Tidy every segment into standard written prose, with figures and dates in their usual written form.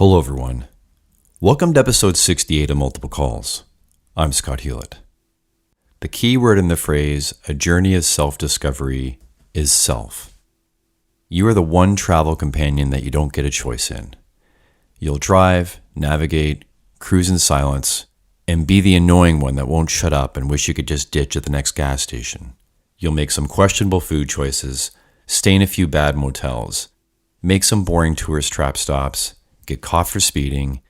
Hello everyone. Welcome to episode 68 of Multiple Calls. I'm Scott Hewlett. The key word in the phrase, a journey of self-discovery, is self. You are the one travel companion that you don't get a choice in. You'll drive, navigate, cruise in silence, and be the annoying one that won't shut up and wish you could just ditch at the next gas station. You'll make some questionable food choices, stay in a few bad motels, make some boring tourist trap stops, get caught for speeding,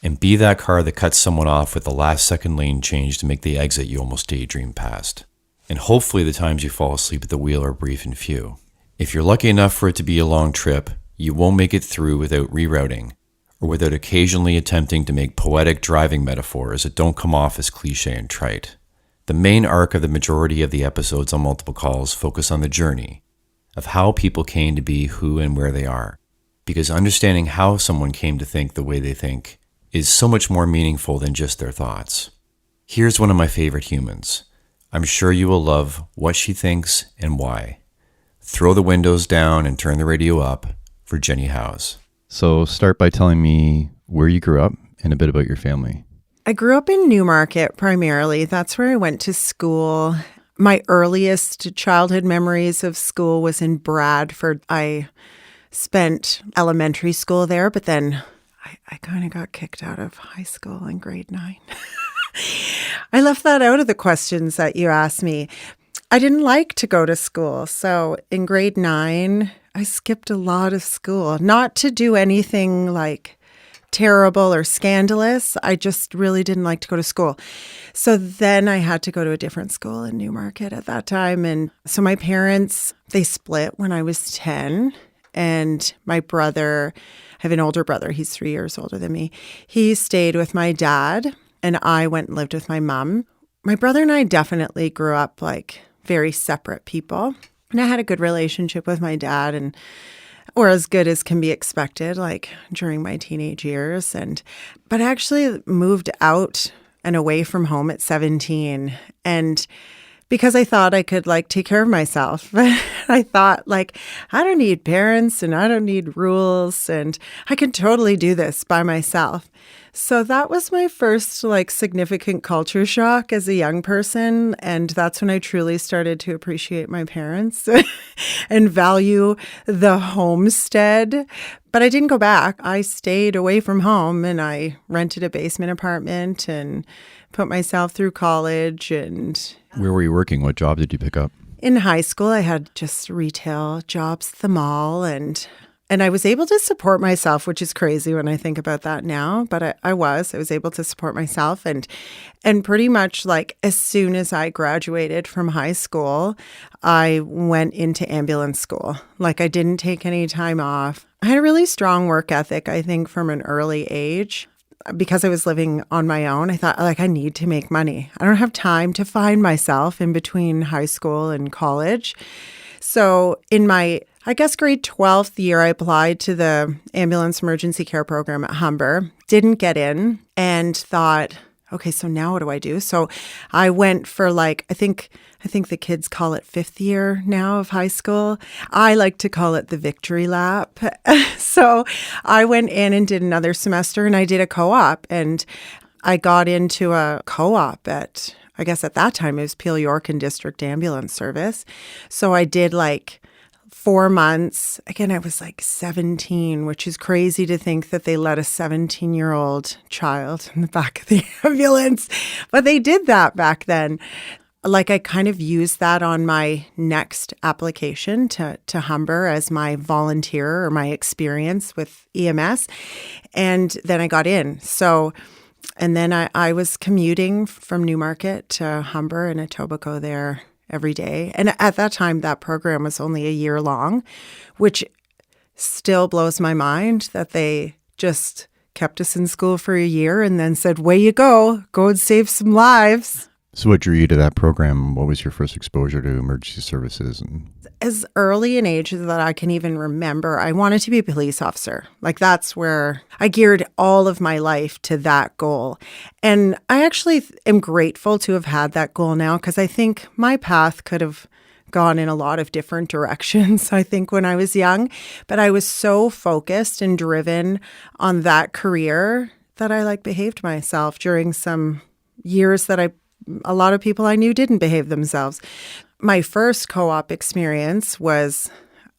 and be that car that cuts someone off with the last second lane change to make the exit you almost daydreamed past. And hopefully the times you fall asleep at the wheel are brief and few. If you're lucky enough for it to be a long trip, you won't make it through without rerouting, or without occasionally attempting to make poetic driving metaphors that don't come off as cliche and trite. The main arc of the majority of the episodes on Multiple Calls focus on the journey of how people came to be who and where they are. Because understanding how someone came to think the way they think is so much more meaningful than just their thoughts. Here's one of my favorite humans. I'm sure you will love what she thinks and why. Throw the windows down and turn the radio up for Jenny Howes. So start by telling me where you grew up and a bit about your family. I grew up in Newmarket primarily. That's where I went to school. My earliest childhood memories of school was in Bradford. I spent elementary school there, but then I kind of got kicked out of high school in grade 9. I left that out of the questions that you asked me. I didn't like to go to school. So in grade 9, I skipped a lot of school, not to do anything like terrible or scandalous. I just really didn't like to go to school. So then I had to go to a different school in Newmarket at that time. And so my parents, they split when I was 10. And my brother, I have an older brother, he's 3 years older than me. He stayed with my dad and I went and lived with my mom. My brother and I definitely grew up like very separate people. And I had a good relationship with my dad, or as good as can be expected, like during my teenage years. But I actually moved out and away from home at 17. And because I thought I could like take care of myself. I thought like, I don't need parents and I don't need rules and I can totally do this by myself. So that was my first like significant culture shock as a young person. And that's when I truly started to appreciate my parents and value the homestead. But I didn't go back. I stayed away from home and I rented a basement apartment and put myself through college. And where were you working? What job did you pick up? In high school, I had just retail jobs at the mall, and I was able to support myself, which is crazy when I think about that now. But I was able to support myself, and pretty much like as soon as I graduated from high school, I went into ambulance school. Like I didn't take any time off. I had a really strong work ethic, I think, from an early age. Because I was living on my own, I thought, like, I need to make money. I don't have time to find myself in between high school and college. So in my, I guess, grade 12th year, I applied to the ambulance emergency care program at Humber, didn't get in, and thought, okay, so now what do I do? So I went for like, I think the kids call it 5th year now of high school. I like to call it the victory lap. So I went in and did another semester and I did a co-op, and I got into a co-op at, I guess at that time it was Peel York and District Ambulance Service. So I did like 4 months. Again, I was like 17, which is crazy to think that they let a 17-year-old child in the back of the ambulance. But they did that back then. Like I kind of used that on my next application to Humber as my volunteer or my experience with EMS. And then I got in. So, and then I was commuting from Newmarket to Humber and Etobicoke there every day. And at that time, that program was only a year long, which still blows my mind that they just kept us in school for a year and then said, way you go and save some lives. So what drew you to that program? What was your first exposure to emergency services? As early an age that I can even remember, I wanted to be a police officer. Like that's where I geared all of my life to that goal. And I actually am grateful to have had that goal now because I think my path could have gone in a lot of different directions, I think, when I was young. But I was so focused and driven on that career that I behaved myself during some years that a lot of people I knew didn't behave themselves. My first co-op experience was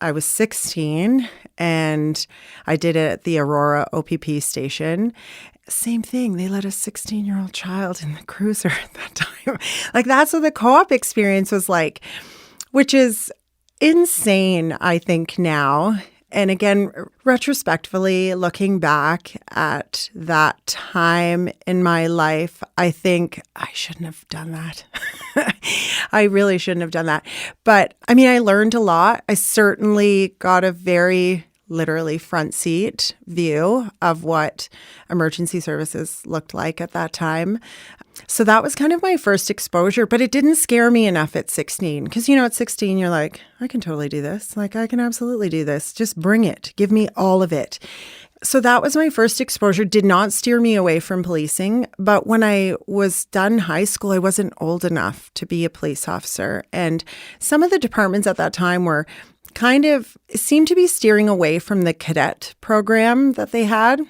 I was 16 and I did it at the Aurora OPP station. Same thing. They let a 16-year-old child in the cruiser at that time. That's what the co-op experience was like, which is insane, I think, now. And again, retrospectively, looking back at that time in my life, I think I shouldn't have done that. I really shouldn't have done that. But I learned a lot. I certainly got a very literally front seat view of what emergency services looked like at that time. So that was kind of my first exposure, but it didn't scare me enough at 16. Because, at 16, you're like, I can totally do this. I can absolutely do this. Just bring it. Give me all of it. So that was my first exposure. Did not steer me away from policing. But when I was done high school, I wasn't old enough to be a police officer. And some of the departments at that time were seemed to be steering away from the cadet program that they had.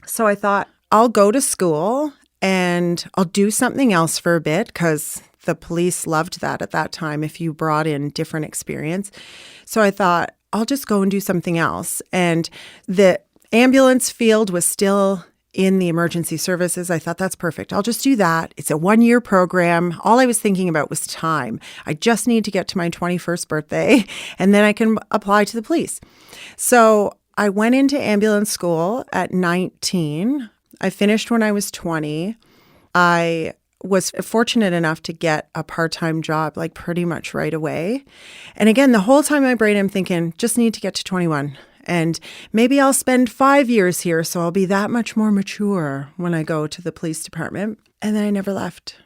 So I thought, I'll go to school and I'll do something else for a bit, because the police loved that at that time if you brought in different experience. So I thought, I'll just go and do something else. And the ambulance field was still in the emergency services. I thought, that's perfect. I'll just do that. It's a 1-year program. All I was thinking about was time. I just need to get to my 21st birthday and then I can apply to the police. So I went into ambulance school at 19. I finished when I was 20. I was fortunate enough to get a part-time job pretty much right away. And again, the whole time in my brain, I'm thinking, just need to get to 21. And maybe I'll spend 5 years here, so I'll be that much more mature when I go to the police department. And then I never left.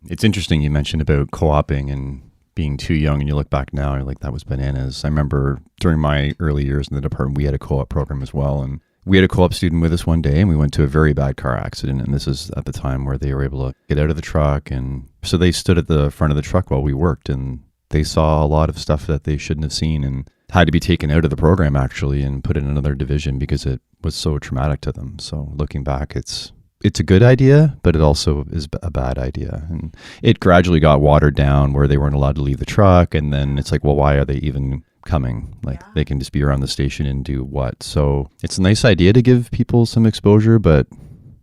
It's interesting you mentioned about co-oping and being too young, and you look back now, and you're like, that was bananas. I remember during my early years in the department, we had a co-op program as well. And we had a co-op student with us one day, and we went to a very bad car accident. And this is at the time where they were able to get out of the truck. And so they stood at the front of the truck while we worked, and they saw a lot of stuff that they shouldn't have seen and had to be taken out of the program actually and put in another division because it was so traumatic to them. So looking back, it's a good idea, but it also is a bad idea. And it gradually got watered down where they weren't allowed to leave the truck. And then it's like, well, why are they even coming? They can just be around the station and do what? So it's a nice idea to give people some exposure, but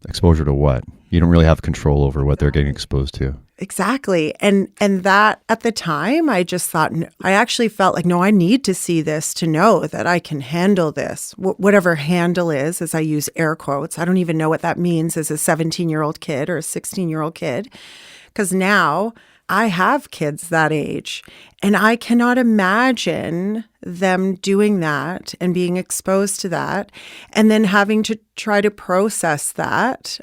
exposure to what? You don't really have control over what they're getting exposed to. Exactly. And that at the time, I just thought, I actually felt like, no, I need to see this to know that I can handle this. Whatever handle is, as I use air quotes. I don't even know what that means as a 17-year-old kid or a 16-year-old kid. Because now I have kids that age, and I cannot imagine them doing that and being exposed to that and then having to try to process that.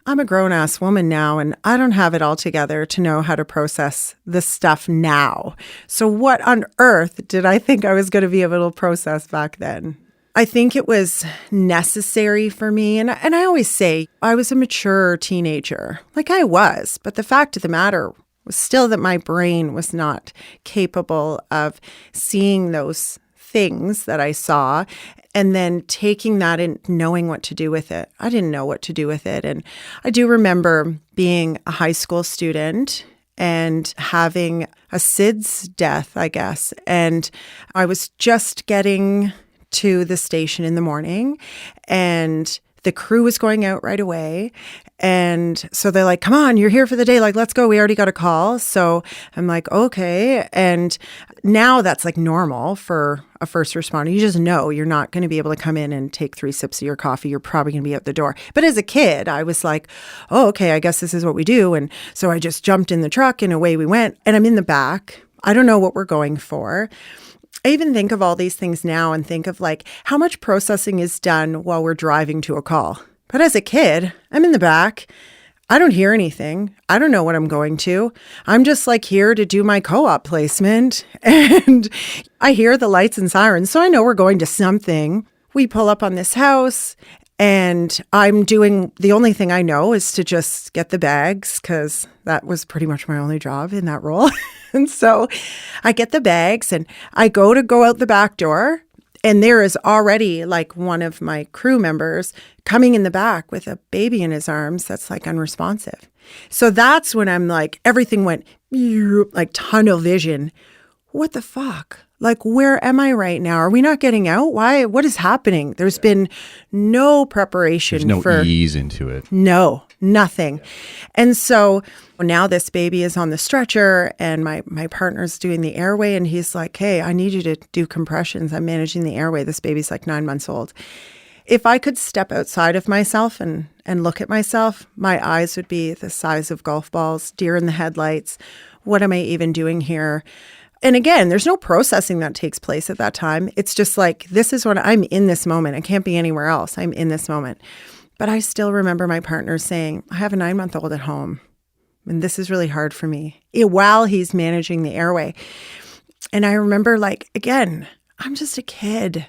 I'm a grown-ass woman now, and I don't have it all together to know how to process this stuff now. So what on earth did I think I was going to be able to process back then? I think it was necessary for me. And I always say I was a mature teenager, I was. But the fact of the matter was still that my brain was not capable of seeing those things that I saw and then taking that and knowing what to do with it. I didn't know what to do with it. And I do remember being a high school student and having a SIDS death, I guess. And I was just getting to the station in the morning, and the crew was going out right away. And so they're like, come on, you're here for the day. Let's go. We already got a call. So I'm like, okay. And now that's normal for a first responder. You just know you're not going to be able to come in and take 3 sips of your coffee. You're probably going to be out the door. But as a kid, I was like, oh, okay, I guess this is what we do. And so I just jumped in the truck and away we went. And I'm in the back. I don't know what we're going for. I even think of all these things now and think of how much processing is done while we're driving to a call. But as a kid, I'm in the back. I don't hear anything. I don't know what I'm going to. I'm just here to do my co-op placement. And I hear the lights and sirens, so I know we're going to something. We pull up on this house, and I'm doing, the only thing I know is to just get the bags, because that was pretty much my only job in that role. And so I get the bags and I go out the back door. And there is already like one of my crew members coming in the back with a baby in his arms that's like unresponsive. So that's when I'm like, everything went like tunnel vision. What the fuck? Like, where am I right now? Are we not getting out? Why? What is happening? There's been no preparation. There's no ease into it. No, nothing. Yeah. And so now this baby is on the stretcher and my partner's doing the airway and he's like, hey, I need you to do compressions. I'm managing the airway. This baby's like 9 months old. If I could step outside of myself and look at myself, my eyes would be the size of golf balls, deer in the headlights. What am I even doing here? And again, there's no processing that takes place at that time. It's just like, this is what I'm in this moment. I can't be anywhere else. I'm in this moment. But I still remember my partner saying, I have a 9-month-old at home. And this is really hard for me while he's managing the airway. And I remember like, again, I'm just a kid.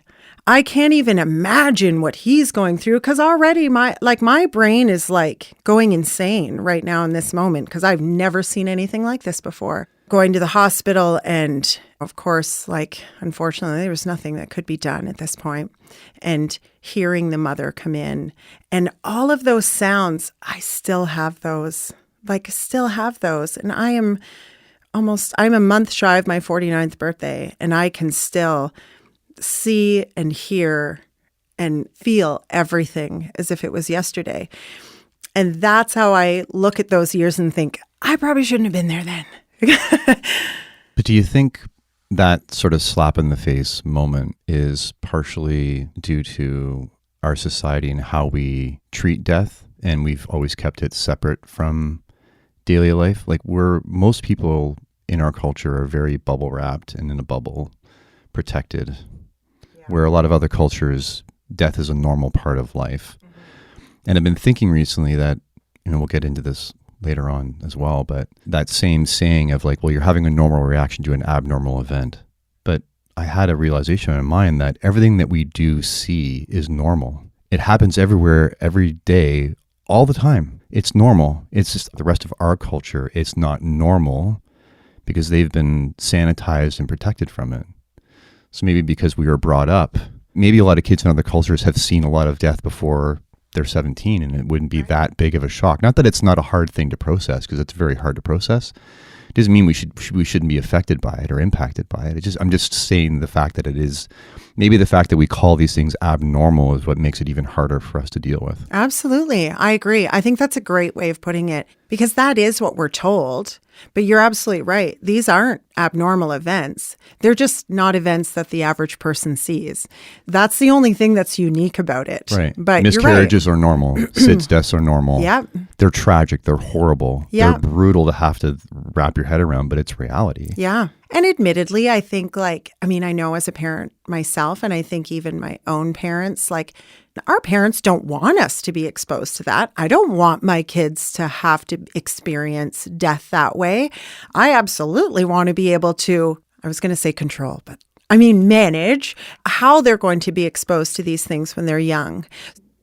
I can't even imagine what he's going through because already my brain is like going insane right now in this moment because I've never seen anything like this before. Going to the hospital and of course, like, unfortunately, there was nothing that could be done at this point. And hearing the mother come in and all of those sounds, I still have those. And I'm a month shy of my 49th birthday and I can still see and hear and feel everything as if it was yesterday. And that's how I look at those years and think, I probably shouldn't have been there then. But do you think that sort of slap in the face moment is partially due to our society and how we treat death? And we've always kept it separate from daily life. Like most people in our culture are very bubble wrapped and in a bubble, protected. Yeah. Where a lot of other cultures, death is a normal part of life. Mm-hmm. And I've been thinking recently that, we'll get into this later on as well, but that same saying of like, well, you're having a normal reaction to an abnormal event. But I had a realization in mind that everything that we do see is normal. It happens everywhere, every day, all the time. It's normal. It's just the rest of our culture. It's not normal because they've been sanitized and protected from it. So maybe because we were brought up, maybe a lot of kids in other cultures have seen a lot of death before they're 17 and it wouldn't be that big of a shock. Not that it's not a hard thing to process because it's very hard to process. It doesn't mean we shouldn't be affected by it or impacted by it. I'm just saying the fact that it is, maybe the fact that we call these things abnormal is what makes it even harder for us to deal with. Absolutely. I agree. I think that's a great way of putting it because that is what we're told. But you're absolutely right. These aren't abnormal events. They're just not events that the average person sees. That's the only thing that's unique about it. Right. But miscarriages are normal. SIDS deaths are normal. Yep. They're tragic. They're horrible. Yep. They're brutal to have to wrap your head around, but it's reality. Yeah. And admittedly, I think I know as a parent myself, and I think even my own parents, our parents don't want us to be exposed to that. I don't want my kids to have to experience death that way. I absolutely want to be able to, I was going to say control, but manage how they're going to be exposed to these things when they're young.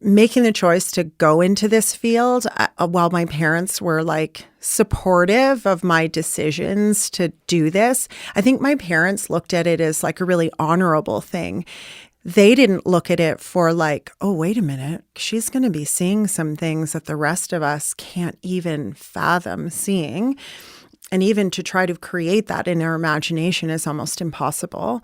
Making the choice to go into this field while my parents were supportive of my decisions to do this, I think my parents looked at it as a really honorable thing. They didn't look at it for oh, wait a minute, she's going to be seeing some things that the rest of us can't even fathom seeing. And even to try to create that in their imagination is almost impossible.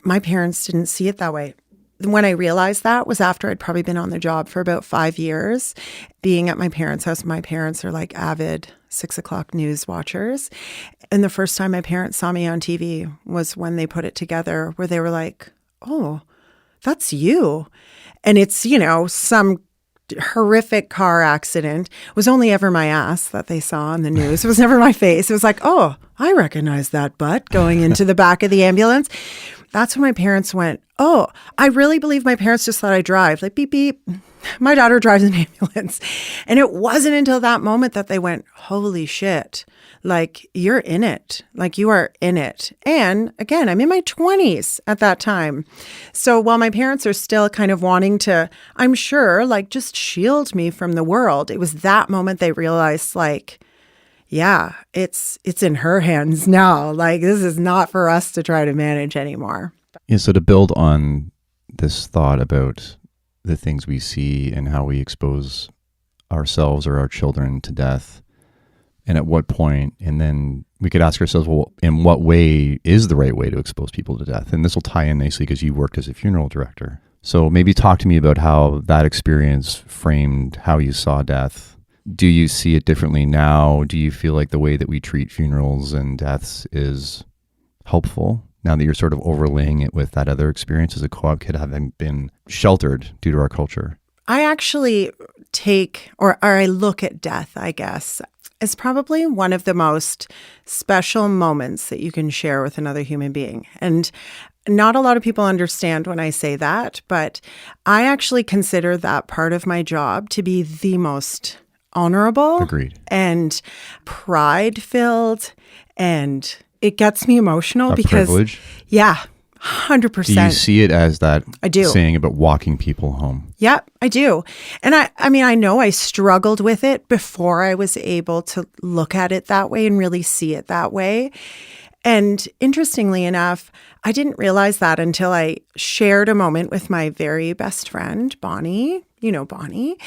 My parents didn't see it that way. When I realized that was after I'd probably been on the job for about 5 years, being at my parents' house. My parents are avid 6 o'clock news watchers. And the first time my parents saw me on TV was when they put it together where they were like, oh, that's you. And it's, some horrific car accident. It was only ever my ass that they saw on the news. It was never my face. It was like, oh, I recognize that butt going into the back of the ambulance. That's when my parents went, oh, I really believe my parents just thought I drive. Beep, beep. My daughter drives an ambulance. And it wasn't until that moment that they went, holy shit. You're in it. You are in it. And again, I'm in my 20s at that time. So while my parents are still kind of wanting to, I'm sure, just shield me from the world, it was that moment they realized, yeah, it's in her hands now. Like, this is not for us to try to manage anymore. Yeah, so to build on this thought about the things we see and how we expose ourselves or our children to death, and at what point, and then we could ask ourselves, well, in what way is the right way to expose people to death? And this will tie in nicely because you worked as a funeral director. So maybe talk to me about how that experience framed how you saw death. Do you see it differently now? Do you feel like the way that we treat funerals and deaths is helpful now that you're sort of overlaying it with that other experience as a co-op kid, having been sheltered due to our culture? I actually take, or I look at death, I guess, as probably one of the most special moments that you can share with another human being. And not a lot of people understand when I say that, but I actually consider that part of my job to be the most honorable. Agreed. And pride-filled, and it gets me emotional because privilege. Yeah, 100%. Do you see it as that I do. saying about walking people home? Yeah, I do. And I mean, I know I struggled with it before I was able to look at it that way and really see it that way. And interestingly enough, I didn't realize that until I shared a moment with my very best friend, Bonnie. You know Bonnie,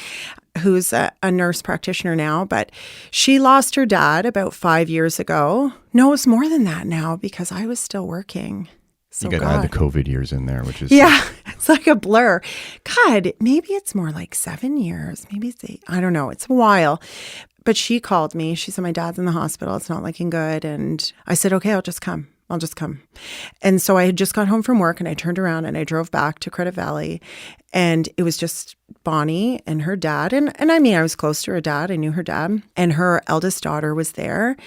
who's a nurse practitioner now, but she lost her dad about 5 years ago. No, it was more than that now because I was still working. So you got to add the COVID years in there, which is... Yeah, it's like a blur. God, maybe it's more like 7 years. Maybe it's 8. I don't know. It's a while. But she called me. She said, my dad's in the hospital. It's not looking good. And I said, okay, I'll just come. And so I had just got home from work and I turned around and I drove back to Credit Valley. And it was just Bonnie and her dad. And I mean, I was close to her dad. I knew her dad. And her eldest daughter was there.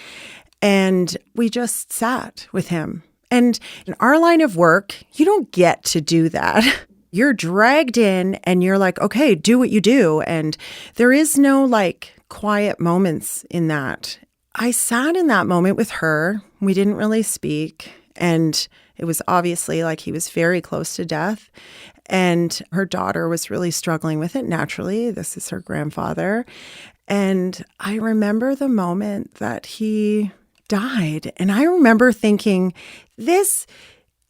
And we just sat with him. And in our line of work, you don't get to do that. You're dragged in and you're like, okay, do what you do. And there is no like quiet moments in that. I sat in that moment with her. We didn't really speak. And it was obviously like he was very close to death. And her daughter was really struggling with it naturally. This is her grandfather. And I remember the moment that he died. And I remember thinking, this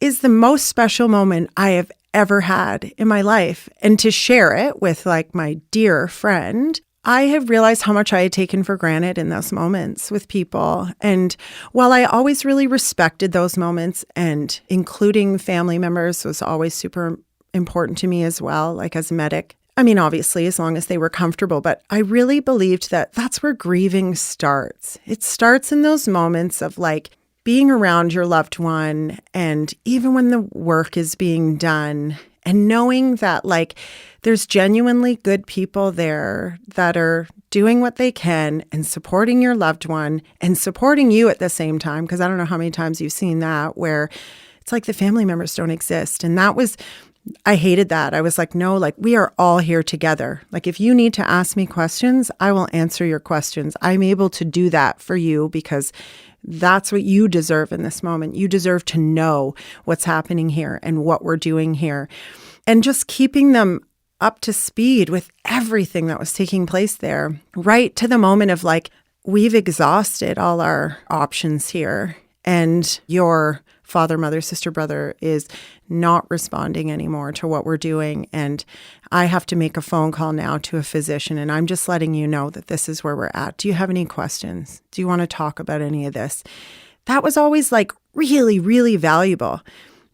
is the most special moment I have ever had in my life. And to share it with like my dear friend, I have realized how much I had taken for granted in those moments with people. And while I always really respected those moments, and including family members was always super important to me as well, like as a medic. I mean, obviously, as long as they were comfortable, but I really believed that that's where grieving starts. It starts in those moments of like being around your loved one, and even when the work is being done, and knowing that like there's genuinely good people there that are doing what they can and supporting your loved one and supporting you at the same time. Because I don't know how many times you've seen that where it's like the family members don't exist. And that was, I hated that. I was like, no, like we are all here together. Like if you need to ask me questions, I will answer your questions. I'm able to do that for you because that's what you deserve in this moment. You deserve to know what's happening here and what we're doing here. And just keeping them up to speed with everything that was taking place there, right to the moment of like, we've exhausted all our options here. And your father, mother, sister, brother is not responding anymore to what we're doing. And I have to make a phone call now to a physician. And I'm just letting you know that this is where we're at. Do you have any questions? Do you want to talk about any of this? That was always like really, really valuable.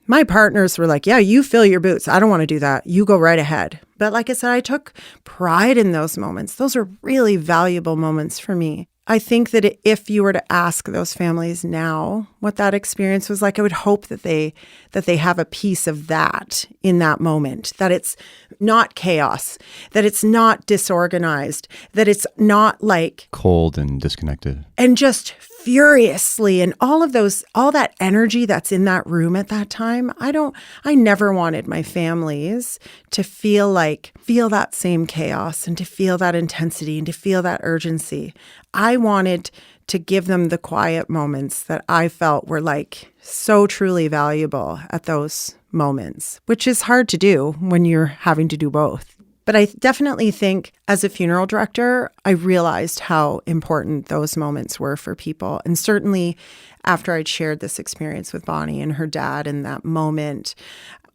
My partners were like, yeah, you fill your boots. I don't want to do that. You go right ahead. But like I said, I took pride in those moments. Those are really valuable moments for me. I think that if you were to ask those families now what that experience was like, I would hope that they have a piece of that in that moment, that it's not chaos, that it's not disorganized, that it's not like cold and disconnected and just furiously, and all that energy that's in that room at that time. I never wanted my families to feel that same chaos and to feel that intensity and to feel that urgency. I wanted to give them the quiet moments that I felt were like so truly valuable at those moments, which is hard to do when you're having to do both. But I definitely think as a funeral director, I realized how important those moments were for people. And certainly after I'd shared this experience with Bonnie and her dad in that moment,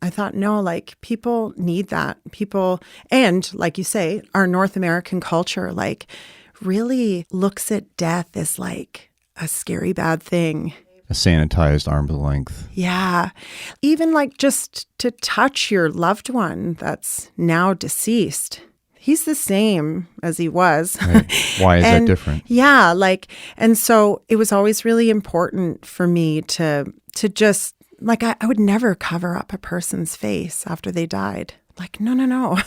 I thought, no, like people need that. People, and like you say, our North American culture, like really looks at death as like a scary, bad thing. A sanitized arm's length. Yeah. Even like just to touch your loved one that's now deceased. He's the same as he was. Right. Why is that different? Yeah. Like, and so it was always really important for me to just, like, I would never cover up a person's face after they died. Like, no.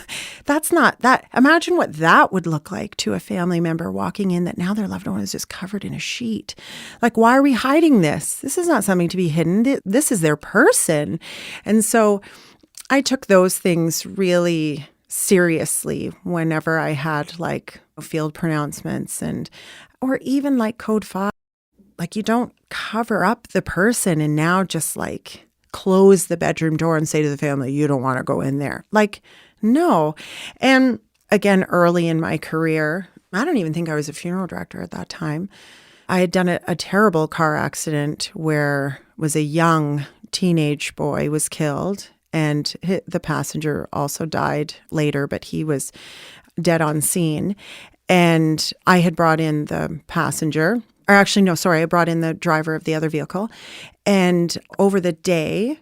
That's not that. Imagine what that would look like to a family member walking in that now their loved one is just covered in a sheet. Like, why are we hiding this? This is not something to be hidden. This is their person. And so I took those things really seriously whenever I had like field pronouncements or even like Code 5. Like, you don't cover up the person and now just like close the bedroom door and say to the family, you don't want to go in there. Like, no. And again, early in my career, I don't even think I was a funeral director at that time. I had done a terrible car accident where was a young teenage boy was killed, and the passenger also died later, but he was dead on scene. And I had brought in the passenger. Or actually, no, sorry, I brought in the driver of the other vehicle. And over the day,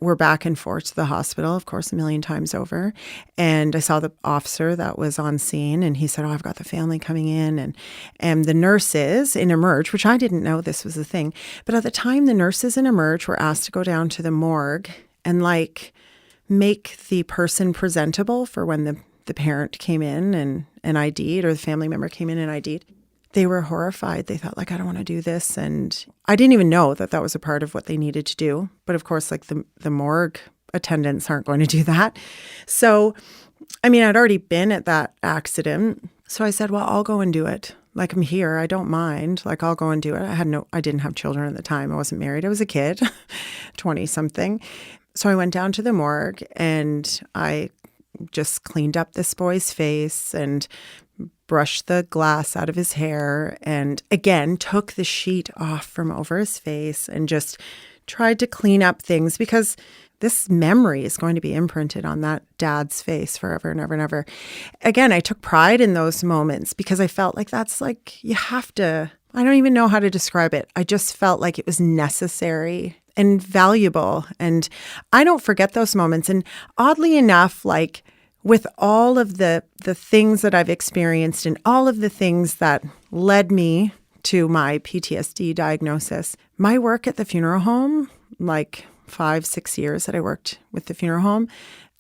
we're back and forth to the hospital, of course, a million times over. And I saw the officer that was on scene, and he said, I've got the family coming in. And the nurses in Emerge, which I didn't know this was a thing. But at the time, the nurses in Emerge were asked to go down to the morgue and like make the person presentable for when the parent came in and ID'd, or the family member came in and ID'd. They were horrified. They thought, like, I don't want to do this. And I didn't even know that was a part of what they needed to do. But of course, like the morgue attendants aren't going to do that. So, I mean, I'd already been at that accident. So I said, well, I'll go and do it. Like, I'm here. I don't mind. Like, I'll go and do it. I didn't have children at the time. I wasn't married. I was a kid, 20 something. So I went down to the morgue and I just cleaned up this boy's face and brushed the glass out of his hair, and again took the sheet off from over his face and just tried to clean up things, because this memory is going to be imprinted on that dad's face forever and ever and ever. Again, I took pride in those moments because I felt like that's like, you have to, I don't even know how to describe it. I just felt like it was necessary and valuable. And I don't forget those moments. And oddly enough, like, with all of the things that I've experienced and all of the things that led me to my PTSD diagnosis, my work at the funeral home, like 5-6 years that I worked with the funeral home,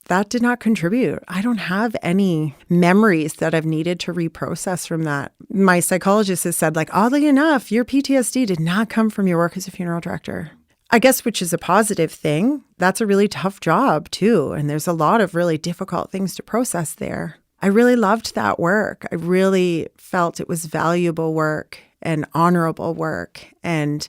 that did not contribute. I don't have any memories that I've needed to reprocess from that. My psychologist has said, like, oddly enough, your PTSD did not come from your work as a funeral director. I guess, which is a positive thing. That's a really tough job too. And there's a lot of really difficult things to process there. I really loved that work. I really felt it was valuable work and honorable work. And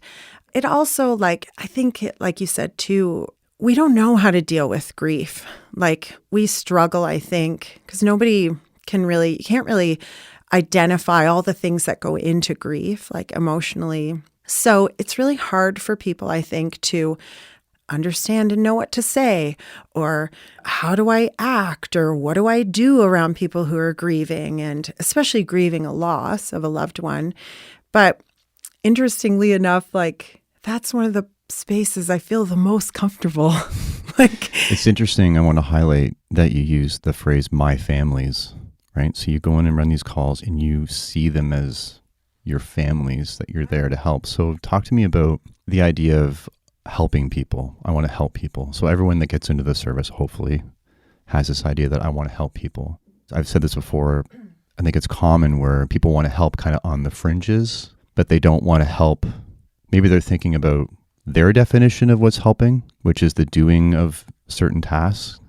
it also, like, I think, like you said too, we don't know how to deal with grief. Like, we struggle, I think, because you can't really identify all the things that go into grief, like emotionally. So it's really hard for people, I think, to understand and know what to say, or how do I act, or what do I do around people who are grieving, and especially grieving a loss of a loved one. But interestingly enough, like, that's one of the spaces I feel the most comfortable. Like, it's interesting. I want to highlight that you use the phrase "my families," right? So you go in and run these calls and you see them as your families that you're there to help. So talk to me about the idea of helping people. I want to help people. So everyone that gets into the service hopefully has this idea that I want to help people. I've said this before. I think it's common where people want to help kind of on the fringes, but they don't want to help. Maybe they're thinking about their definition of what's helping, which is the doing of certain tasks,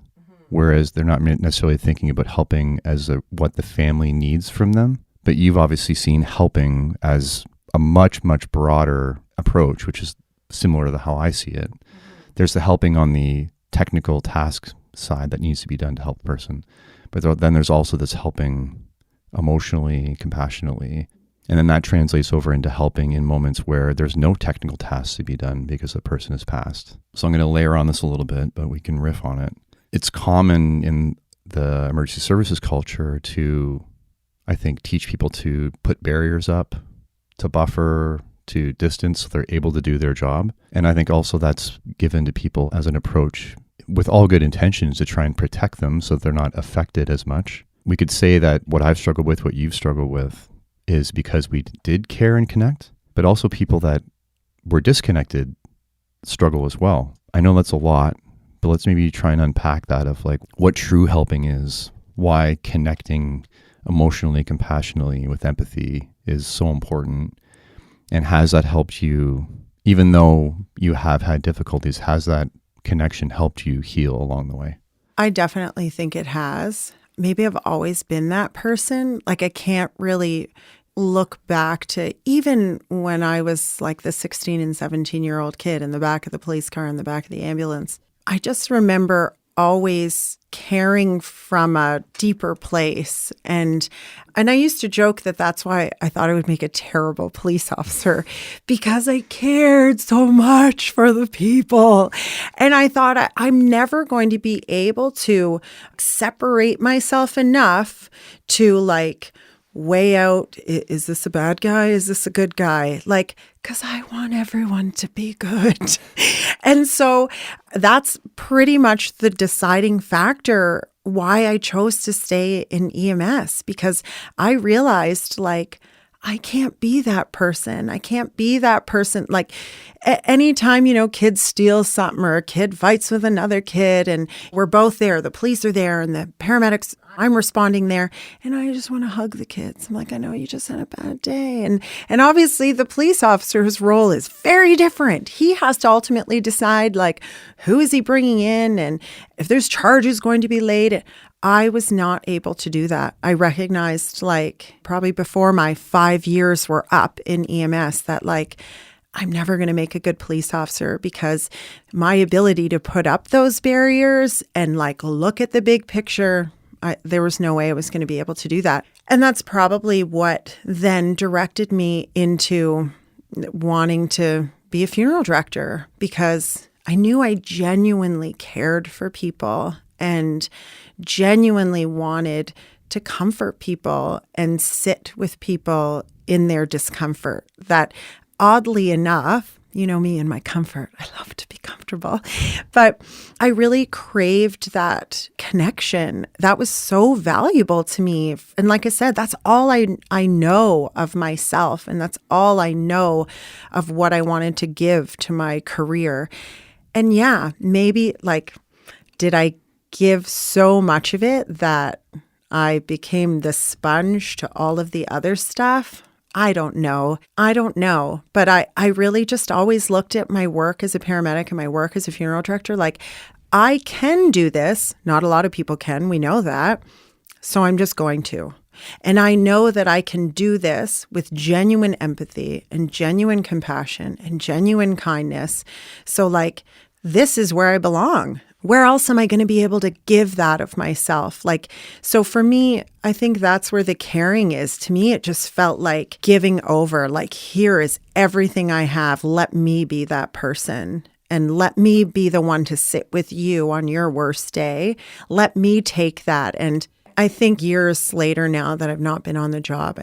whereas they're not necessarily thinking about helping as what the family needs from them. But you've obviously seen helping as a much, much broader approach, which is similar to how I see it. There's the helping on the technical task side that needs to be done to help the person. But then there's also this helping emotionally, compassionately. And then that translates over into helping in moments where there's no technical tasks to be done because the person has passed. So I'm going to layer on this a little bit, but we can riff on it. It's common in the emergency services culture to, I think, teach people to put barriers up, to buffer, to distance so they're able to do their job. And I think also that's given to people as an approach with all good intentions to try and protect them so they're not affected as much. We could say that what I've struggled with, what you've struggled with, is because we did care and connect, but also people that were disconnected struggle as well. I know that's a lot, but let's maybe try and unpack that of like what true helping is, why connecting emotionally, compassionately with empathy is so important. And has that helped you, even though you have had difficulties, has that connection helped you heal along the way? I definitely think it has. Maybe I've always been that person. Like I can't really look back to even when I was like the 16 and 17-year-old kid in the back of the police car, in the back of the ambulance. I just remember always caring from a deeper place. And I used to joke that that's why I thought I would make a terrible police officer, because I cared so much for the people. And I thought I'm never going to be able to separate myself enough to like weigh out, is this a bad guy? Is this a good guy? Like, because I want everyone to be good. And so that's pretty much the deciding factor why I chose to stay in EMS, because I realized like, I can't be that person. I can't be that person. Like anytime, kids steal something or a kid fights with another kid and we're both there, the police are there and the paramedics, I'm responding there. And I just want to hug the kids. I'm like, I know you just had a bad day. And obviously the police officer's role is very different. He has to ultimately decide like, who is he bringing in? And if there's charges going to be laid. I was not able to do that. I recognized like probably before my 5 years were up in EMS that like, I'm never going to make a good police officer because my ability to put up those barriers and like look at the big picture, there was no way I was going to be able to do that. And that's probably what then directed me into wanting to be a funeral director, because I knew I genuinely cared for people and genuinely wanted to comfort people and sit with people in their discomfort. That oddly enough, me and my comfort, I love to be comfortable, but I really craved that connection. That was so valuable to me. And like I said, that's all I know of myself. And that's all I know of what I wanted to give to my career. And yeah, maybe like, did I give so much of it that I became the sponge to all of the other stuff? I don't know. But I really just always looked at my work as a paramedic and my work as a funeral director like, I can do this. Not a lot of people can. We know that. So I'm just going to. And I know that I can do this with genuine empathy and genuine compassion and genuine kindness. So like, this is where I belong. Where else am I going to be able to give that of myself? Like, so for me, I think that's where the caring is. To me, it just felt like giving over, like, here is everything I have. Let me be that person. And let me be the one to sit with you on your worst day. Let me take that. And I think years later now that I've not been on the job,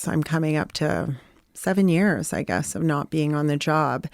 I'm coming up to 7 years, I guess, of not being on the job.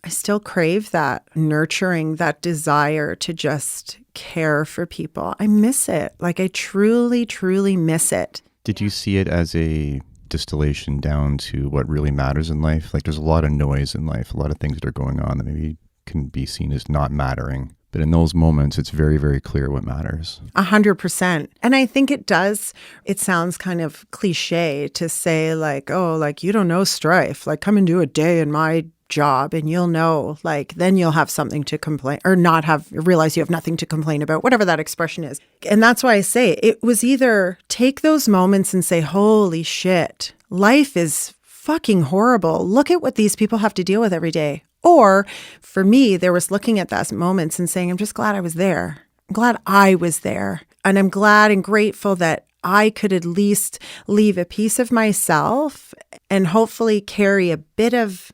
I still crave that nurturing, that desire to just care for people. I miss it. Like I truly, truly miss it. Did you see it as a distillation down to what really matters in life? Like there's a lot of noise in life, a lot of things that are going on that maybe can be seen as not mattering. But in those moments, it's very, very clear what matters. 100%. And I think it does. It sounds kind of cliche to say like, oh, like you don't know strife. Like come and do a day in my job and you'll know, like then you'll have something to complain or not have, realize you have nothing to complain about, whatever that expression is. And that's why I say it was either take those moments and say, holy shit, life is fucking horrible. Look at what these people have to deal with every day. Or for me, there was looking at those moments and saying, I'm just glad I was there. I'm glad I was there. And I'm glad and grateful that I could at least leave a piece of myself and hopefully carry a bit of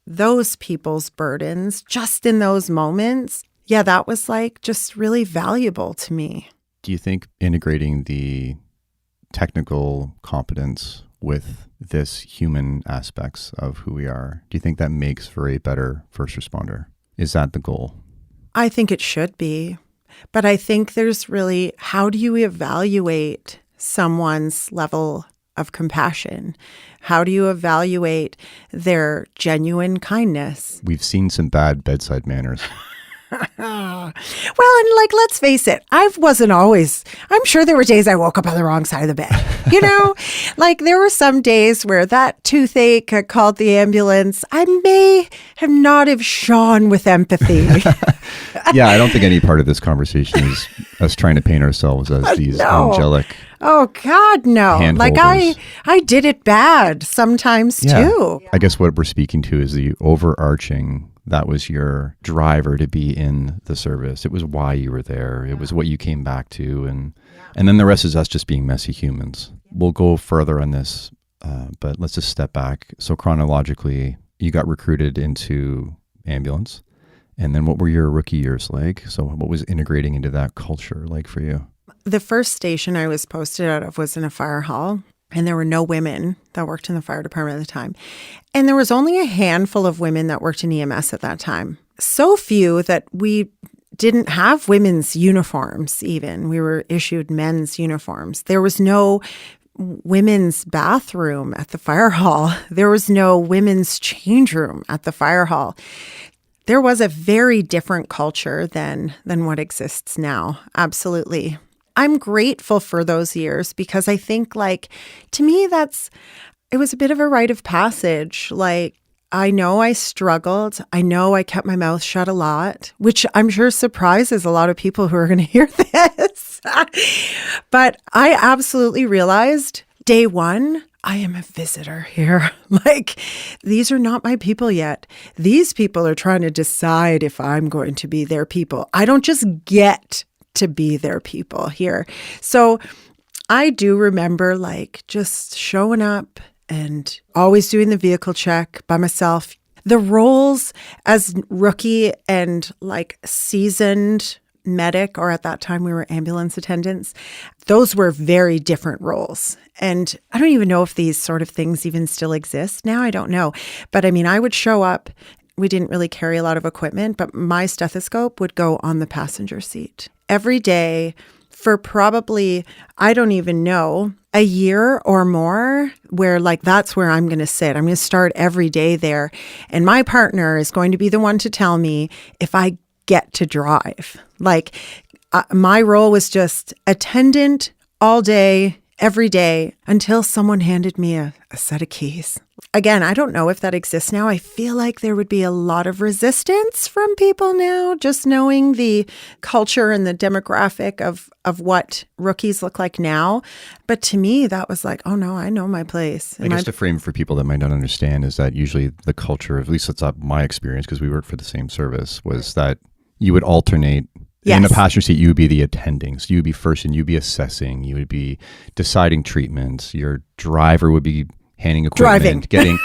those people's burdens just in those moments. Yeah, that was like just really valuable to me. Do you think integrating the technical competence with this human aspects of who we are, do you think that makes for a better first responder? Is that the goal? I think it should be. But I think there's really, how do you evaluate someone's level of compassion? How do you evaluate their genuine kindness? We've seen some bad bedside manners. Well, and like, let's face it, I'm sure there were days I woke up on the wrong side of the bed. Like there were some days where that toothache called the ambulance. I may have not have shone with empathy. Yeah, I don't think any part of this conversation is us trying to paint ourselves as these angelic. Oh God, no. Like I did it bad sometimes too. I guess what we're speaking to is the overarching, that was your driver to be in the service. It was why you were there. It was what you came back to. And then the rest is us just being messy humans. We'll go further on this, but let's just step back. So chronologically, you got recruited into ambulance. And then what were your rookie years like? So what was integrating into that culture like for you? The first station I was posted out of was in a fire hall. And there were no women that worked in the fire department at the time. And there was only a handful of women that worked in EMS at that time. So few that we didn't have women's uniforms even. We were issued men's uniforms. There was no women's bathroom at the fire hall. There was no women's change room at the fire hall. There was a very different culture than what exists now. Absolutely. I'm grateful for those years because I think, like, to me, it was a bit of a rite of passage. Like, I know I struggled. I know I kept my mouth shut a lot, which I'm sure surprises a lot of people who are going to hear this. But I absolutely realized day one, I am a visitor here. Like, these are not my people yet. These people are trying to decide if I'm going to be their people. I don't just get to be their people here. So I do remember like just showing up and always doing the vehicle check by myself. The roles as rookie and like seasoned medic, or at that time we were ambulance attendants, those were very different roles. And I don't even know if these sort of things even still exist now. I don't know. But I mean, I would show up. We didn't really carry a lot of equipment, but my stethoscope would go on the passenger seat every day for probably, I don't even know, a year or more, where like that's where I'm going to sit. I'm going to start every day there. And my partner is going to be the one to tell me if I get to drive. Like my role was just attendant all day, every day, until someone handed me a set of keys. Again, I don't know if that exists now. I feel like there would be a lot of resistance from people now, just knowing the culture and the demographic of what rookies look like now. But to me, that was like, oh no, I know my place. I guess to frame for people that might not understand is that usually the culture, at least that's my experience because we worked for the same service, was that you would alternate. Yes. In the passenger seat, you would be the attending. So you would be first and you'd be assessing. You would be deciding treatments. Your driver would be handing equipment, getting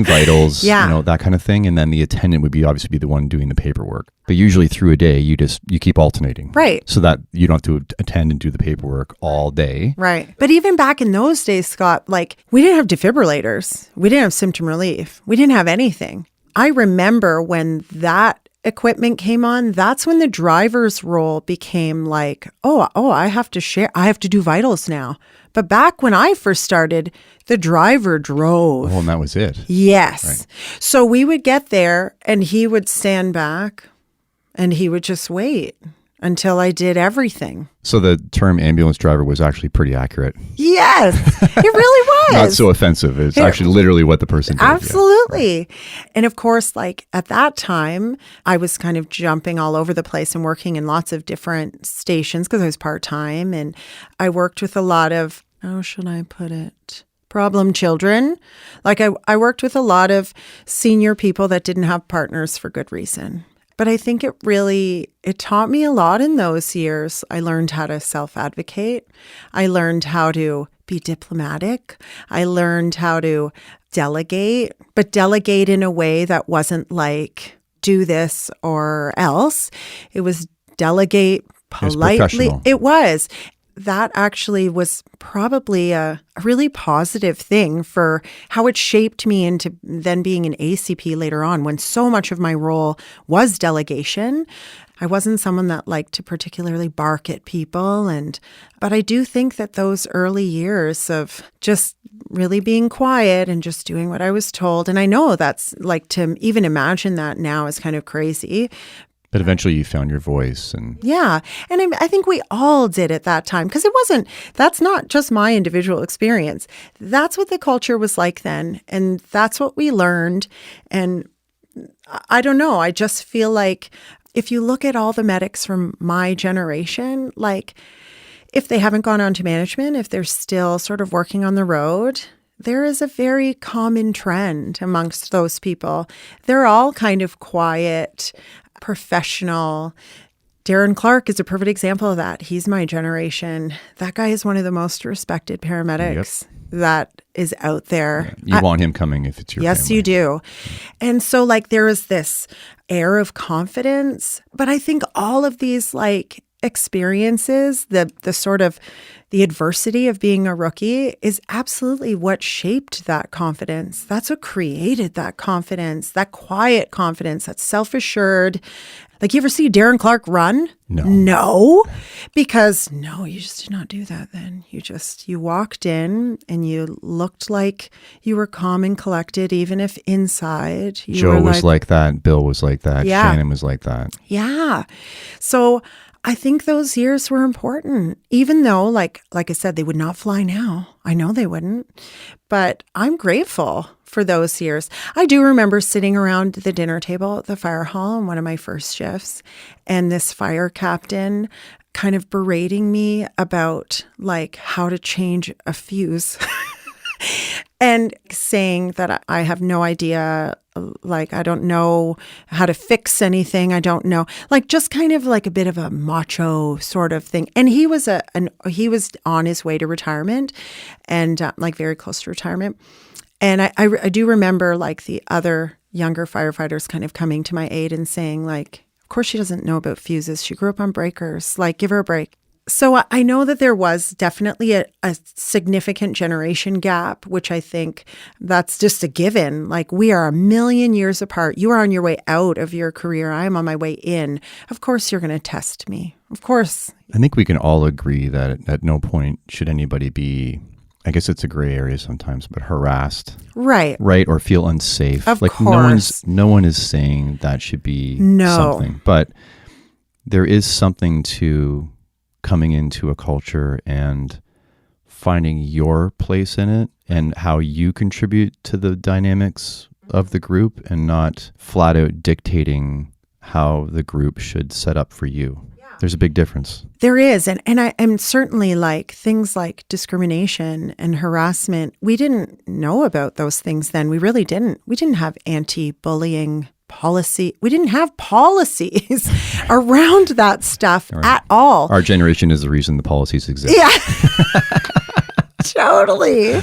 vitals, that kind of thing. And then the attendant would obviously be the one doing the paperwork. But usually through a day, you keep alternating. Right. So that you don't have to attend and do the paperwork all day. Right. But even back in those days, Scott, like we didn't have defibrillators. We didn't have symptom relief. We didn't have anything. I remember when that equipment came on, that's when the driver's role became like, I have to do vitals now. But back when I first started, the driver drove. Oh, and that was it. Yes. Right. So we would get there and he would stand back and he would just wait until I did everything. So the term ambulance driver was actually pretty accurate. Yes, it really was. Not so offensive. It's actually literally what the person did. Absolutely. Yeah. And of course, like at that time, I was kind of jumping all over the place and working in lots of different stations because I was part-time. And I worked with a lot of, how should I put it? Problem children. Like I worked with a lot of senior people that didn't have partners for good reason. But I think it taught me a lot in those years. I learned how to self-advocate. I learned how to be diplomatic. I learned how to delegate, but delegate in a way that wasn't like, do this or else. It was delegate politely. It was. That actually was probably a really positive thing for how it shaped me into then being an ACP later on, when so much of my role was delegation. I wasn't someone that liked to particularly bark at people. But I do think that those early years of just really being quiet and just doing what I was told, and I know that's like, to even imagine that now is kind of crazy. But eventually you found your voice. Yeah. And I think we all did at that time, because that's not just my individual experience. That's what the culture was like then. And that's what we learned. And I don't know. I just feel like if you look at all the medics from my generation, like if they haven't gone on to management, if they're still sort of working on the road, there is a very common trend amongst those people. They're all kind of quiet, professional. Darren Clark is a perfect example of that. He's my generation. That guy is one of the most respected paramedics that is out there. Yeah. You want him coming if it's your Yes, family. you do. And so like there is this air of confidence, but I think all of these like experiences, the sort of the adversity of being a rookie is absolutely what shaped that confidence. That's what created that confidence, that quiet confidence, that self-assured. Like, you ever see Darren Clark run? No. Because you just did not do that then. You walked in and you looked like you were calm and collected, even if inside you Joe were was like that. Bill was like that. Yeah. Shannon was like that. Yeah. So I think those years were important, even though, like I said, they would not fly now. I know they wouldn't, but I'm grateful for those years. I do remember sitting around the dinner table at the fire hall on one of my first shifts, and this fire captain kind of berating me about like how to change a fuse and saying that I have no idea. Like, I don't know how to fix anything. I don't know. Like, just kind of like a bit of a macho sort of thing. And he was he was on his way to retirement, and like very close to retirement. And I do remember like the other younger firefighters kind of coming to my aid and saying like, of course she doesn't know about fuses. She grew up on breakers. Like, give her a break. So I know that there was definitely a significant generation gap, which I think that's just a given. Like, we are a million years apart. You are on your way out of your career. I am on my way in. Of course, you're going to test me. Of course. I think we can all agree that at no point should anybody be, I guess it's a gray area sometimes, but harassed. Right. Or feel unsafe. Of like course. No one is saying that should be something. But there is something to coming into a culture and finding your place in it and how you contribute to the dynamics of the group, and not flat out dictating how the group should set up for you. Yeah. There's a big difference. There is. And I am certainly like things like discrimination and harassment. We didn't know about those things then. We really didn't. We didn't have anti-bullying policy. We didn't have policies around that stuff at all. Our generation is the reason the policies exist. Yeah. Totally.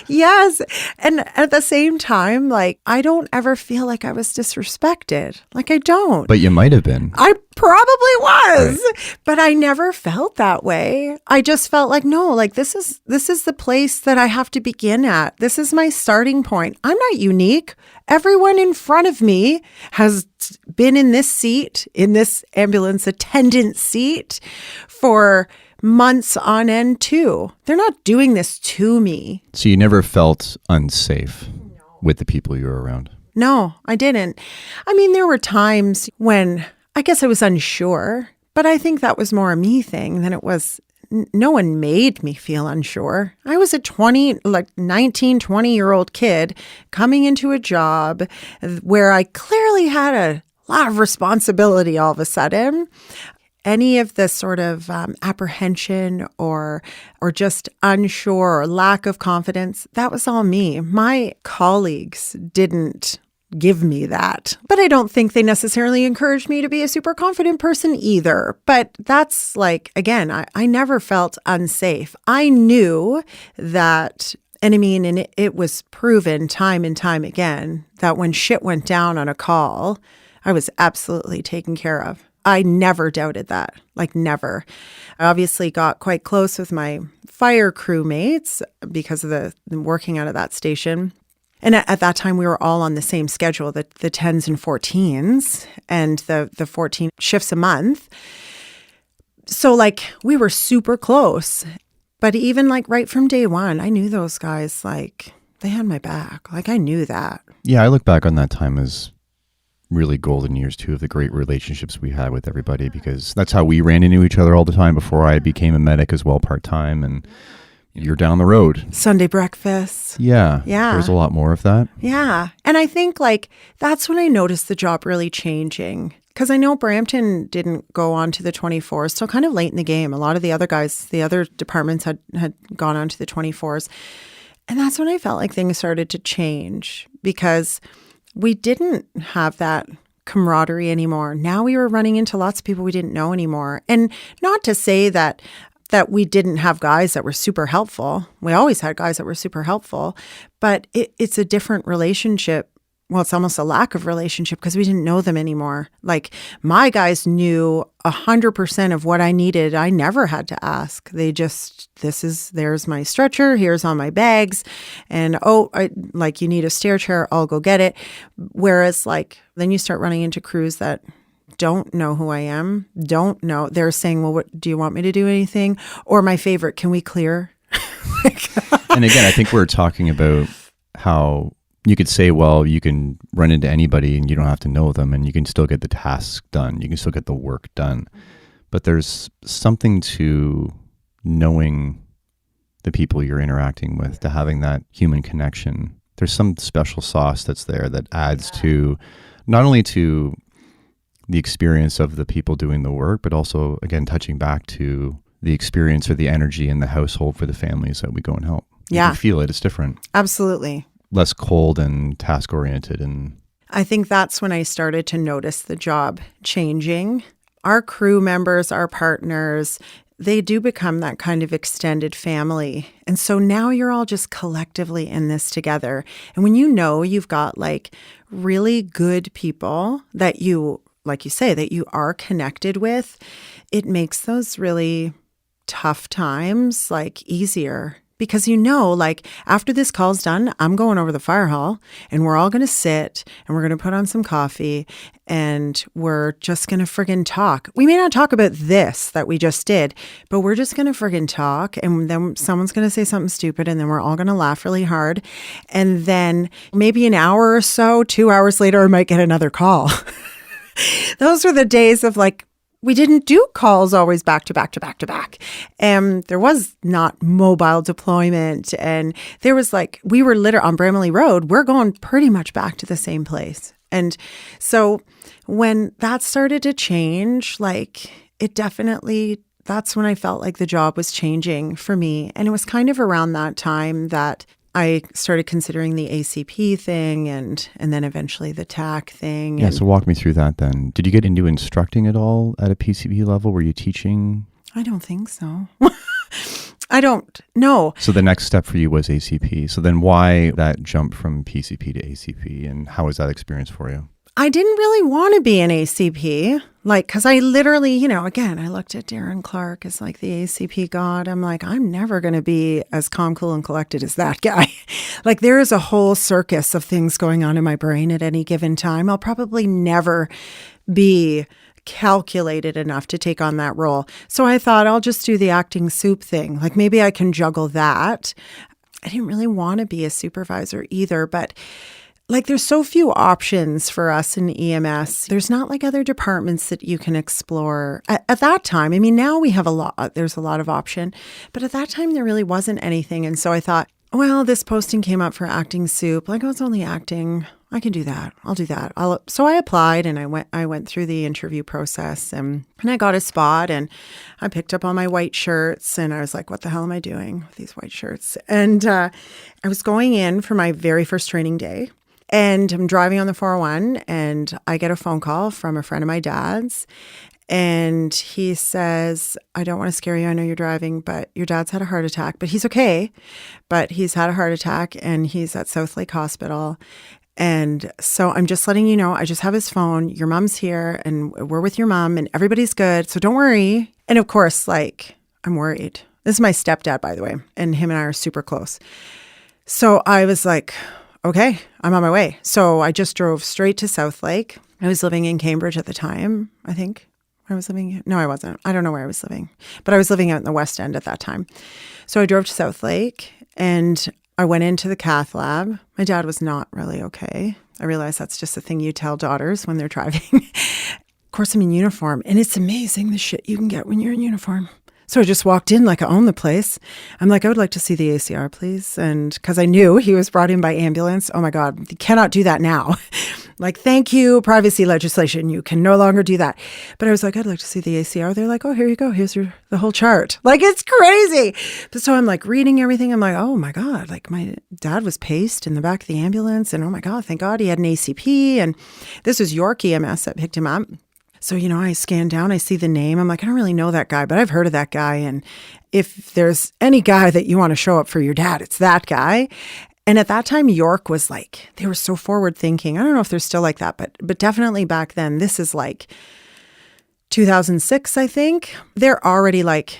Yes. And at the same time, like, I don't ever feel like I was disrespected. Like, I don't. But you might have been. I probably was, but I never felt that way. I just felt like, no, like this is the place that I have to begin at. This is my starting point. I'm not unique. Everyone in front of me has been in this seat, in this ambulance attendant seat for months on end too. They're not doing this to me. So you never felt unsafe with the people you were around? No, I didn't. I mean, there were times when I guess I was unsure, but I think that was more a me thing than it was. No one made me feel unsure. I was a 19, 20-year-old kid coming into a job where I clearly had a lot of responsibility all of a sudden. Any of the sort of apprehension or just unsure or lack of confidence, that was all me. My colleagues didn't give me that. But I don't think they necessarily encouraged me to be a super confident person either. But that's like, again, I never felt unsafe. I knew that, and I mean, and it was proven time and time again that when shit went down on a call, I was absolutely taken care of. I never doubted that, like never. I obviously got quite close with my fire crewmates because of the working out of that station. And at that time, we were all on the same schedule, the 10s and 14s, and the 14 shifts a month. So, like, we were super close. But even, like, right from day one, I knew those guys, like, they had my back. Like, I knew that. Yeah, I look back on that time as really golden years, too, of the great relationships we had with everybody, because that's how we ran into each other all the time before I became a medic as well part-time, and you're down the road. Sunday breakfast. Yeah. Yeah. There's a lot more of that. Yeah. And I think like that's when I noticed the job really changing. Because I know Brampton didn't go on to the 24s till kind of late in the game. A lot of the other guys, the other departments had gone on to the 24s. And that's when I felt like things started to change because we didn't have that camaraderie anymore. Now we were running into lots of people we didn't know anymore. And not to say that we didn't have guys that were super helpful. We always had guys that were super helpful, but it's a different relationship. Well, it's almost a lack of relationship because we didn't know them anymore. Like my guys knew 100% of what I needed. I never had to ask. They just, there's my stretcher, here's all my bags. And you need a stair chair, I'll go get it. Whereas like, then you start running into crews that don't know who I am, don't know. They're saying, well, what, do you want me to do anything? Or my favorite, can we clear? And again, I think we're talking about how you could say, well, you can run into anybody and you don't have to know them and you can still get the task done. You can still get the work done. But there's something to knowing the people you're interacting with, to having that human connection. There's some special sauce that's there that adds to, not only to the experience of the people doing the work, but also, again, touching back to the experience or the energy in the household for the families that we go and help. Yeah. You can feel it. It's different. Absolutely. Less cold and task-oriented. And I think that's when I started to notice the job changing. Our crew members, our partners, they do become that kind of extended family. And so now you're all just collectively in this together. And when you know you've got like really good people that you, like you say, that you are connected with, it makes those really tough times like easier. Because you know, like after this call's done, I'm going over the fire hall and we're all going to sit and we're going to put on some coffee and we're just going to friggin' talk. We may not talk about this that we just did, but we're just going to friggin' talk. And then someone's going to say something stupid and then we're all going to laugh really hard. And then maybe an hour or so, 2 hours later, I might get another call. Those were the days of like, we didn't do calls always back to back to back to back. And there was not mobile deployment. And there was like, we were literally on Bramley Road, we're going pretty much back to the same place. And so when that started to change, like it definitely, that's when I felt like the job was changing for me. And it was kind of around that time that I started considering the ACP thing and then eventually the TAC thing. Yeah, so walk me through that then. Did you get into instructing at all at a PCP level? Were you teaching? I don't think so. I don't know. So the next step for you was ACP. So then why that jump from PCP to ACP and how was that experience for you? I didn't really want to be an ACP, like, because I literally, again, I looked at Darren Clark as like the ACP god. I'm like, I'm never going to be as calm, cool, and collected as that guy. Like, there is a whole circus of things going on in my brain at any given time. I'll probably never be calculated enough to take on that role. So I thought I'll just do the acting soup thing. Like, maybe I can juggle that. I didn't really want to be a supervisor either, but like there's so few options for us in EMS. There's not like other departments that you can explore. At that time, I mean, now we have there's a lot of option, but at that time there really wasn't anything. And so I thought, well, this posting came up for acting soup. Like, oh, it's only acting. I can do that. I'll do that. So I applied and I went through the interview process and I got a spot and I picked up all my white shirts and I was like, what the hell am I doing with these white shirts? And I was going in for my very first training day. And I'm driving on the 401 and I get a phone call from a friend of my dad's. And he says, I don't want to scare you. I know you're driving, but your dad's had a heart attack, but he's okay. But he's had a heart attack and he's at South Lake Hospital. And so I'm just letting you know, I just have his phone. Your mom's here and we're with your mom and everybody's good. So don't worry. And of course, like, I'm worried. This is my stepdad, by the way, and him and I are super close. So I was like, okay, I'm on my way. So I just drove straight to South Lake. I was living in Cambridge at the time, I think. No, I wasn't. I don't know where I was living, but I was living out in the West End at that time. So I drove to South Lake and I went into the cath lab. My dad was not really okay. I realize that's just a thing you tell daughters when they're driving. Of course, I'm in uniform and it's amazing the shit you can get when you're in uniform. So I just walked in like I own the place. I'm like, I would like to see the ACR, please. And because I knew he was brought in by ambulance. Oh my God, you cannot do that now. Like, thank you, privacy legislation. You can no longer do that. But I was like, I'd like to see the ACR. They're like, oh, here you go. Here's the whole chart. Like, it's crazy. But so I'm like reading everything. I'm like, oh my God, like my dad was paced in the back of the ambulance. And oh my God, thank God he had an ACP. And this was York EMS that picked him up. So, I scan down, I see the name. I'm like, I don't really know that guy, but I've heard of that guy. And if there's any guy that you want to show up for your dad, it's that guy. And at that time, York was like, they were so forward thinking. I don't know if they're still like that, but definitely back then, this is like 2006, I think. They're already like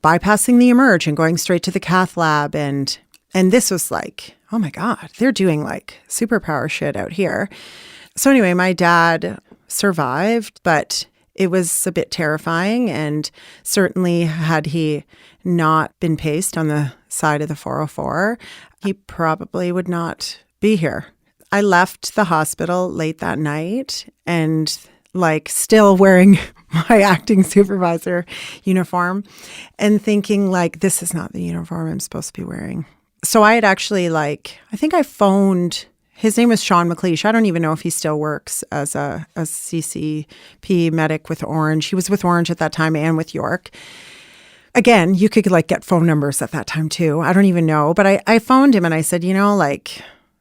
bypassing the emerge and going straight to the cath lab. And this was like, oh my God, they're doing like superpower shit out here. So anyway, my dad survived, but it was a bit terrifying. And certainly had he not been paced on the side of the 404, he probably would not be here. I left the hospital late that night and like still wearing my acting supervisor uniform and thinking like, this is not the uniform I'm supposed to be wearing. So I had actually I think I phoned. His name was Sean McLeish. I don't even know if he still works as a CCP medic with Orange. He was with Orange at that time and with York. Again, you could get phone numbers at that time too. I don't even know. But I phoned him and I said,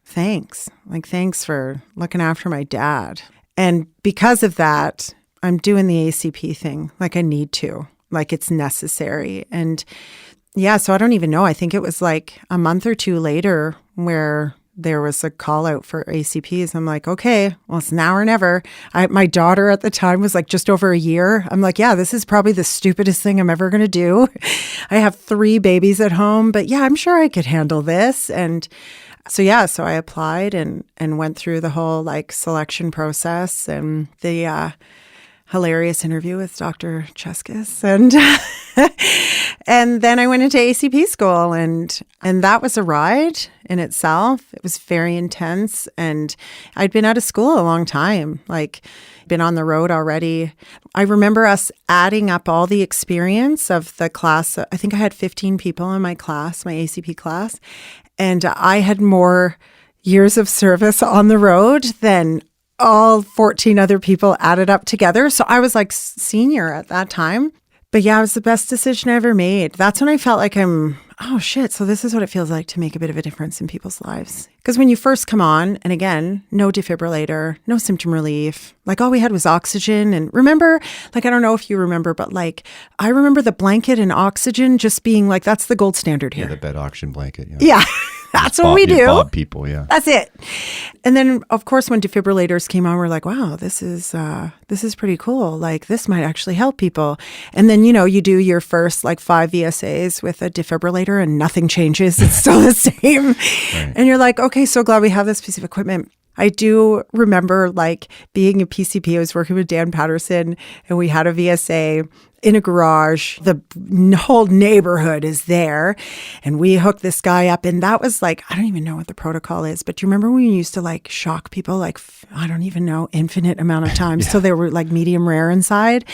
thanks. Thanks for looking after my dad. And because of that, I'm doing the ACP thing. I need to. It's necessary. And yeah, so I don't even know. I think it was a month or two later where there was a call out for ACPs. I'm like, okay, well, it's now or never. My daughter at the time was just over a year. I'm like, yeah, this is probably the stupidest thing I'm ever going to do. I have 3 babies at home, but yeah, I'm sure I could handle this. And so I applied and went through the whole selection process and the hilarious interview with Dr. Cheskis. And then I went into ACP school and that was a ride in itself. It was very intense. And I'd been out of school a long time, been on the road already. I remember us adding up all the experience of the class. I think I had 15 people in my class, my ACP class. And I had more years of service on the road than all 14 other people added up together. So I was senior at that time. But yeah, it was the best decision I ever made. That's when I felt like oh shit, so this is what it feels like to make a bit of a difference in people's lives. Because when you first come on, and again, no defibrillator, no symptom relief, all we had was oxygen. And remember, I don't know if you remember, but I remember the blanket and oxygen just being that's the gold standard here. Yeah, the bed oxygen blanket. Yeah. That's what we do. Bob people, yeah. That's it. And then, of course, when defibrillators came on, we're like, wow, this is pretty cool. This might actually help people. And then, you do your first 5 VSAs with a defibrillator and nothing changes. It's still the same. Right. And you're like, okay, so glad we have this piece of equipment. I do remember being a PCP. I was working with Dan Patterson and we had a VSA in a garage. The whole neighborhood is there. And we hooked this guy up. And that was I don't even know what the protocol is. But do you remember when you used to shock people I don't even know, infinite amount of times till they were medium rare inside?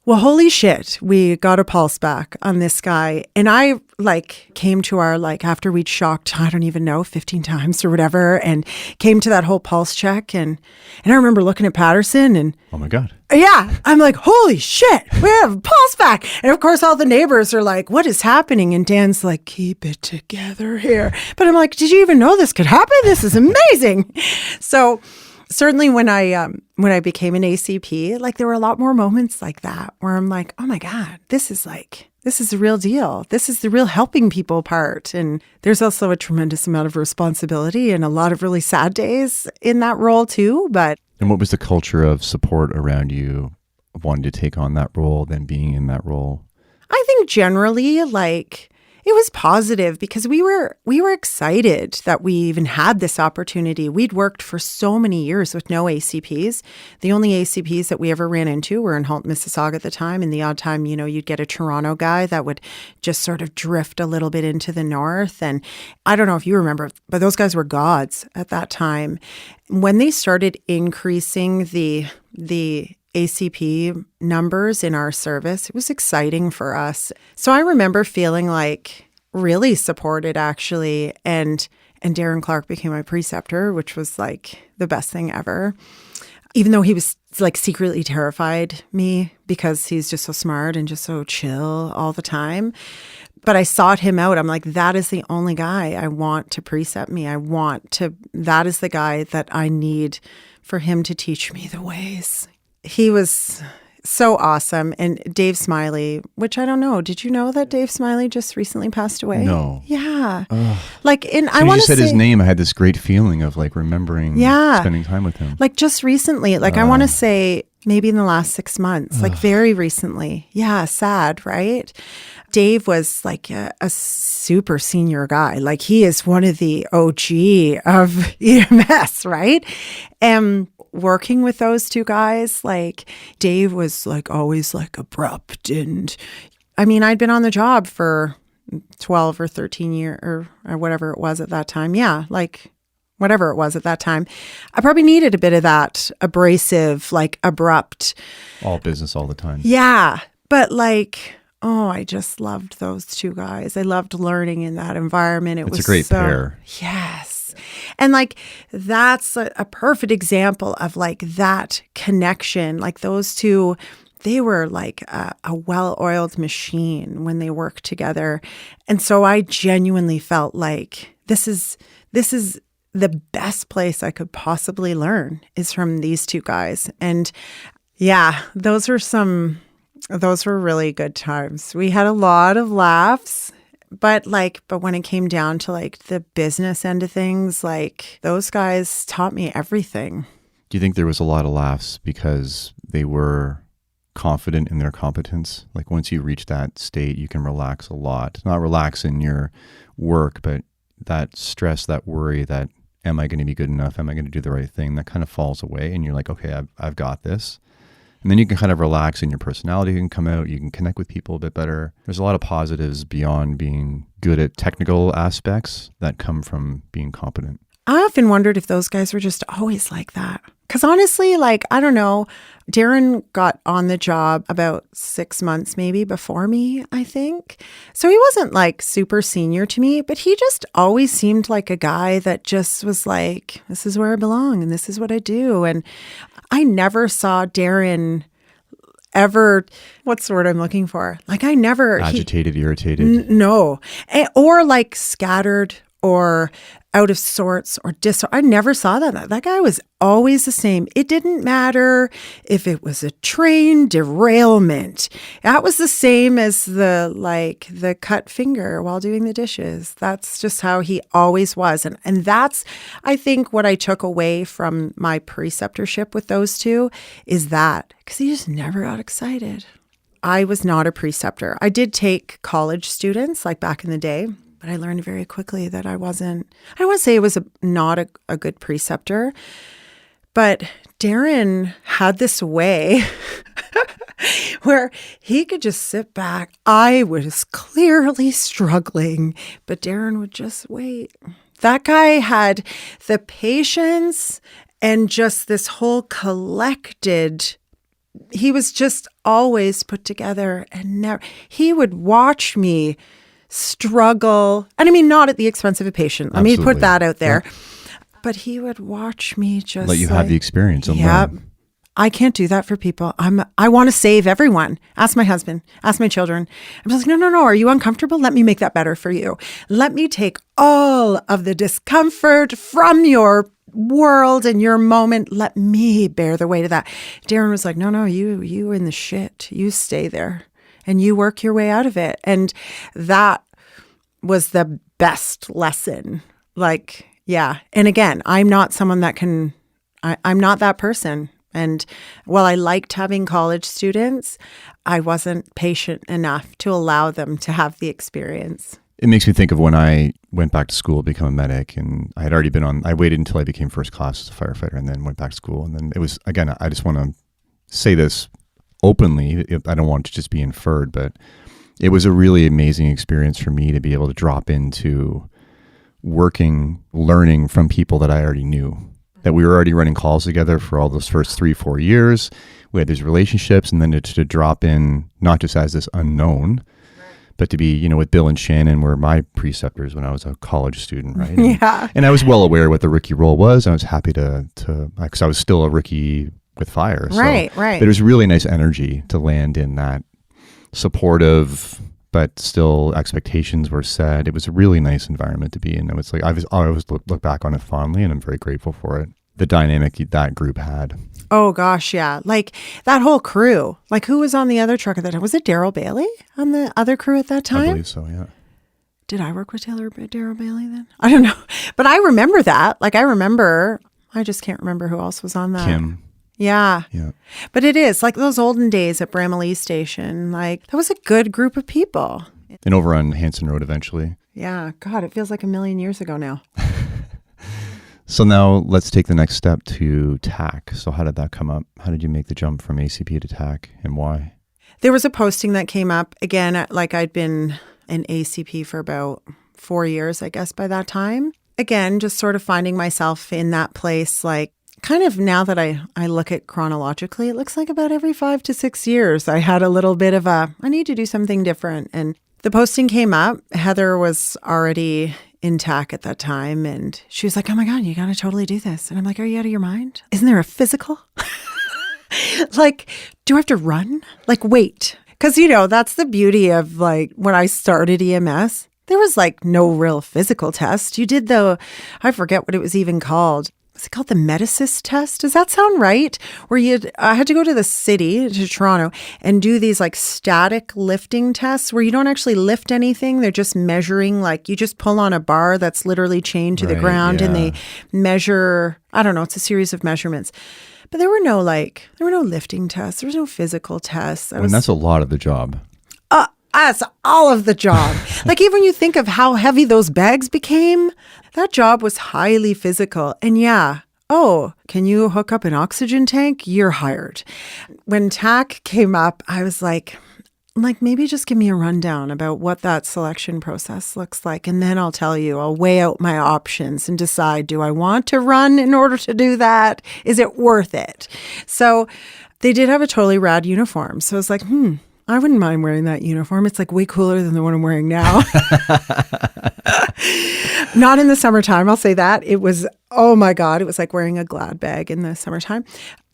Well, holy shit, we got a pulse back on this guy. And I came to our, after we'd shocked, I don't even know, 15 times or whatever, and came to that whole pulse check. And I remember looking at Patterson and, Oh my God. yeah, I'm like, holy shit, we have a pulse back. And of course, all the neighbors are like, what is happening? And Dan's like, keep it together here. But I'm like, did you even know this could happen? This is amazing. So certainly when I became an ACP, there were a lot more moments like that where I'm like, oh my God, this is the real deal. This is the real helping people part. And there's also a tremendous amount of responsibility and a lot of really sad days in that role too. And what was the culture of support around you wanting to take on that role, then being in that role? I think generally, it was positive because we were excited that we even had this opportunity. We'd worked for so many years with no ACPs. The only ACPs that we ever ran into were in Holt, Mississauga at the time. And the odd time, you'd get a Toronto guy that would just sort of drift a little bit into the north. And I don't know if you remember, but those guys were gods at that time. When they started increasing the ACP numbers in our service, it was exciting for us. So I remember feeling really supported actually. And Darren Clark became my preceptor, which was the best thing ever. Even though he was secretly terrified me because he's just so smart and just so chill all the time. But I sought him out. I'm like, that is the only guy I want to precept me. That is the guy that I need for him to teach me the ways. He was so awesome. And Dave Smiley, which I don't know. Did you know that Dave Smiley just recently passed away? No. Yeah. Ugh. I want to say, said his name, I had this great feeling of remembering spending time with him. Just recently, I want to say maybe in the last 6 months, very recently. Yeah. Sad, right? Dave was a super senior guy. He is one of the OG of EMS, right? And working with those two guys, Dave was always abrupt. And I mean, I'd been on the job for 12 or 13 years or whatever it was at that time. Yeah. Whatever it was at that time. I probably needed a bit of that abrasive, abrupt. All business all the time. Yeah. But I just loved those two guys. I loved learning in that environment. It's a great pair. Yes. And that's a perfect example of that connection. Those two, they were a well-oiled machine when they worked together. And so I genuinely felt this is the best place I could possibly learn is from these two guys. And yeah, those were really good times. We had a lot of laughs, but when it came down to the business end of things, those guys taught me everything. Do you think there was a lot of laughs because they were confident in their competence? Once you reach that state, you can relax a lot. Not relax in your work, but that stress, that worry, that am I going to be good enough? Am I going to do the right thing? That kind of falls away and you're like, okay, I've got this. And then you can kind of relax and your personality can come out. You can connect with people a bit better. There's a lot of positives beyond being good at technical aspects that come from being competent. I often wondered if those guys were just always like that. Because honestly, I don't know, Darren got on the job about 6 months maybe before me, I think. So he wasn't super senior to me, but he just always seemed like a guy that just was this is where I belong and this is what I do. And I never saw Darren ever, what's the word I'm looking for? I never... Agitated, irritated? No. Or scattered or out of sorts or I never saw that. That guy was always the same. It didn't matter if it was a train derailment. That was the same as the cut finger while doing the dishes. That's just how he always was. And that's, I think, what I took away from my preceptorship with those two is that, because he just never got excited. I was not a preceptor. I did take college students back in the day. But I learned very quickly that I don't want to say it was not a good preceptor, but Darren had this way where he could just sit back. I was clearly struggling, but Darren would just wait. That guy had the patience and just this whole collected he was just always put together and never, he would watch me struggle. And I mean, not at the expense of a patient. Let me put that out there. Yeah. But he would watch me just let you have the experience. Yeah. I can't do that for people. I want to save everyone. Ask my husband, ask my children. I'm just like, no. Are you uncomfortable? Let me make that better for you. Let me take all of the discomfort from your world and your moment. Let me bear the weight of that. Darren was like, no, you in the shit. You stay there and you work your way out of it. And that was the best lesson. Like, yeah. And again, I'm not someone that can, I'm not that person. And while I liked having college students, I wasn't patient enough to allow them to have the experience. It makes me think of when I went back to school to become a medic, and I had already I waited until I became first class as a firefighter and then went back to school. And then it was, again, I just want to say this openly. I don't want it to just be inferred, but it was a really amazing experience for me to be able to drop into working, learning from people that I already knew, that we were already running calls together for all those first 3-4 years. We had these relationships, and then to drop in, not just as this unknown, but to be, with Bill and Shannon were my preceptors when I was a college student, right? Yeah. And I was well aware what the rookie role was. I was happy to because I was still a rookie with fire. So right. There was really nice energy to land in that supportive, but still expectations were set. It was a really nice environment to be in. It was like, I always look back on it fondly, and I'm very grateful for it. The dynamic that group had. Oh gosh, yeah. Like that whole crew. Like who was on the other truck at that time? Was it Daryl Bailey on the other crew at that time? I believe so, yeah. Did I work with Daryl Bailey then? I don't know. But I remember that. Like I just can't remember who else was on that. Kim. Yeah. Yeah. But it is like those olden days at Bramalea Station. Like that was a good group of people. And over on Hanson Road eventually. Yeah. God, it feels like a million years ago now. So now let's take the next step to TAC. So how did that come up? How did you make the jump from ACP to TAC, and why? There was a posting that came up. Again, like I'd been an ACP for about 4 years, I guess, by that time. Again, just sort of finding myself in that place, like kind of now that I look at chronologically, it looks like about every 5 to 6 years, I had a little bit of I need to do something different. And the posting came up. Heather was already in TAC at that time, and she was like, oh my God, you got to totally do this. And I'm like, are you out of your mind? Isn't there a physical? Like, do I have to run? Like, wait. Because, that's the beauty of like when I started EMS, there was like no real physical test. You did I forget what it was even called. Was it called the Medicist test? Does that sound right? Where I had to go to the city, to Toronto, and do these like static lifting tests where you don't actually lift anything. They're just measuring, like you just pull on a bar that's literally chained to the ground, and they measure, I don't know, it's a series of measurements. But there were no lifting tests. There was no physical tests. That's a lot of the job. That's all of the job. Like even when you think of how heavy those bags became, that job was highly physical. And can you hook up an oxygen tank? You're hired. When TAC came up, I was like maybe just give me a rundown about what that selection process looks like. And then I'll weigh out my options and decide, do I want to run in order to do that? Is it worth it? So they did have a totally rad uniform. So I was like, I wouldn't mind wearing that uniform. It's like way cooler than the one I'm wearing now. Not in the summertime, I'll say that. It was, oh my God, it was like wearing a Glad bag in the summertime.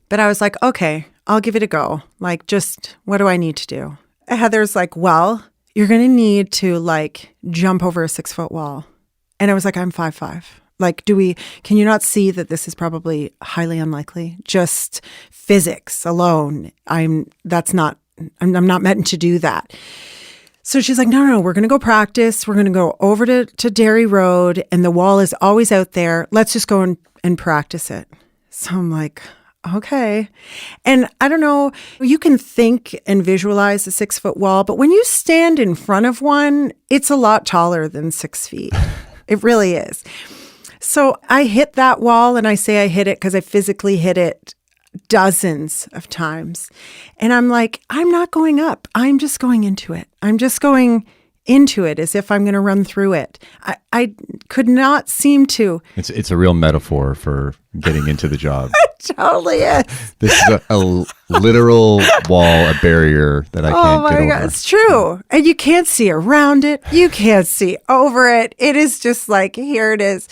But I was like, okay, I'll give it a go. Like, just what do I need to do? Heather's like, well, you're going to need to like jump over a 6-foot wall. And I was like, I'm 5'5". Like, can you not see that this is probably highly unlikely? Just physics alone. I'm not meant to do that. So she's like, no, we're going to go practice. We're going to go over to Derry Road, and the wall is always out there. Let's just go and practice it. So I'm like, okay. And I don't know, you can think and visualize a 6-foot wall, but when you stand in front of one, it's a lot taller than 6 feet. It really is. So I hit that wall, and I say I hit it because I physically hit it dozens of times. And I'm like, I'm not going up. I'm just going into it. I'm just going into it as if I'm going to run through it. I could not seem to. It's a real metaphor for getting into the job. It totally is. This is a literal wall, a barrier that I can't get over. God, it's true. And you can't see around it. You can't see over it. It is just like, here it is.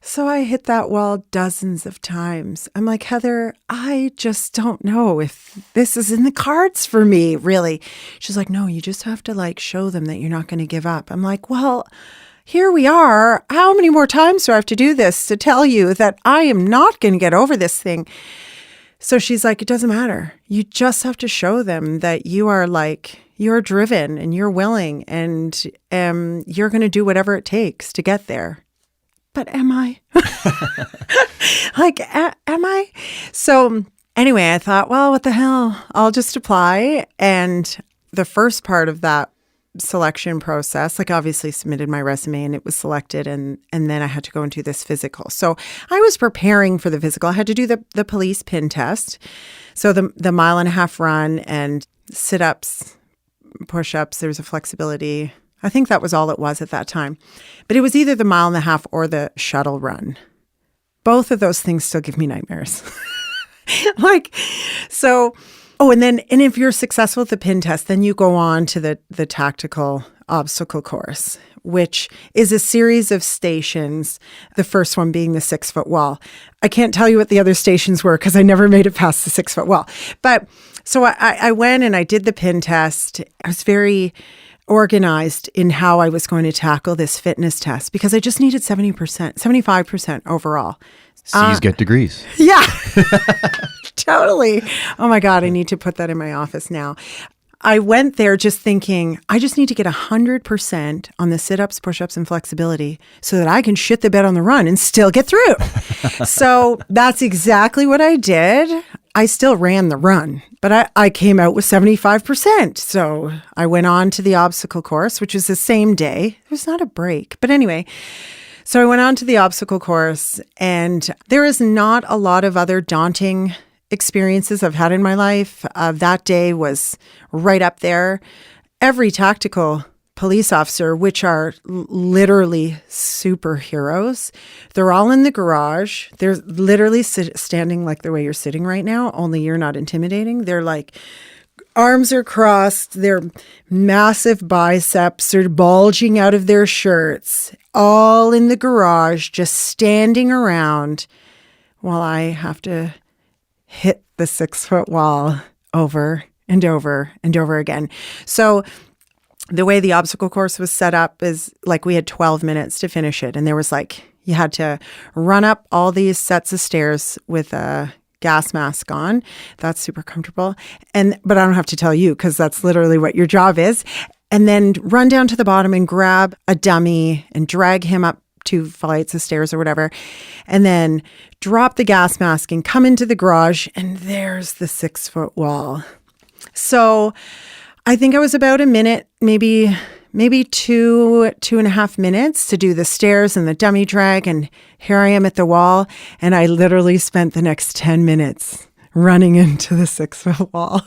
So I hit that wall dozens of times. I'm like, Heather, I just don't know if this is in the cards for me, really. She's like, no, you just have to like show them that you're not going to give up. I'm like, well, here we are. How many more times do I have to do this to tell you that I am not going to get over this thing? So she's like, it doesn't matter. You just have to show them that you are like, you're driven and you're willing and you're going to do whatever it takes to get there. But am I? Am I? So anyway, I thought, well, what the hell? I'll just apply. And the first part of that selection process, like obviously submitted my resume and it was selected. And then I had to go and do this physical. So I was preparing for the physical. I had to do the police pin test. So the 1.5 mile run and sit-ups, push-ups, there's a flexibility. I think that was all it was at that time. But it was either the 1.5 mile or the shuttle run. Both of those things still give me nightmares. And if you're successful with the pin test, then you go on to the tactical obstacle course, which is a series of stations, the first one being the 6-foot wall. I can't tell you what the other stations were because I never made it past the 6-foot wall. But so I went and I did the pin test. I was very organized in how I was going to tackle this fitness test because I just needed 75% overall. C's get degrees. Yeah, totally. Oh my God, I need to put that in my office now. I went there just thinking, I just need to get 100% on the sit-ups, push-ups, and flexibility so that I can shit the bed on the run and still get through. So that's exactly what I did. I still ran the run, but I came out with 75%. So I went on to the obstacle course, which was the same day. It was not a break. But anyway, so I went on to the obstacle course, and there is not a lot of other daunting experiences I've had in my life. That day was right up there. Every tactical police officer, which are literally superheroes, they're all in the garage. They're literally standing like the way you're sitting right now, only you're not intimidating. They're like, arms are crossed, their massive biceps are bulging out of their shirts, all in the garage, just standing around while I have to hit the 6-foot wall over and over and over again. So the way the obstacle course was set up is like we had 12 minutes to finish it. And there was like, you had to run up all these sets of stairs with a gas mask on. That's super comfortable. But I don't have to tell you because that's literally what your job is. And then run down to the bottom and grab a dummy and drag him up 2 flights of stairs or whatever. And then drop the gas mask and come into the garage. And there's the 6-foot wall. So I think I was about a minute, maybe 2.5 minutes to do the stairs and the dummy drag. And here I am at the wall. And I literally spent the next 10 minutes running into the 6-foot wall,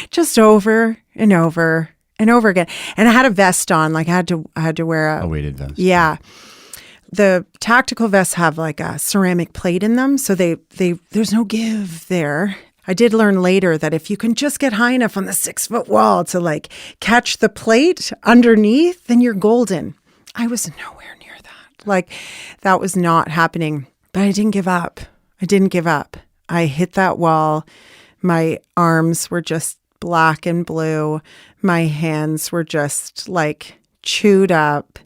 just over and over and over again. And I had a vest on, like I had to wear A weighted vest. Yeah. The tactical vests have like a ceramic plate in them. So there's no give there. I did learn later that if you can just get high enough on the 6-foot wall to like catch the plate underneath, then you're golden. I was nowhere near that. Like that was not happening, but I didn't give up. I hit that wall. My arms were just black and blue. My hands were just like chewed up,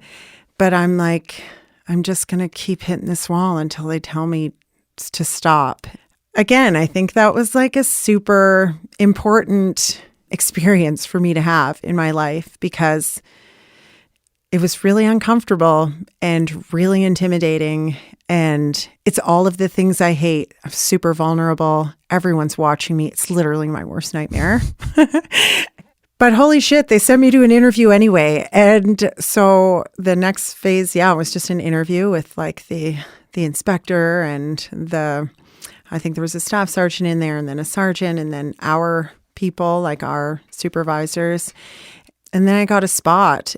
but I'm like, I'm just going to keep hitting this wall until they tell me to stop. Again, I think that was like a super important experience for me to have in my life because it was really uncomfortable and really intimidating. And it's all of the things I hate. I'm super vulnerable. Everyone's watching me. It's literally my worst nightmare. But holy shit, they sent me to an interview anyway. And so the next phase, was just an interview with like the inspector and I think there was a staff sergeant in there and then a sergeant and then our people, like our supervisors. And then I got a spot.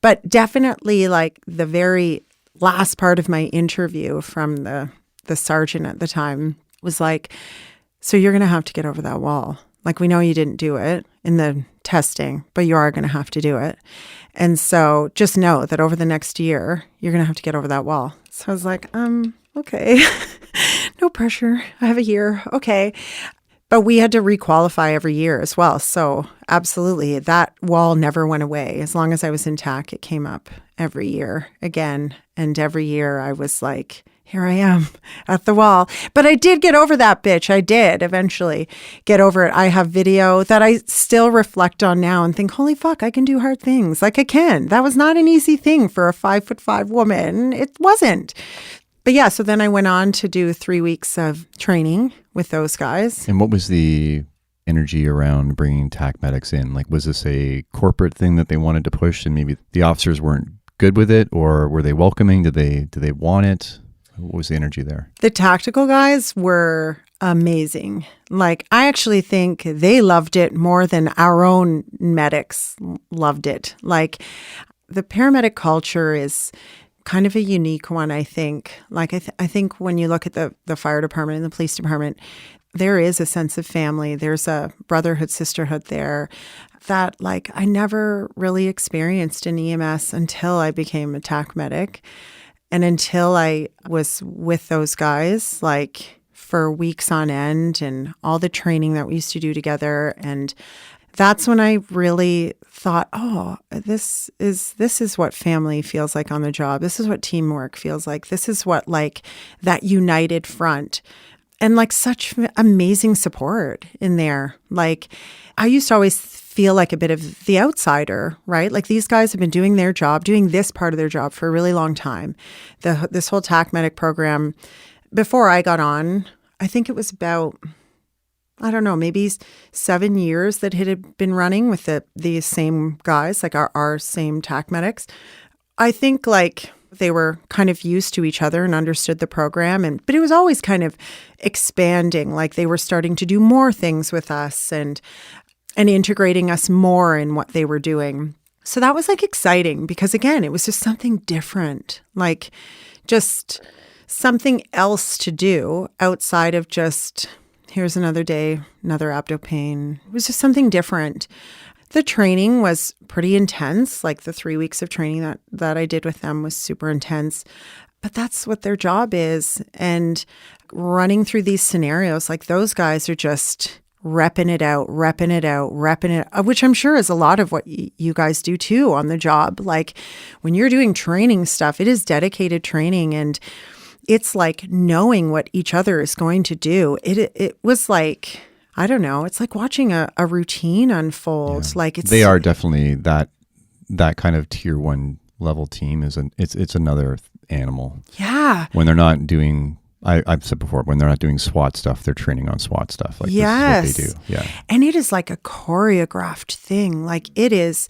But definitely like the very last part of my interview from the sergeant at the time was like, so you're going to have to get over that wall. Like, we know you didn't do it in the testing, but you are going to have to do it. And so just know that over the next year, you're going to have to get over that wall. So I was like, okay, no pressure. I have a year. Okay. But we had to requalify every year as well. So absolutely, that wall never went away. As long as I was in TAC, it came up every year again. And every year I was like, here I am at the wall. But I did get over that bitch. I did eventually get over it. I have video that I still reflect on now and think, holy fuck, I can do hard things. Like, I can. That was not an easy thing for a 5'5" woman. It wasn't. But yeah, so then I went on to do 3 weeks of training with those guys. And what was the energy around bringing TAC medics in? Like, was this a corporate thing that they wanted to push and maybe the officers weren't good with it, or were they welcoming? Did they want it? What was the energy there? The tactical guys were amazing. Like, I actually think they loved it more than our own medics loved it. Like, the paramedic culture is kind of a unique one, I think. Like, I think when you look at the fire department and the police department, there is a sense of family. There's a brotherhood, sisterhood there that, like, I never really experienced in EMS until I became a TAC medic. And until I was with those guys, like, for weeks on end and all the training that we used to do together. And that's when I really thought, oh, this is what family feels like on the job. This is what teamwork feels like. This is what, like, that united front. And, like, such amazing support in there. Like, I used to always feel like a bit of the outsider, right? Like, these guys have been doing their job, doing this part of their job for a really long time. This whole TAC medic program, before I got on, I think it was about, I don't know, maybe 7 years that it had been running with these same guys, like our same TAC medics. I think, like, they were kind of used to each other and understood the program, but it was always kind of expanding. Like, they were starting to do more things with us and integrating us more in what they were doing. So that was, like, exciting because, again, it was just something different, like, just something else to do outside of just, here's another day, another abdo pain. It was just something different. The training was pretty intense. Like, the 3 weeks of training that I did with them was super intense. But that's what their job is. And running through these scenarios, like, those guys are just repping it out, which I'm sure is a lot of what you guys do too on the job. Like, when you're doing training stuff, it is dedicated training, and it's like knowing what each other is going to do. It was like, I don't know, it's like watching a routine unfold. Yeah. Like, they are definitely that kind of tier 1 level team it's another animal. Yeah. When they're not doing, I've said before, when they're not doing SWAT stuff, they're training on SWAT stuff. Like, yes. This is what they do. Yeah. And it is like a choreographed thing. Like, it's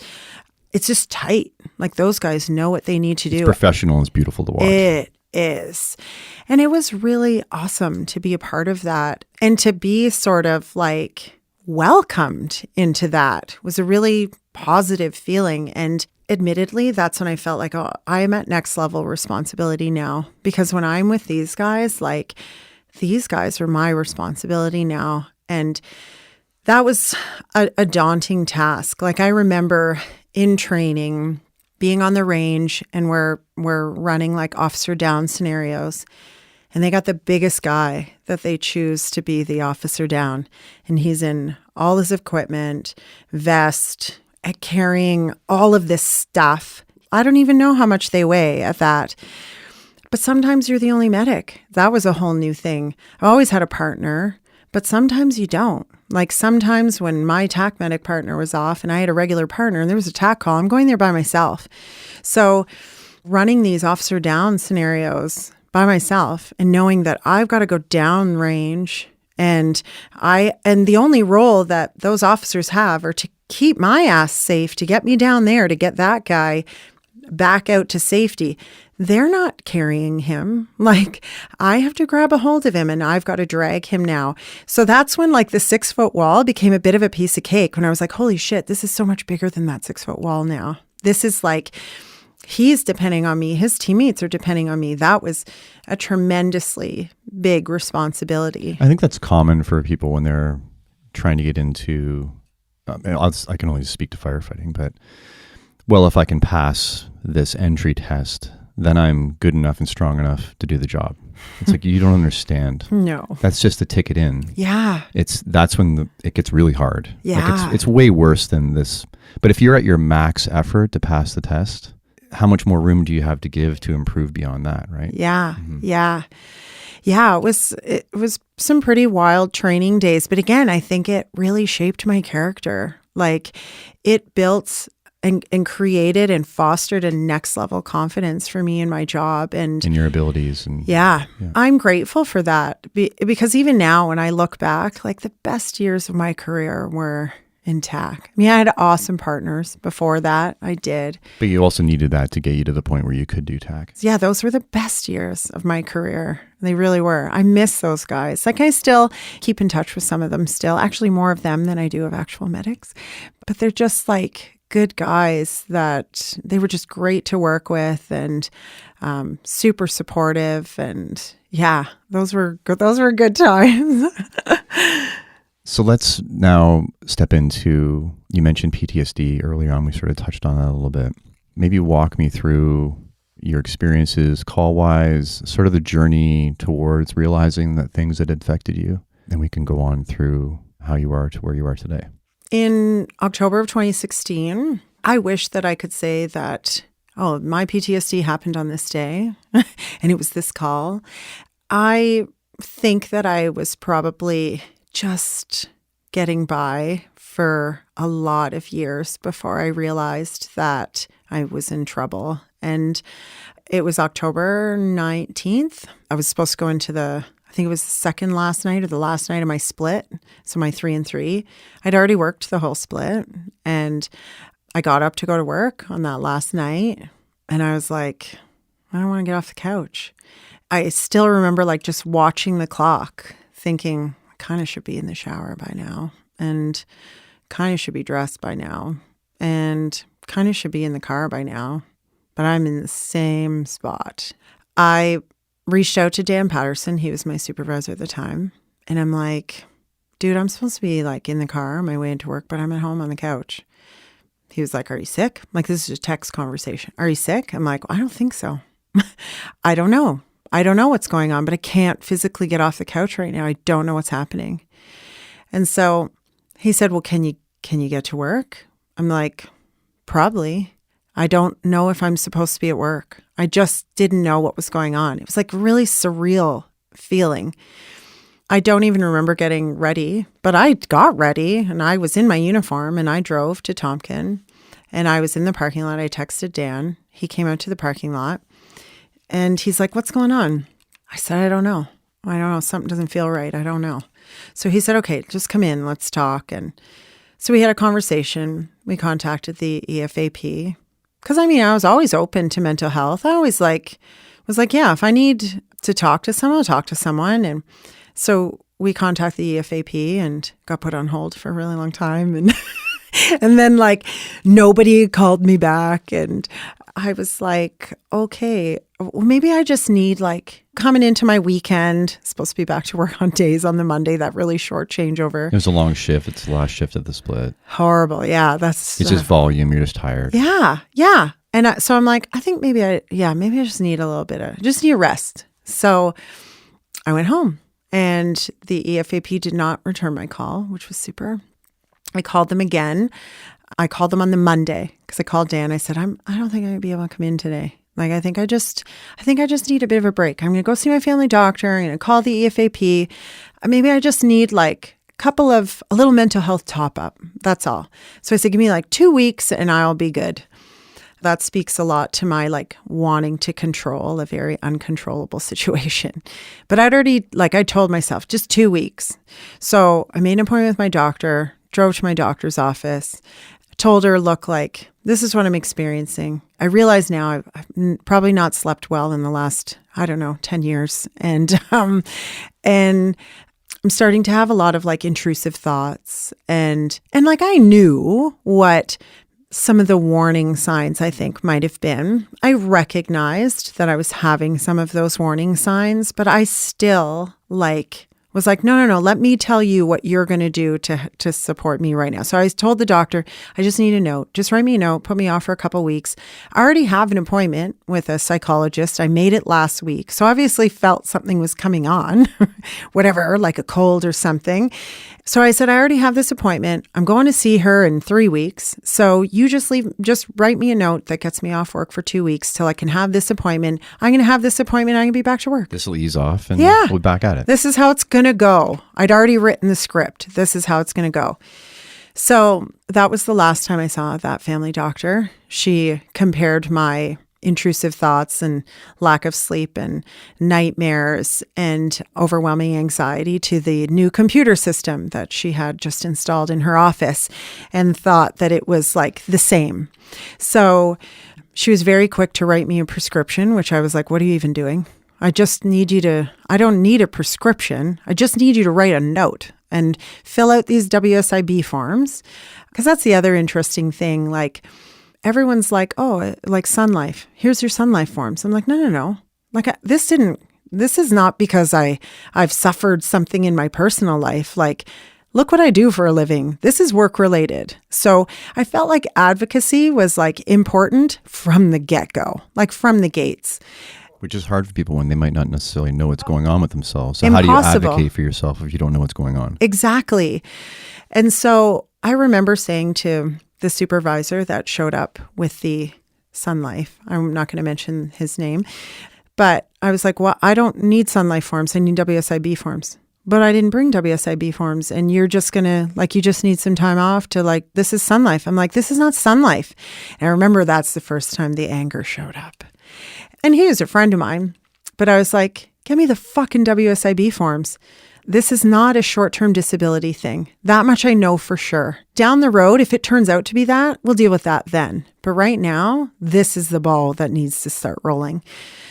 just tight. Like, those guys know what they need to do. It's professional and it's beautiful to watch. It is. And it was really awesome to be a part of that, and to be sort of like welcomed into that was a really positive feeling. And admittedly, that's when I felt like, oh, I am at next level responsibility now, because when I'm with these guys, like, these guys are my responsibility now. And that was a daunting task. Like, I remember in training being on the range, and we're running like officer down scenarios, and they got the biggest guy that they choose to be the officer down, and he's in all his equipment, vest, carrying all of this stuff. I don't even know how much they weigh at that. But sometimes you're the only medic. That was a whole new thing. I always had a partner, but sometimes you don't. Like, sometimes when my TAC medic partner was off and I had a regular partner and there was a TAC call, I'm going there by myself. So running these officer down scenarios by myself and knowing that I've got to go down range, and the only role that those officers have are to keep my ass safe, to get me down there, to get that guy back out to safety, they're not carrying him. Like, I have to grab a hold of him and I've got to drag him now. So that's when like the 6-foot wall became a bit of a piece of cake, when I was like, holy shit, this is so much bigger than that 6-foot wall now. This is like, he's depending on me. His teammates are depending on me. That was a tremendously big responsibility. I think that's common for people when they're trying to get into, I can only speak to firefighting, but well, if I can pass this entry test, then I'm good enough and strong enough to do the job. It's like, you don't understand. No. That's just the ticket in. Yeah. That's when it gets really hard. Yeah. Like it's way worse than this. But if you're at your max effort to pass the test, how much more room do you have to give to improve beyond that, right? Yeah. Mm-hmm. Yeah. Yeah, it was some pretty wild training days. But again, I think it really shaped my character. Like, it built and created and fostered a next level confidence for me in my job and in your abilities. And yeah, I'm grateful for that because even now when I look back, like, the best years of my career were in TAC. I mean, I had awesome partners before that. I did. But you also needed that to get you to the point where you could do TAC. Yeah, those were the best years of my career. They really were. I miss those guys. Like, I still keep in touch with some of them still, actually more of them than I do of actual medics. But they're just like good guys that they were just great to work with and super supportive. And yeah, those were good times. So let's now step into, you mentioned PTSD earlier on. We sort of touched on that a little bit. Maybe walk me through your experiences call-wise, sort of the journey towards realizing that things had affected you. And we can go on through how you are to where you are today. In October of 2016, I wish that I could say that, oh, my PTSD happened on this day and it was this call. I think that I was probably just getting by for a lot of years before I realized that I was in trouble. And it was October 19th. I was supposed to go into I think it was the second last night or the last night of my split. So my 3 and 3. I'd already worked the whole split and I got up to go to work on that last night and I was like, I don't want to get off the couch. I still remember like just watching the clock thinking, I kind of should be in the shower by now and kind of should be dressed by now and kind of should be in the car by now, but I'm in the same spot. I reached out to Dan Patterson. He was my supervisor at the time. And I'm like, dude, I'm supposed to be like in the car on my way into work, but I'm at home on the couch. He was like, are you sick? I'm like, this is a text conversation. Are you sick? I'm like, I don't think so. I don't know. I don't know what's going on, but I can't physically get off the couch right now. I don't know what's happening. And so he said, well, can you get to work? I'm like, probably. I don't know if I'm supposed to be at work. I just didn't know what was going on. It was like a really surreal feeling. I don't even remember getting ready, but I got ready and I was in my uniform and I drove to Tompkin and I was in the parking lot. I texted Dan. He came out to the parking lot and he's like, what's going on? I said, I don't know. Something doesn't feel right. I don't know. So he said, okay, just come in. Let's talk. And so we had a conversation. We contacted the EFAP. Because, I mean, I was always open to mental health. I always was like, yeah, if I need to talk to someone, I'll talk to someone. And so we contacted the EFAP and got put on hold for a really long time. And and then, like, nobody called me back. And I was like, okay, well, maybe I just need, like, coming into my weekend, supposed to be back to work on days on the Monday, that really short changeover. It was a long shift. It's the last shift of the split. Horrible. Yeah. It's just volume. You're just tired. Yeah. Yeah. And so I'm like, I think maybe I just need just need a rest. So I went home and the EFAP did not return my call, which was super. I called them again. I called them on the Monday because I called Dan. I said, I don't think I'm gonna be able to come in today. Like, I think I just need a bit of a break. I'm going to go see my family doctor. I'm going to call the EFAP. Maybe I just need like a little mental health top up. That's all. So I said, give me like 2 weeks and I'll be good. That speaks a lot to my like wanting to control a very uncontrollable situation. But I told myself just 2 weeks. So I made an appointment with my doctor, drove to my doctor's office, told her, look, like, this is what I'm experiencing. I realize now I've probably not slept well in the last, 10 years. And I'm starting to have a lot of like intrusive thoughts. And like, I knew what some of the warning signs I think might have been. I recognized that I was having some of those warning signs, but I still was like, no, let me tell you what you're going to do to support me right now. So I told the doctor, I just need a note. Just write me a note, put me off for a couple of weeks. I already have an appointment with a psychologist. I made it last week. So obviously felt something was coming on, whatever, like a cold or something. So I said, I already have this appointment. I'm going to see her in 3 weeks. So you just write me a note that gets me off work for 2 weeks till I can have this appointment. I'm going to have this appointment. I'm going to be back to work. This will ease off and we'll be back at it. This is how it's going to go. I'd already written the script. This is how it's going to go. So that was the last time I saw that family doctor. She compared my intrusive thoughts and lack of sleep and nightmares and overwhelming anxiety to the new computer system that she had just installed in her office and thought that it was like the same. So she was very quick to write me a prescription, which I was like, what are you even doing? I don't need a prescription. I just need you to write a note and fill out these WSIB forms. Because that's the other interesting thing. Like, everyone's like, oh, like Sun Life. Here's your Sun Life forms. I'm like, no. Like, this is not because I've suffered something in my personal life. Like, look what I do for a living. This is work related. So I felt like advocacy was like important from the get-go, like from the gates. Which is hard for people when they might not necessarily know what's going on with themselves. So Impossible. How do you advocate for yourself if you don't know what's going on? Exactly. And so I remember saying to the supervisor that showed up with the Sun Life, I'm not going to mention his name, but I was like, well, I don't need Sun Life forms. I need WSIB forms. But I didn't bring WSIB forms. And you're just going to, like, you just need some time off to, like, this is Sun Life. I'm like, this is not Sun Life. And I remember that's the first time the anger showed up. And he was a friend of mine, but I was like, give me the fucking WSIB forms. This is not a short-term disability thing. That much I know for sure. Down the road, if it turns out to be that, we'll deal with that then. But right now, this is the ball that needs to start rolling.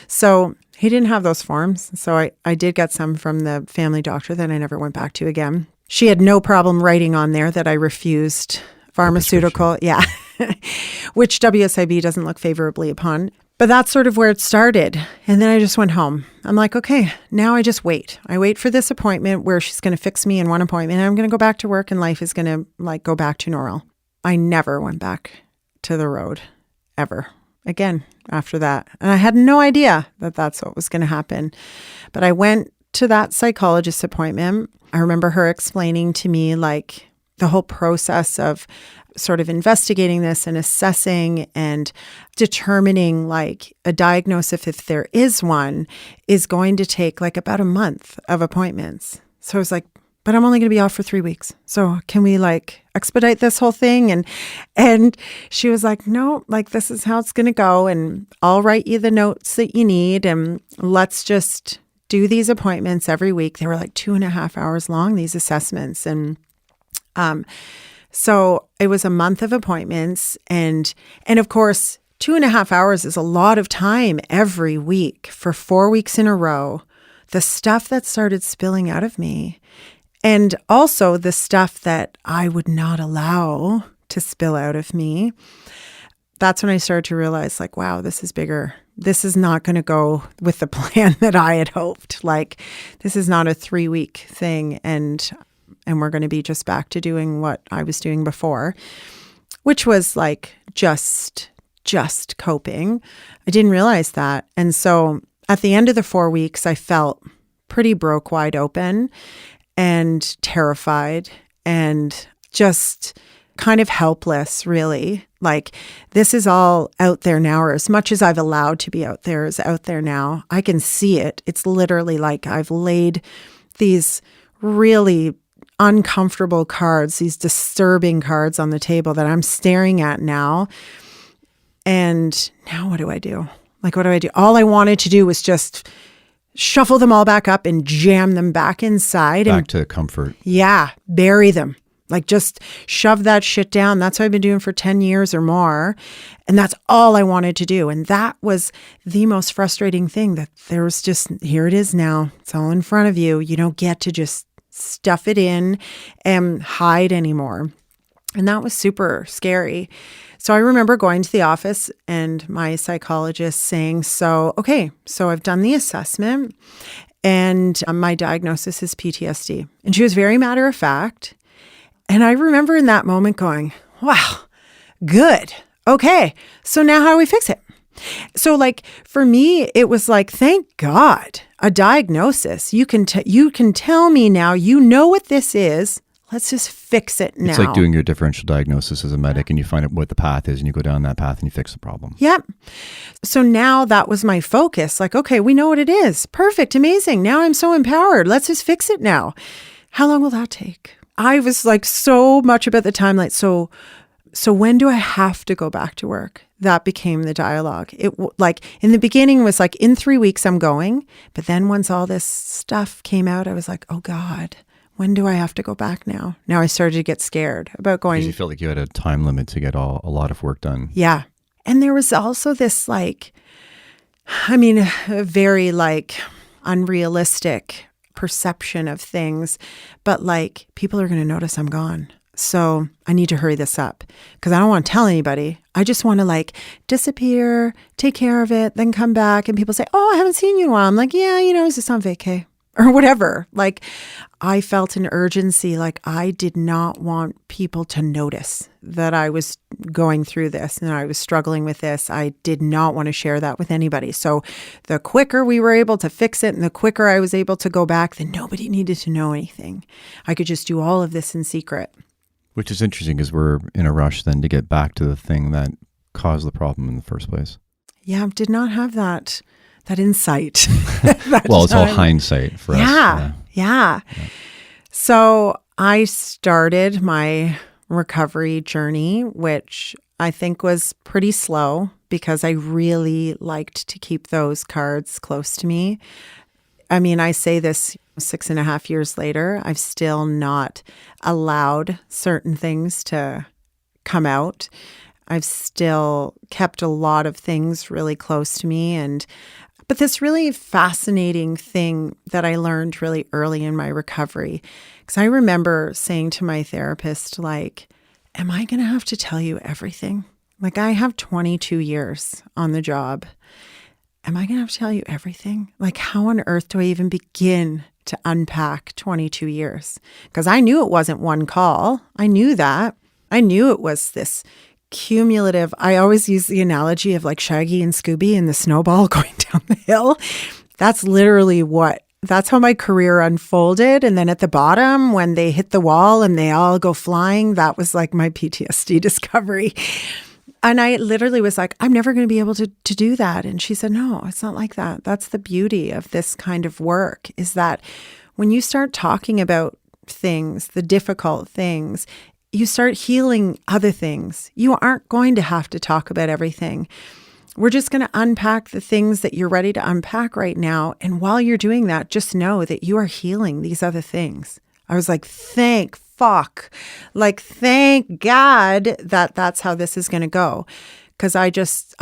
So he didn't have those forms. So I did get some from the family doctor that I never went back to again. She had no problem writing on there that I refused pharmaceutical, which WSIB doesn't look favorably upon. But that's sort of where it started. And then I just went home. I'm like, okay, now I just wait. I wait for this appointment where she's going to fix me in one appointment. And I'm going to go back to work and life is going to like go back to normal. I never went back to the road ever again after that. And I had no idea that that's what was going to happen. But I went to that psychologist appointment. I remember her explaining to me like the whole process of sort of investigating this and assessing and determining like a diagnosis, if there is one, is going to take like about a month of appointments. So I was like, but I'm only going to be off for 3 weeks. So can we like expedite this whole thing? And she was like, no, like this is how it's going to go. And I'll write you the notes that you need. And let's just do these appointments every week. They were like 2.5 hours long, these assessments. And, so it was a month of appointments and of course, 2.5 hours is a lot of time every week for 4 weeks in a row. The stuff that started spilling out of me and also the stuff that I would not allow to spill out of me. That's when I started to realize like, wow, this is bigger. This is not going to go with the plan that I had hoped. Like this is not a 3-week thing and we're going to be just back to doing what I was doing before, which was like just coping. I didn't realize that. And so at the end of the 4 weeks, I felt pretty broke wide open and terrified and just kind of helpless, really. Like this is all out there now, or as much as I've allowed to be out there is out there now. I can see it. It's literally like I've laid these really uncomfortable cards, these disturbing cards on the table that I'm staring at now. And now what do I do? Like, what do I do? All I wanted to do was just shuffle them all back up and jam them back inside. Back to comfort. Yeah. Bury them Like just shove that shit down. That's what I've been doing for 10 years or more. And that's all I wanted to do. And that was the most frustrating thing, that there was just, here it is now. It's all in front of you. You don't get to just stuff it in and hide anymore. And that was super scary. So I remember going to the office and my psychologist saying, so I've done the assessment and my diagnosis is PTSD. And she was very matter of fact. And I remember in that moment going, wow, good. Okay. So now how do we fix it? So like for me, it was like, thank God, a diagnosis. You can tell me now, you know what this is. Let's just fix it now. It's like doing your differential diagnosis as a medic and you find out what the path is and you go down that path and you fix the problem. Yep. So now that was my focus. Like, okay, we know what it is. Perfect. Amazing. Now I'm so empowered. Let's just fix it now. How long will that take? I was like so much about the timeline. So when do I have to go back to work? That became the dialogue. It like in the beginning was like, in 3 weeks I'm going. But then once all this stuff came out, I was like, oh God, when do I have to go back now? Now I started to get scared about going. Because you felt like you had a time limit to get a lot of work done. Yeah. And there was also this like, a very like unrealistic perception of things, but like people are going to notice I'm gone. So I need to hurry this up because I don't want to tell anybody. I just want to like disappear, take care of it, then come back. And people say, oh, I haven't seen you in a while. I'm like, yeah, I was just on vacay or whatever. Like I felt an urgency. Like I did not want people to notice that I was going through this and I was struggling with this. I did not want to share that with anybody. So the quicker we were able to fix it and the quicker I was able to go back, then nobody needed to know anything. I could just do all of this in secret. Which is interesting because we're in a rush then to get back to the thing that caused the problem in the first place. Yeah, did not have that insight. Well, it's all hindsight for us. Yeah. So I started my recovery journey, which I think was pretty slow because I really liked to keep those cards close to me. I say this 6.5 years later, I've still not allowed certain things to come out. I've still kept a lot of things really close to me. But this really fascinating thing that I learned really early in my recovery, because I remember saying to my therapist, like, am I going to have to tell you everything? Like I have 22 years on the job. Am I going to have to tell you everything? Like how on earth do I even begin to unpack 22 years? Because I knew it wasn't one call. I knew that. I knew it was this cumulative. I always use the analogy of like Shaggy and Scooby and the snowball going down the hill. That's literally that's how my career unfolded. And then at the bottom, when they hit the wall and they all go flying, that was like my PTSD discovery. And I literally was like, I'm never going to be able to do that. And she said, no, it's not like that. That's the beauty of this kind of work, is that when you start talking about things, the difficult things, you start healing other things. You aren't going to have to talk about everything. We're just going to unpack the things that you're ready to unpack right now. And while you're doing that, just know that you are healing these other things. I was like, thank God that that's how this is going to go. Because I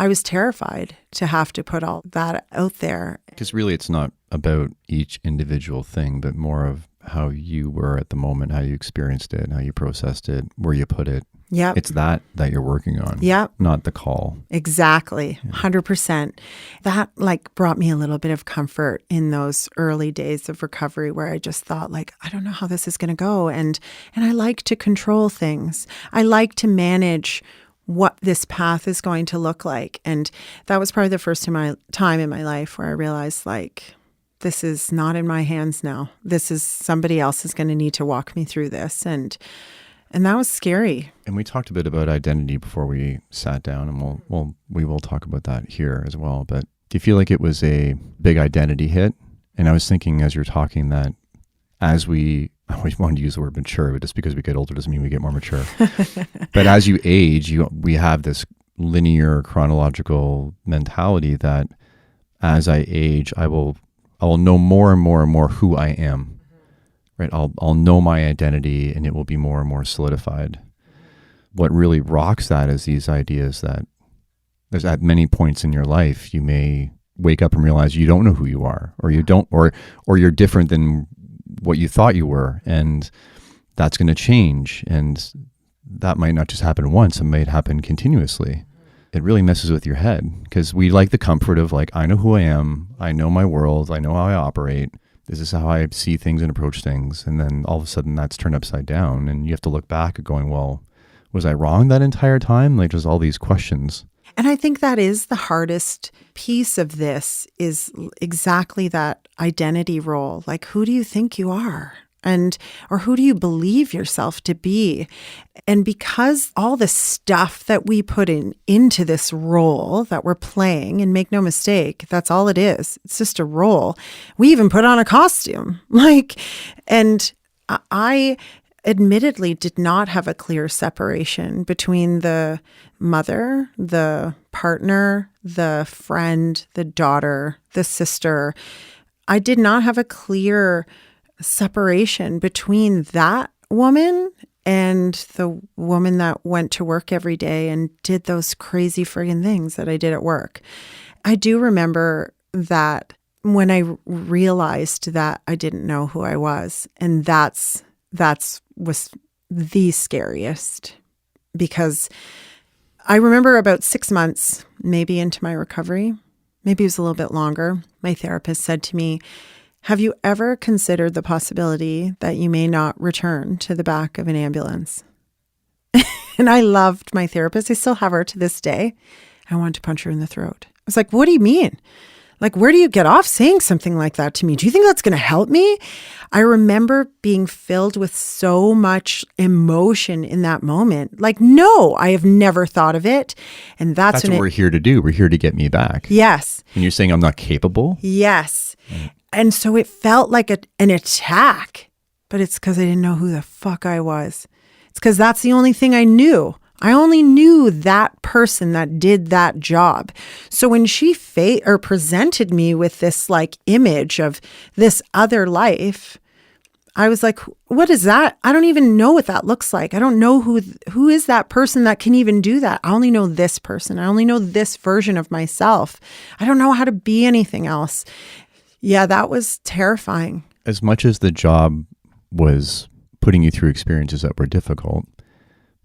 was terrified to have to put all that out there. Because really it's not about each individual thing, but more of how you were at the moment, how you experienced it, how you processed it, where you put it. Yeah. It's that you're working on. Yeah. Not the call. Exactly. 100%. That like brought me a little bit of comfort in those early days of recovery where I just thought like, I don't know how this is going to go. And I like to control things. I like to manage what this path is going to look like. And that was probably the first time in my life where I realized like, this is not in my hands now. This is somebody else is going to need to walk me through this. And that was scary. And we talked a bit about identity before we sat down, and we will talk about that here as well. But do you feel like it was a big identity hit? And I was thinking as you're talking that as I always wanted to use the word mature, but just because we get older doesn't mean we get more mature. But as you age, we have this linear chronological mentality that as I age, I will know more and more and more who I am. right? I'll know my identity and it will be more and more solidified. What really rocks that is these ideas that there's at many points in your life, you may wake up and realize you don't know who you are, or you don't, or you're different than what you thought you were. And that's going to change. And that might not just happen once, it might happen continuously. It really messes with your head because we like the comfort of like, I know who I am. I know my world. I know how I operate. This is how I see things and approach things. And then all of a sudden that's turned upside down and you have to look back at going, well, was I wrong that entire time? Like just all these questions. And I think that is the hardest piece of this is exactly that identity role. Like, who do you think you are? Or who do you believe yourself to be? And because all the stuff that we put into this role that we're playing, and make no mistake, that's all it is. It's just a role. We even put on a costume. And I admittedly did not have a clear separation between the mother, the partner, the friend, the daughter, the sister. I did not have a clear separation between that woman and the woman that went to work every day and did those crazy friggin' things that I did at work. I do remember that when I realized that I didn't know who I was, and that's was the scariest, because I remember about 6 months maybe into my recovery, maybe it was a little bit longer, my therapist said to me, have you ever considered the possibility that you may not return to the back of an ambulance? And I loved my therapist. I still have her to this day. I wanted to punch her in the throat. I was like, what do you mean? Like, where do you get off saying something like that to me? Do you think that's going to help me? I remember being filled with so much emotion in that moment. Like, no, I have never thought of it. And that's what we're here to do. We're here to get me back. Yes. And you're saying I'm not capable? Yes. And so it felt like an attack, but it's because I didn't know who the fuck I was. It's because that's the only thing I knew. I only knew that person that did that job. So when she presented me with this like image of this other life, I was like, what is that? I don't even know what that looks like. I don't know who is that person that can even do that. I only know this person. I only know this version of myself. I don't know how to be anything else. Yeah, that was terrifying. As much as the job was putting you through experiences that were difficult,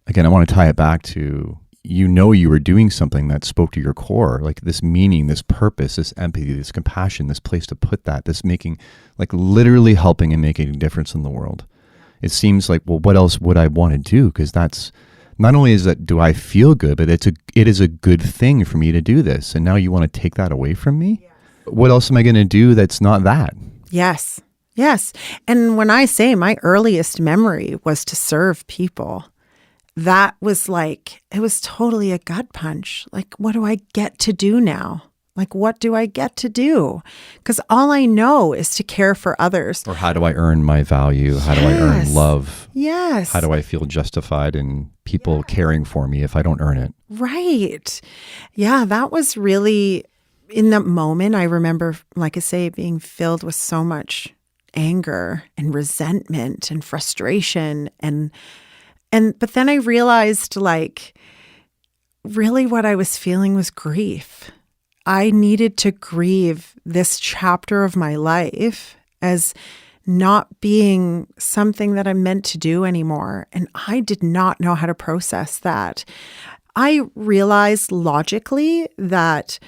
again, I want to tie it back to, you were doing something that spoke to your core, like this meaning, this purpose, this empathy, this compassion, this place to put that, this making, like literally helping and making a difference in the world. It seems like, well, what else would I want to do? Because that's, not only is that, do I feel good, but it is a good thing for me to do this. And now you want to take that away from me? Yeah. What else am I going to do that's not that? Yes. Yes. And when I say my earliest memory was to serve people, that was like, it was totally a gut punch. Like, what do I get to do now? Like, what do I get to do? Because all I know is to care for others. Or how do I earn my value? How do I earn love? Yes. How do I feel justified in people caring for me if I don't earn it? Right. Yeah, that was really, in that moment, I remember, like I say, being filled with so much anger and resentment and frustration. But then I realized, like, really what I was feeling was grief. I needed to grieve this chapter of my life as not being something that I'm meant to do anymore. And I did not know how to process that. I realized logically that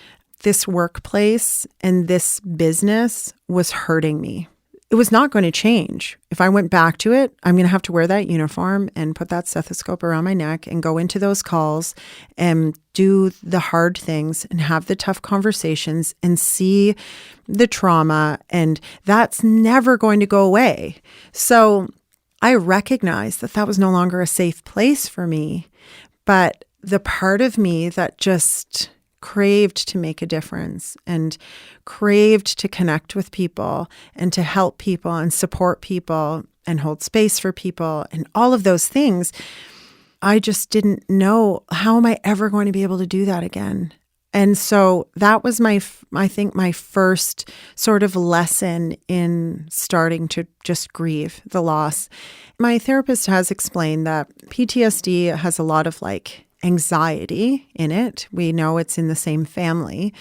this workplace and this business was hurting me. It was not going to change. If I went back to it, I'm going to have to wear that uniform and put that stethoscope around my neck and go into those calls and do the hard things and have the tough conversations and see the trauma. And that's never going to go away. So I recognized that that was no longer a safe place for me. But the part of me that just craved to make a difference and craved to connect with people and to help people and support people and hold space for people and all of those things, I just didn't know, how am I ever going to be able to do that again? And so that was I think my first sort of lesson in starting to just grieve the loss. My therapist has explained that PTSD has a lot of like anxiety in it. We know it's in the same family.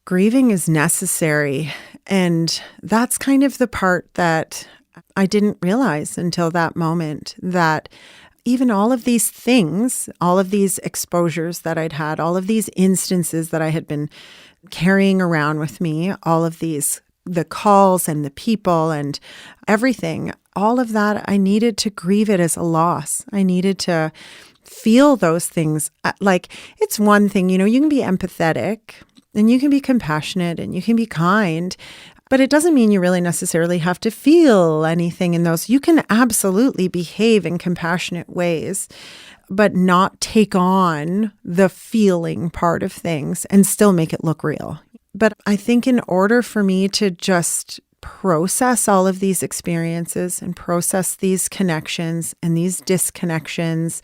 Grieving is necessary. And that's kind of the part that I didn't realize until that moment, that even all of these things, all of these exposures that I'd had, all of these instances that I had been carrying around with me, all of these, the calls and the people and everything, all of that, I needed to grieve it as a loss. I needed to feel those things. Like, it's one thing, you can be empathetic and you can be compassionate and you can be kind, but it doesn't mean you really necessarily have to feel anything in those. You can absolutely behave in compassionate ways, but not take on the feeling part of things and still make it look real. But I think in order for me to just process all of these experiences and process these connections and these disconnections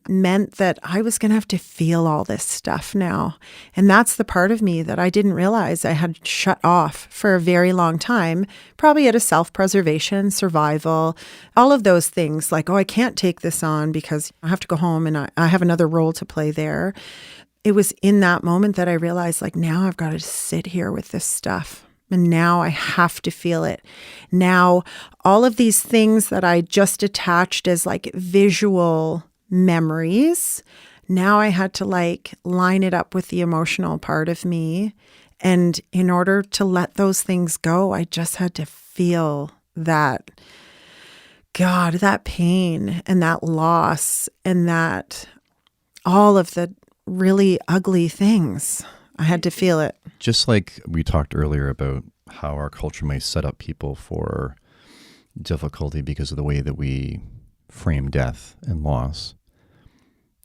meant that I was going to have to feel all this stuff now. And that's the part of me that I didn't realize I had shut off for a very long time, probably out of self-preservation, survival, all of those things like, I can't take this on because I have to go home and I have another role to play there. It was in that moment that I realized, like, now I've got to sit here with this stuff. And now I have to feel it. Now, all of these things that I just attached as like visual memories, now I had to like line it up with the emotional part of me. And in order to let those things go, I just had to feel that, God, that pain and that loss and that all of the really ugly things. I had to feel it. Just like we talked earlier about how our culture may set up people for difficulty because of the way that we frame death and loss.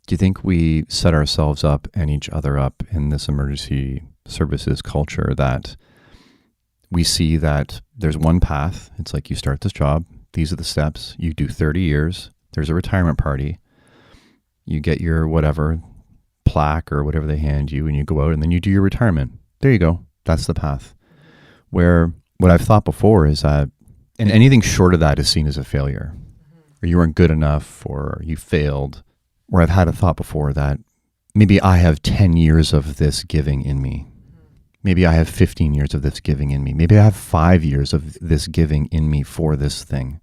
Do you think we set ourselves up and each other up in this emergency services culture that we see that there's one path? It's like, you start this job, these are the steps, you do 30 years, there's a retirement party, you get your whatever plaque or whatever they hand you, and you go out and then you do your retirement. There you go. That's the path. Where what I've thought before is that, and anything short of that is seen as a failure, or you weren't good enough, or you failed. Where I've had a thought before that maybe I have 10 years of this giving in me. Maybe I have 15 years of this giving in me. Maybe I have 5 years of this giving in me for this thing.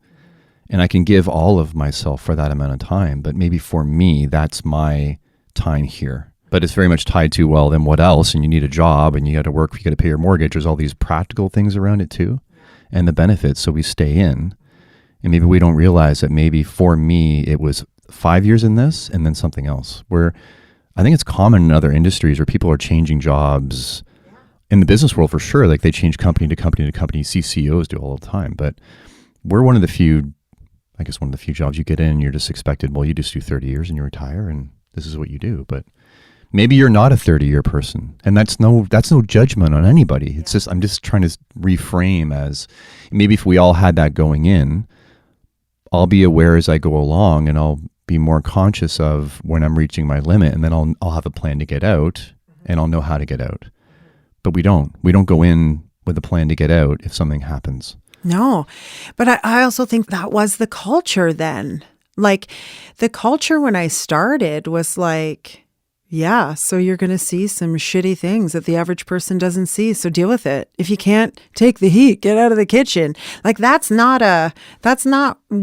And I can give all of myself for that amount of time. But maybe for me, that's my time here. But it's very much tied to, well, then what else? And you need a job and you got to work, you got to pay your mortgage. There's all these practical things around it too. And the benefits. So we stay in. And maybe we don't realize that maybe for me, it was 5 years in this and then something else, where I think it's common in other industries where people are changing jobs. In the business world, for sure, like they change company to company to company. CEOs do all the time. But we're one of the few jobs you get in and you're just expected, well, you just do 30 years and you retire and this is what you do. But maybe you're not a 30-year person, and that's no judgment on anybody. It's just, I'm just trying to reframe as, maybe if we all had that going in, I'll be aware as I go along and I'll be more conscious of when I'm reaching my limit, and then I'll have a plan to get out and I'll know how to get out. But we don't go in with a plan to get out if something happens. No, but I also think that was the culture then. Like, the culture when I started was like, yeah, so you're going to see some shitty things that the average person doesn't see. So deal with it. If you can't take the heat, get out of the kitchen. Like, that's not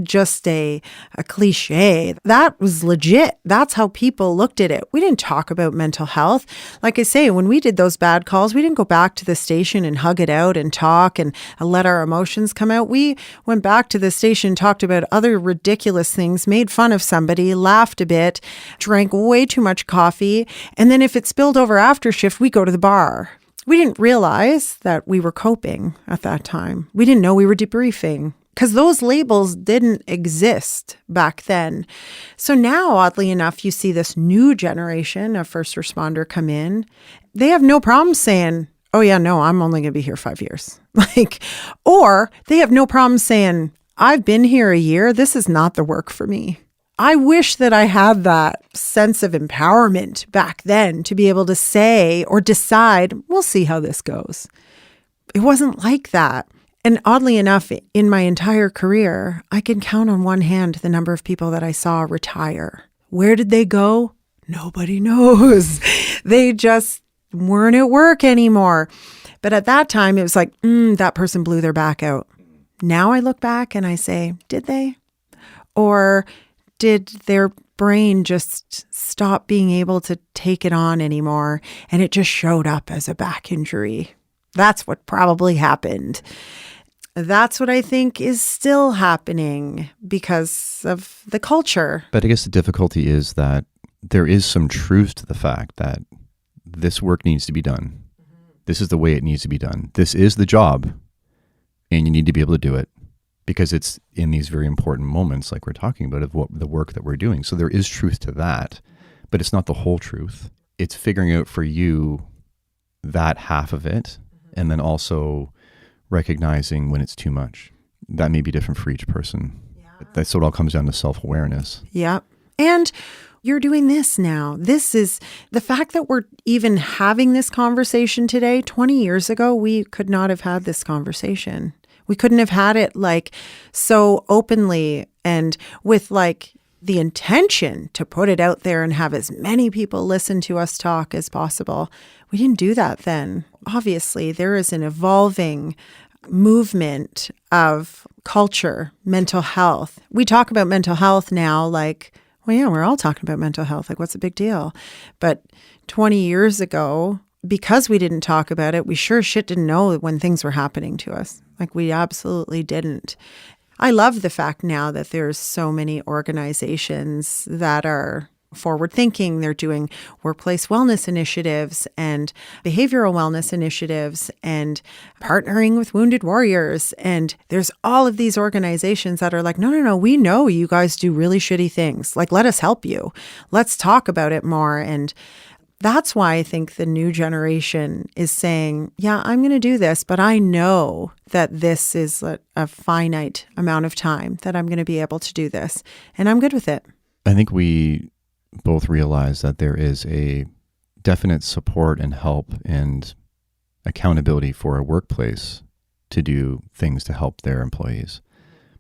just a cliche. That was legit. That's how people looked at it. We didn't talk about mental health. Like I say, when we did those bad calls, we didn't go back to the station and hug it out and talk and let our emotions come out. We went back to the station, talked about other ridiculous things, made fun of somebody, laughed a bit, drank way too much coffee. And then if it spilled over after shift, we go to the bar. We didn't realize that we were coping at that time. We didn't know we were debriefing because those labels didn't exist back then. So now, oddly enough, you see this new generation of first responder come in. They have no problem saying, oh yeah, no, I'm only going to be here 5 years. Or they have no problem saying, I've been here a year. This is not the work for me. I wish that I had that sense of empowerment back then to be able to say or decide, we'll see how this goes. It wasn't like that. And oddly enough, in my entire career, I can count on one hand the number of people that I saw retire. Where did they go? Nobody knows. They just weren't at work anymore. But at that time, it was like, that person blew their back out. Now I look back and I say, did they? Or did their brain just stop being able to take it on anymore and it just showed up as a back injury? That's what probably happened. That's what I think is still happening because of the culture. But I guess the difficulty is that there is some truth to the fact that this work needs to be done. This is the way it needs to be done. This is the job, and you need to be able to do it because it's in these very important moments like we're talking about of what the work that we're doing. So there is truth to that, but it's not the whole truth. It's figuring out for you that half of it, and then also recognizing when it's too much. That may be different for each person. Yeah. That's what all comes down to self-awareness. Yeah. And you're doing this now. This is the fact that we're even having this conversation today. 20 years ago, we could not have had this conversation. We couldn't have had it like so openly and with like the intention to put it out there and have as many people listen to us talk as possible. We didn't do that then. Obviously, there is an evolving movement of culture, mental health. We talk about mental health now like, well, yeah, we're all talking about mental health. Like, what's the big deal? But 20 years ago, because we didn't talk about it, we sure as shit didn't know when things were happening to us. Like, we absolutely didn't. I love the fact now that there's so many organizations that are forward thinking. They're doing workplace wellness initiatives and behavioral wellness initiatives and partnering with wounded warriors. And there's all of these organizations that are like, no, we know you guys do really shitty things. Like, let us help you. Let's talk about it more. And that's why I think the new generation is saying, yeah, I'm going to do this, but I know that this is a finite amount of time that I'm going to be able to do this. And I'm good with it. I think we both realize that there is a definite support and help and accountability for a workplace to do things to help their employees.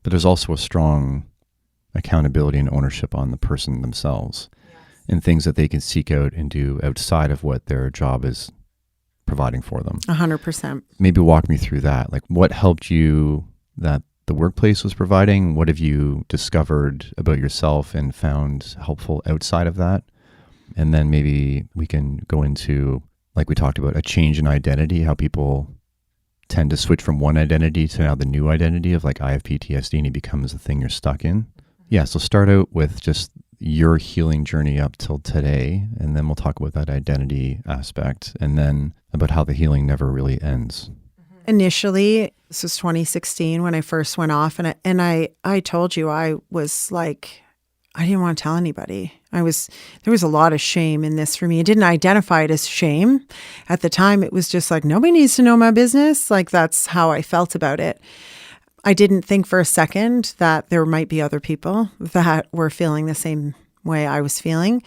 But there's also a strong accountability and ownership on the person themselves and things that they can seek out and do outside of what their job is providing for them. 100%. Maybe walk me through that. Like, what helped you that the workplace was providing? What have you discovered about yourself and found helpful outside of that? And then maybe we can go into, like we talked about, a change in identity, how people tend to switch from one identity to now the new identity of like, I have PTSD, and it becomes the thing you're stuck in. Yeah, so start out with just your healing journey up till today, and then we'll talk about that identity aspect, and then about how the healing never really ends. Initially, this was 2016 when I first went off, and I told you I was like, I didn't want to tell anybody. There was a lot of shame in this for me. I didn't identify it as shame. At the time, it was just like, nobody needs to know my business. Like, that's how I felt about it. I didn't think for a second that there might be other people that were feeling the same way I was feeling.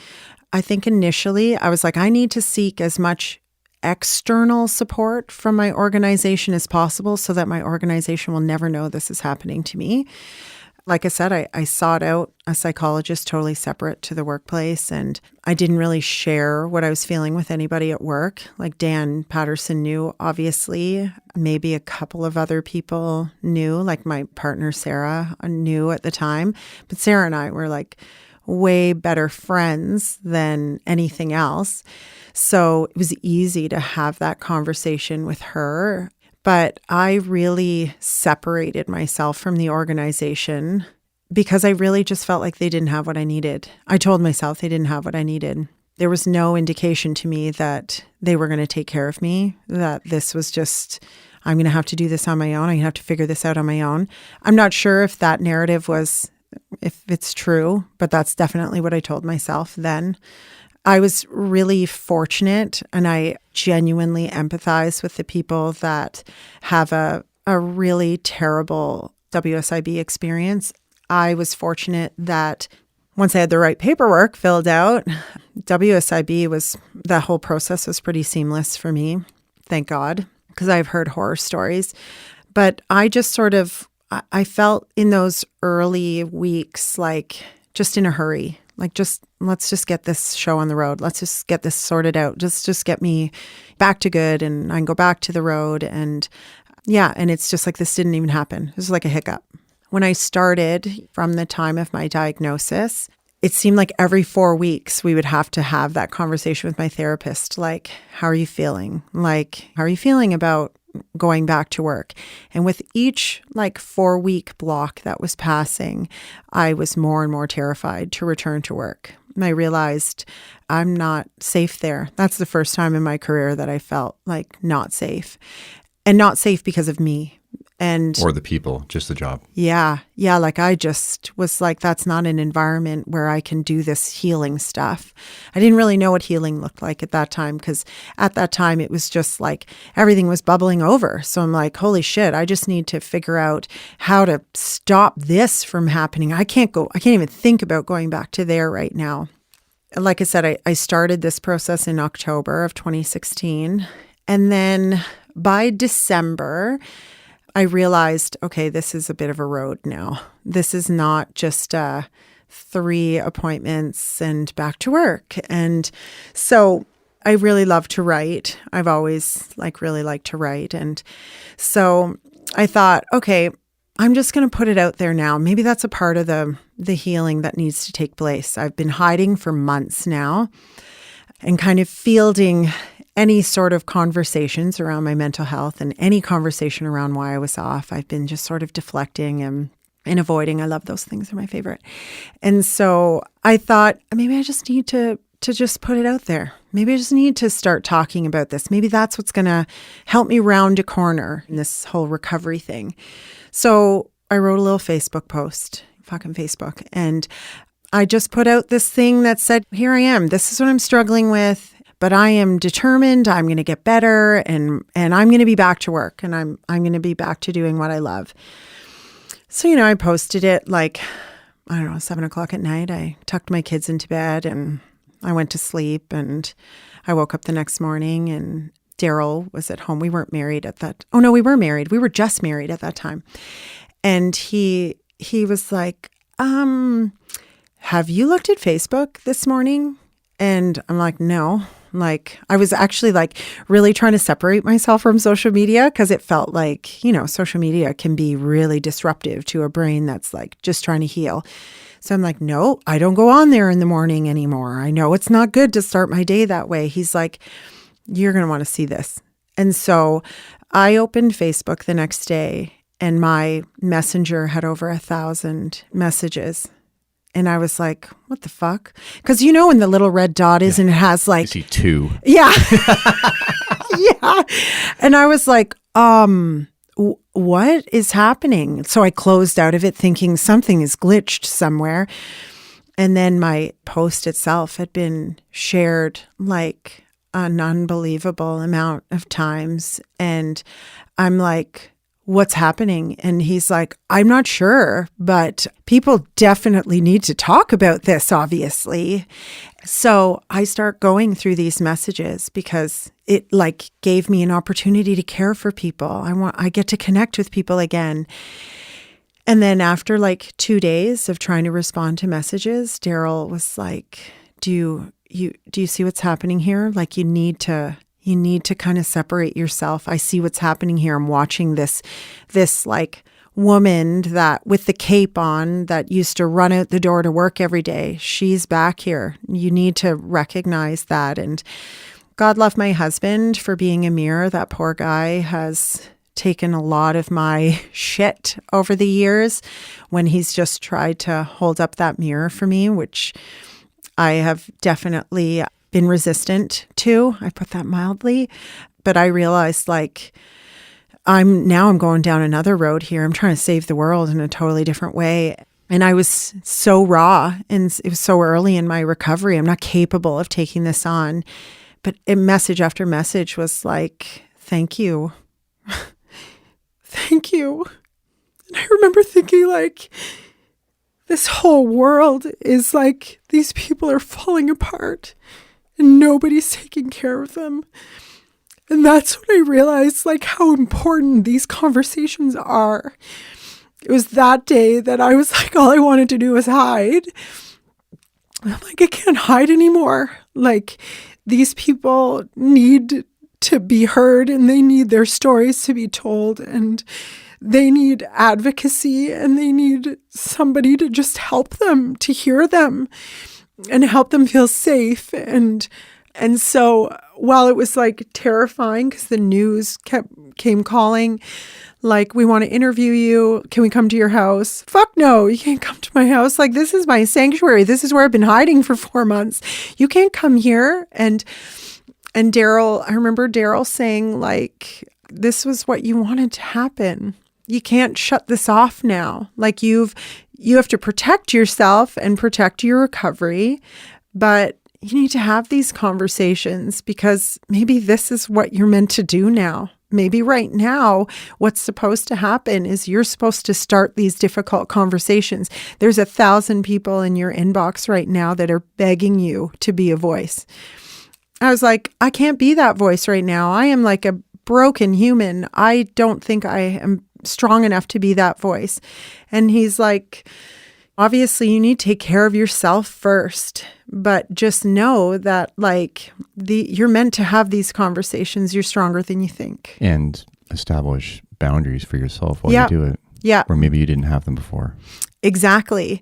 I think initially I was like, I need to seek as much external support from my organization as possible so that my organization will never know this is happening to me. Like I said, I sought out a psychologist totally separate to the workplace, and I didn't really share what I was feeling with anybody at work. Like Dan Patterson knew, obviously. Maybe a couple of other people knew, like my partner Sarah knew at the time. But Sarah and I were like way better friends than anything else. So it was easy to have that conversation with her. But I really separated myself from the organization because I really just felt like they didn't have what I needed. I told myself they didn't have what I needed. There was no indication to me that they were going to take care of me, that this was just, I'm going to have to do this on my own. I'm going to have to figure this out on my own. I'm not sure if that narrative was, if it's true, but that's definitely what I told myself then. I was really fortunate, and I genuinely empathize with the people that have a really terrible WSIB experience. I was fortunate that once I had the right paperwork filled out, WSIB that whole process was pretty seamless for me. Thank God, because I've heard horror stories. But I just I felt in those early weeks, like just in a hurry, like let's just get this show on the road. Let's just get this sorted out. Just get me back to good and I can go back to the road. And yeah, and it's just like this didn't even happen. It was like a hiccup. When I started from the time of my diagnosis, it seemed like every 4 weeks we would have to have that conversation with my therapist. Like, how are you feeling? Like, how are you feeling about going back to work? And with each 4-week block that was passing, I was more and more terrified to return to work. And I realized I'm not safe there. That's the first time in my career that I felt like not safe. And not safe because of me. Or the people, just the job. Yeah. Like I just was like, that's not an environment where I can do this healing stuff. I didn't really know what healing looked like at that time, because at that time it was just like everything was bubbling over. So I'm like, holy shit, I just need to figure out how to stop this from happening. I can't even think about going back to there right now. Like I said, I started this process in October of 2016. And then by December, I realized, okay, this is a bit of a road now. This is not just 3 appointments and back to work. And so I really love to write. I've always really liked to write. And so I thought, okay, I'm just going to put it out there now. Maybe that's a part of the healing that needs to take place. I've been hiding for months now and kind of fielding any sort of conversations around my mental health and any conversation around why I was off. I've been just sort of deflecting and avoiding. I love those things. They're my favorite. And so I thought, maybe I just need to just put it out there. Maybe I just need to start talking about this. Maybe that's what's going to help me round a corner in this whole recovery thing. So I wrote a little Facebook post, fucking Facebook, and I just put out this thing that said, here I am. This is what I'm struggling with. But I am determined. I'm going to get better, and I'm going to be back to work, and I'm going to be back to doing what I love. So, I posted it 7 o'clock at night. I tucked my kids into bed and I went to sleep, and I woke up the next morning and Daryl was at home. We weren't married at that. Oh no, we were married. We were just married at that time. And he was like, have you looked at Facebook this morning? And I'm like, no. I was actually really trying to separate myself from social media, because it felt like, social media can be really disruptive to a brain that's just trying to heal. So I'm like, no, I don't go on there in the morning anymore. I know it's not good to start my day that way. He's like, you're going to want to see this. And so I opened Facebook the next day, and my messenger had over 1,000 messages. And I was like, what the fuck? Because when the little red dot is, and it has I see 2. Yeah. Yeah. And I was like, what is happening? So I closed out of it thinking something is glitched somewhere. And then my post itself had been shared an unbelievable amount of times. And I'm like, what's happening? And he's like, I'm not sure, but people definitely need to talk about this, obviously. So I start going through these messages because it gave me an opportunity to care for people. I get to connect with people again. And then after 2 days of trying to respond to messages, Daryl was like, do you see what's happening here? You need to kind of separate yourself. I see what's happening here. I'm watching this woman that with the cape on that used to run out the door to work every day. She's back here. You need to recognize that. And God love my husband for being a mirror. That poor guy has taken a lot of my shit over the years when he's just tried to hold up that mirror for me, which I have definitely been resistant to. I put that mildly. But I realized I'm going down another road here. I'm trying to save the world in a totally different way. And I was so raw, and it was so early in my recovery. I'm not capable of taking this on. But a message after message was like, thank you. Thank you. And I remember thinking this whole world is like, these people are falling apart and nobody's taking care of them. And that's when I realized like how important these conversations are. It was that day that I was like, all I wanted to do was hide. I'm like, I can't hide anymore. Like, these people need to be heard and they need their stories to be told and they need advocacy and they need somebody to just help them, to hear them and help them feel safe. And so while it was like terrifying because the news came calling, like, we want to interview you. Can we come to your house? Fuck no, you can't come to my house. Like, this is my sanctuary. This is where I've been hiding for 4 months. You can't come here. And Daryl, I remember Daryl saying, like, this was what you wanted to happen. You can't shut this off now. Like, you have to protect yourself and protect your recovery, but you need to have these conversations because maybe this is what you're meant to do now. Maybe right now, what's supposed to happen is you're supposed to start these difficult conversations. There's 1,000 people in your inbox right now that are begging you to be a voice. I was like, I can't be that voice right now. I am like a broken human. I don't think I am strong enough to be that voice. And he's like, obviously, you need to take care of yourself first, but just know that like you're meant to have these conversations. You're stronger than you think. And establish boundaries for yourself while you do it. Yeah. Or maybe you didn't have them before. Exactly.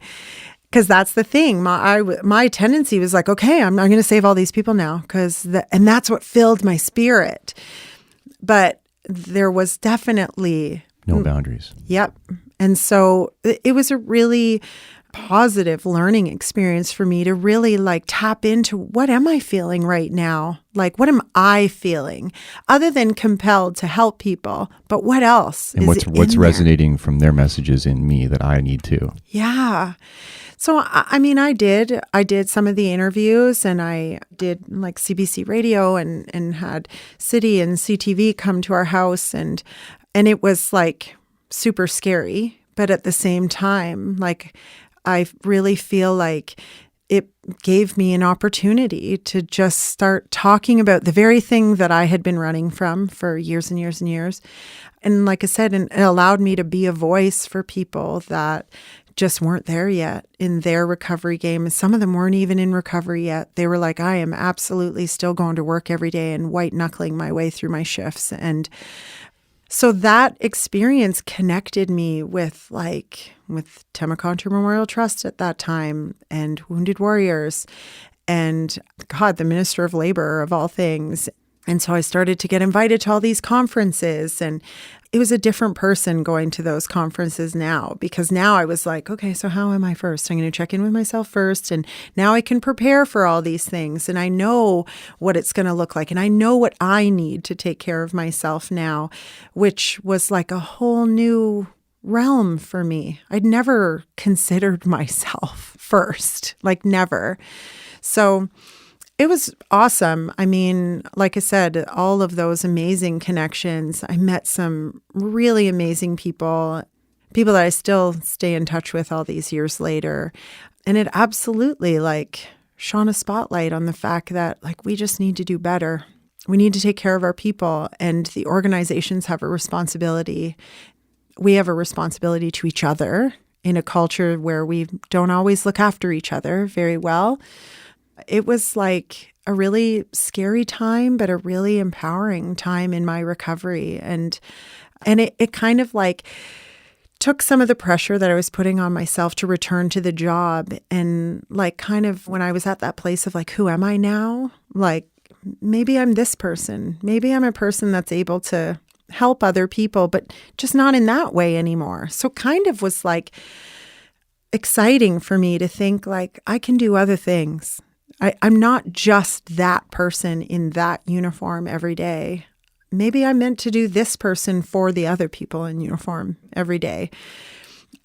Because that's the thing. My tendency was like, okay, I'm going to save all these people now and that's what filled my spirit. But there was definitely no boundaries. Yep. And so it was a really positive learning experience for me to really like tap into what am I feeling right now? Like, what am I feeling other than compelled to help people? But what else? And what's resonating from their messages in me that I need to? Yeah. So, I mean, I did some of the interviews and I did like CBC radio and had City and CTV come to our house and it was like super scary. But at the same time, like, I really feel like it gave me an opportunity to just start talking about the very thing that I had been running from for years and years and years. And like I said, it allowed me to be a voice for people that just weren't there yet in their recovery game. And some of them weren't even in recovery yet. They were like, I am absolutely still going to work every day and white knuckling my way through my shifts. And so that experience connected me with Temacontur Memorial Trust at that time and Wounded Warriors and God, the Minister of Labor of all things. And so I started to get invited to all these conferences and it was a different person going to those conferences now because now I was like, okay, so how am I first? I'm going to check in with myself first. And now I can prepare for all these things. And I know what it's going to look like. And I know what I need to take care of myself now, which was like a whole new realm for me. I'd never considered myself first, like never. So it was awesome. I mean, like I said, all of those amazing connections. I met some really amazing people that I still stay in touch with all these years later. And it absolutely like shone a spotlight on the fact that like we just need to do better. We need to take care of our people and the organizations have a responsibility. We have a responsibility to each other in a culture where we don't always look after each other very well. It was like a really scary time, but a really empowering time in my recovery. And it kind of like took some of the pressure that I was putting on myself to return to the job. And like kind of when I was at that place of like, who am I now? Like, maybe I'm this person. Maybe I'm a person that's able to help other people, but just not in that way anymore. So kind of was like exciting for me to think like I can do other things. I'm not just that person in that uniform every day. Maybe I'm meant to do this person for the other people in uniform every day.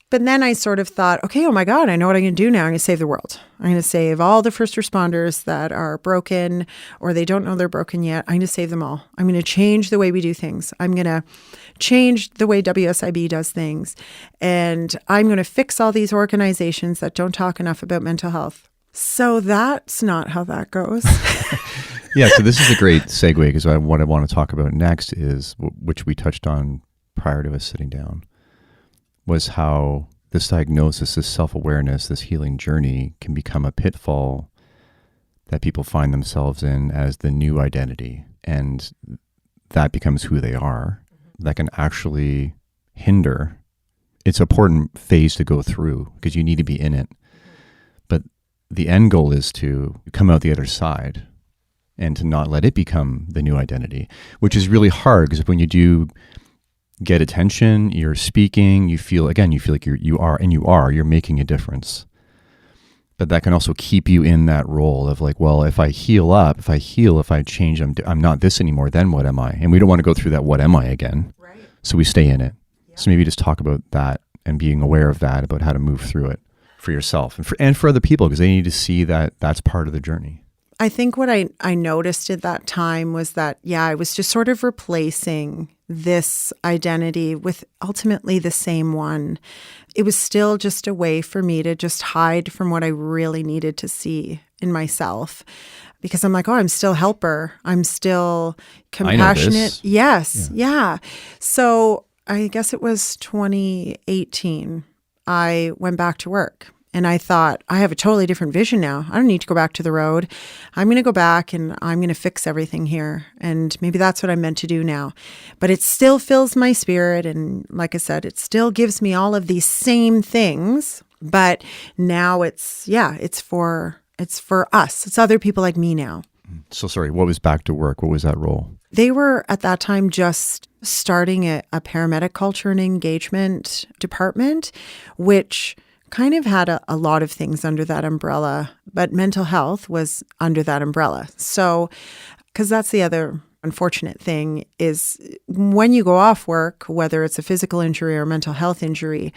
But then I sort of thought, okay, oh my God, I know what I'm going to do now. I'm going to save the world. I'm going to save all the first responders that are broken or they don't know they're broken yet. I'm going to save them all. I'm going to change the way we do things. I'm going to change the way WSIB does things. And I'm going to fix all these organizations that don't talk enough about mental health. So that's not how that goes. Yeah, so this is a great segue because what I want to talk about next is, which we touched on prior to us sitting down, was how this diagnosis, this self-awareness, this healing journey can become a pitfall that people find themselves in as the new identity. And that becomes who they are. That can actually hinder. It's an important phase to go through because you need to be in it. But the end goal is to come out the other side and to not let it become the new identity, which is really hard because when you do get attention, you're speaking, you feel like you're making a difference. But that can also keep you in that role of like, well, if I heal, if I change, I'm not this anymore, then what am I? And we don't want to go through that what am I again. Right. So we stay in it. Yeah. So maybe just talk about that and being aware of that, about how to move through it for yourself and for other people, because they need to see that that's part of the journey. I think what I noticed at that time was that, I was just sort of replacing this identity with ultimately the same one. It was still just a way for me to just hide from what I really needed to see in myself. Because I'm like, I'm still helper. I'm still compassionate. I know this. Yes. Yeah. So I guess it was 2018. I went back to work. And I thought, I have a totally different vision now. I don't need to go back to the road. I'm going to go back and I'm going to fix everything here. And maybe that's what I'm meant to do now. But it still fills my spirit. And like I said, it still gives me all of these same things. But now it's for us. It's other people like me now. So sorry, what was back to work? What was that role? They were at that time just starting a paramedic culture and engagement department, which kind of had a lot of things under that umbrella, but mental health was under that umbrella. So, because that's the other unfortunate thing is when you go off work, whether it's a physical injury or mental health injury,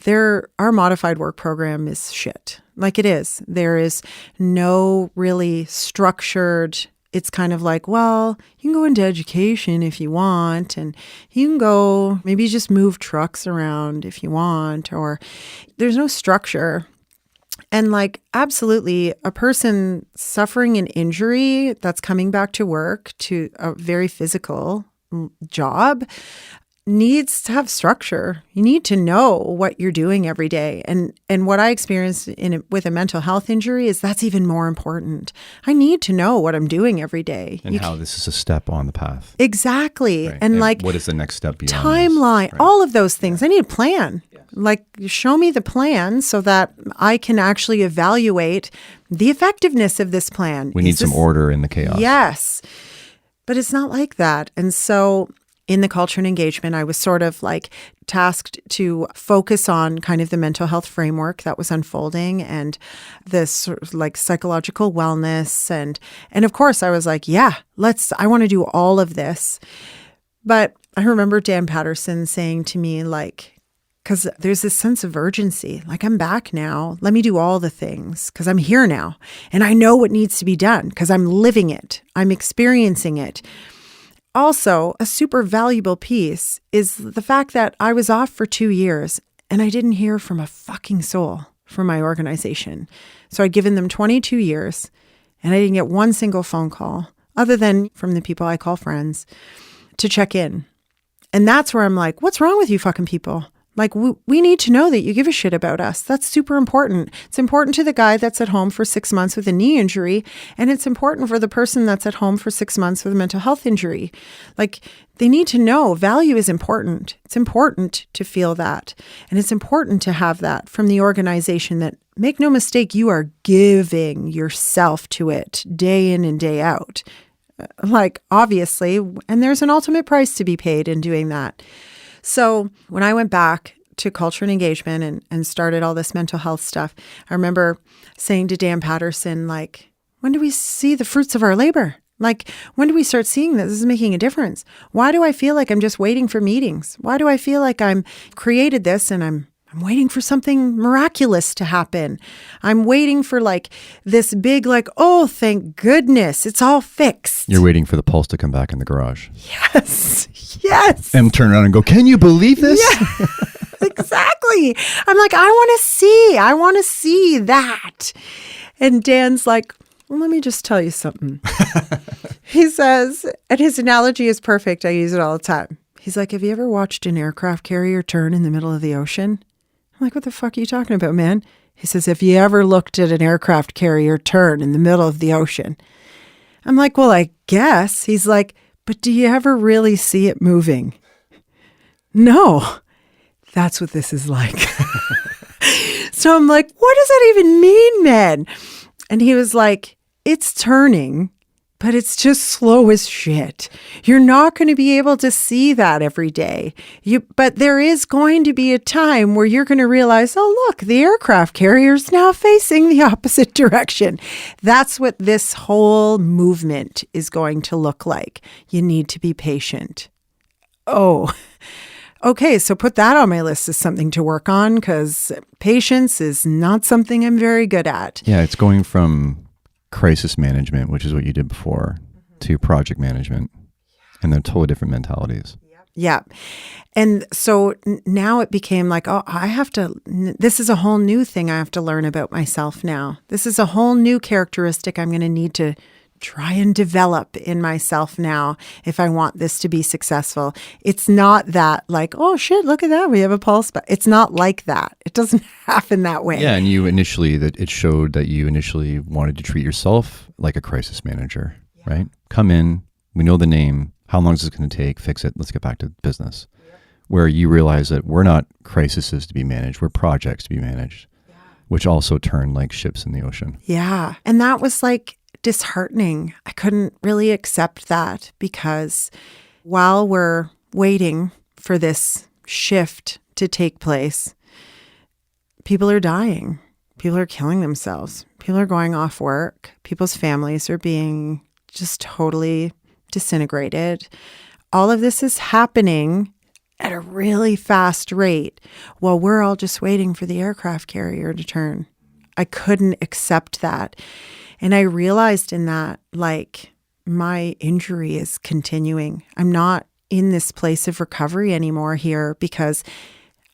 our modified work program is shit. Like it is. There is no really structured. It's kind of like, well, you can go into education if you want, and you can go maybe just move trucks around if you want, or there's no structure. And like, absolutely, a person suffering an injury that's coming back to work to a very physical job needs to have structure. You need to know what you're doing every day. And what I experienced with a mental health injury is that's even more important. I need to know what I'm doing every day. And how this is a step on the path. Exactly. Right. And like, what is the next step beyond timeline, right. All of those things. I need a plan. Yes. Like, show me the plan so that I can actually evaluate the effectiveness of this plan. We need some order in the chaos. Yes. But it's not like that. And so in the culture and engagement, I was sort of like tasked to focus on kind of the mental health framework that was unfolding and this sort of like psychological wellness. And of course I was like, I want to do all of this. But I remember Dan Patterson saying to me, like, because there's this sense of urgency, like I'm back now, let me do all the things because I'm here now and I know what needs to be done because I'm living it, I'm experiencing it. Also, a super valuable piece is the fact that I was off for 2 years and I didn't hear from a fucking soul from my organization. So I'd given them 22 years and I didn't get one single phone call other than from the people I call friends to check in. And that's where I'm like, what's wrong with you fucking people? Like, we need to know that you give a shit about us. That's super important. It's important to the guy that's at home for 6 months with a knee injury, and it's important for the person that's at home for 6 months with a mental health injury. Like, they need to know value is important. It's important to feel that. And it's important to have that from the organization that, make no mistake, you are giving yourself to it day in and day out. Like, obviously, and there's an ultimate price to be paid in doing that. So when I went back to culture and engagement and started all this mental health stuff, I remember saying to Dan Patterson, like, when do we see the fruits of our labor? Like, when do we start seeing that this is making a difference? Why do I feel like I'm just waiting for meetings? Why do I feel like I'm created this and I'm I'm waiting for something miraculous to happen. I'm waiting for like this big, like, oh, thank goodness, it's all fixed. You're waiting for the pulse to come back in the garage. Yes. Yes. And turn around and go, can you believe this? Yeah, exactly. I'm like, I want to see that. And Dan's like, well, let me just tell you something. He says, and his analogy is perfect. I use it all the time. He's like, have you ever watched an aircraft carrier turn in the middle of the ocean? I'm like, what the fuck are you talking about, man? He says, have you ever looked at an aircraft carrier turn in the middle of the ocean? I'm like, well, I guess. He's like, but do you ever really see it moving? No. That's what this is like. So I'm like, what does that even mean, man? And he was like, it's turning, but it's just slow as shit. You're not going to be able to see that every day. But there is going to be a time where you're going to realize, oh, look, the aircraft carrier is now facing the opposite direction. That's what this whole movement is going to look like. You need to be patient. Oh, okay. So put that on my list as something to work on, because patience is not something I'm very good at. Yeah, it's going from crisis management, which is what you did before, to project management, and they're totally different mentalities. Yeah. And so now it became like, oh, this is a whole new thing I have to learn about myself now. This is a whole new characteristic I'm going to need to try and develop in myself now if I want this to be successful. It's not that like, oh shit, look at that, we have a pulse. But it's not like that. It doesn't happen that way. Yeah, and it showed that you initially wanted to treat yourself like a crisis manager, right? Come in, we know the name, how long is this going to take, fix it, let's get back to business. Where you realize that we're not crises to be managed, we're projects to be managed, which also turn like ships in the ocean. Yeah, and that was like disheartening. I couldn't really accept that, because while we're waiting for this shift to take place, people are dying. People are killing themselves. People are going off work. People's families are being just totally disintegrated. All of this is happening at a really fast rate while we're all just waiting for the aircraft carrier to turn. I couldn't accept that. And I realized in that, like, my injury is continuing. I'm not in this place of recovery anymore here, because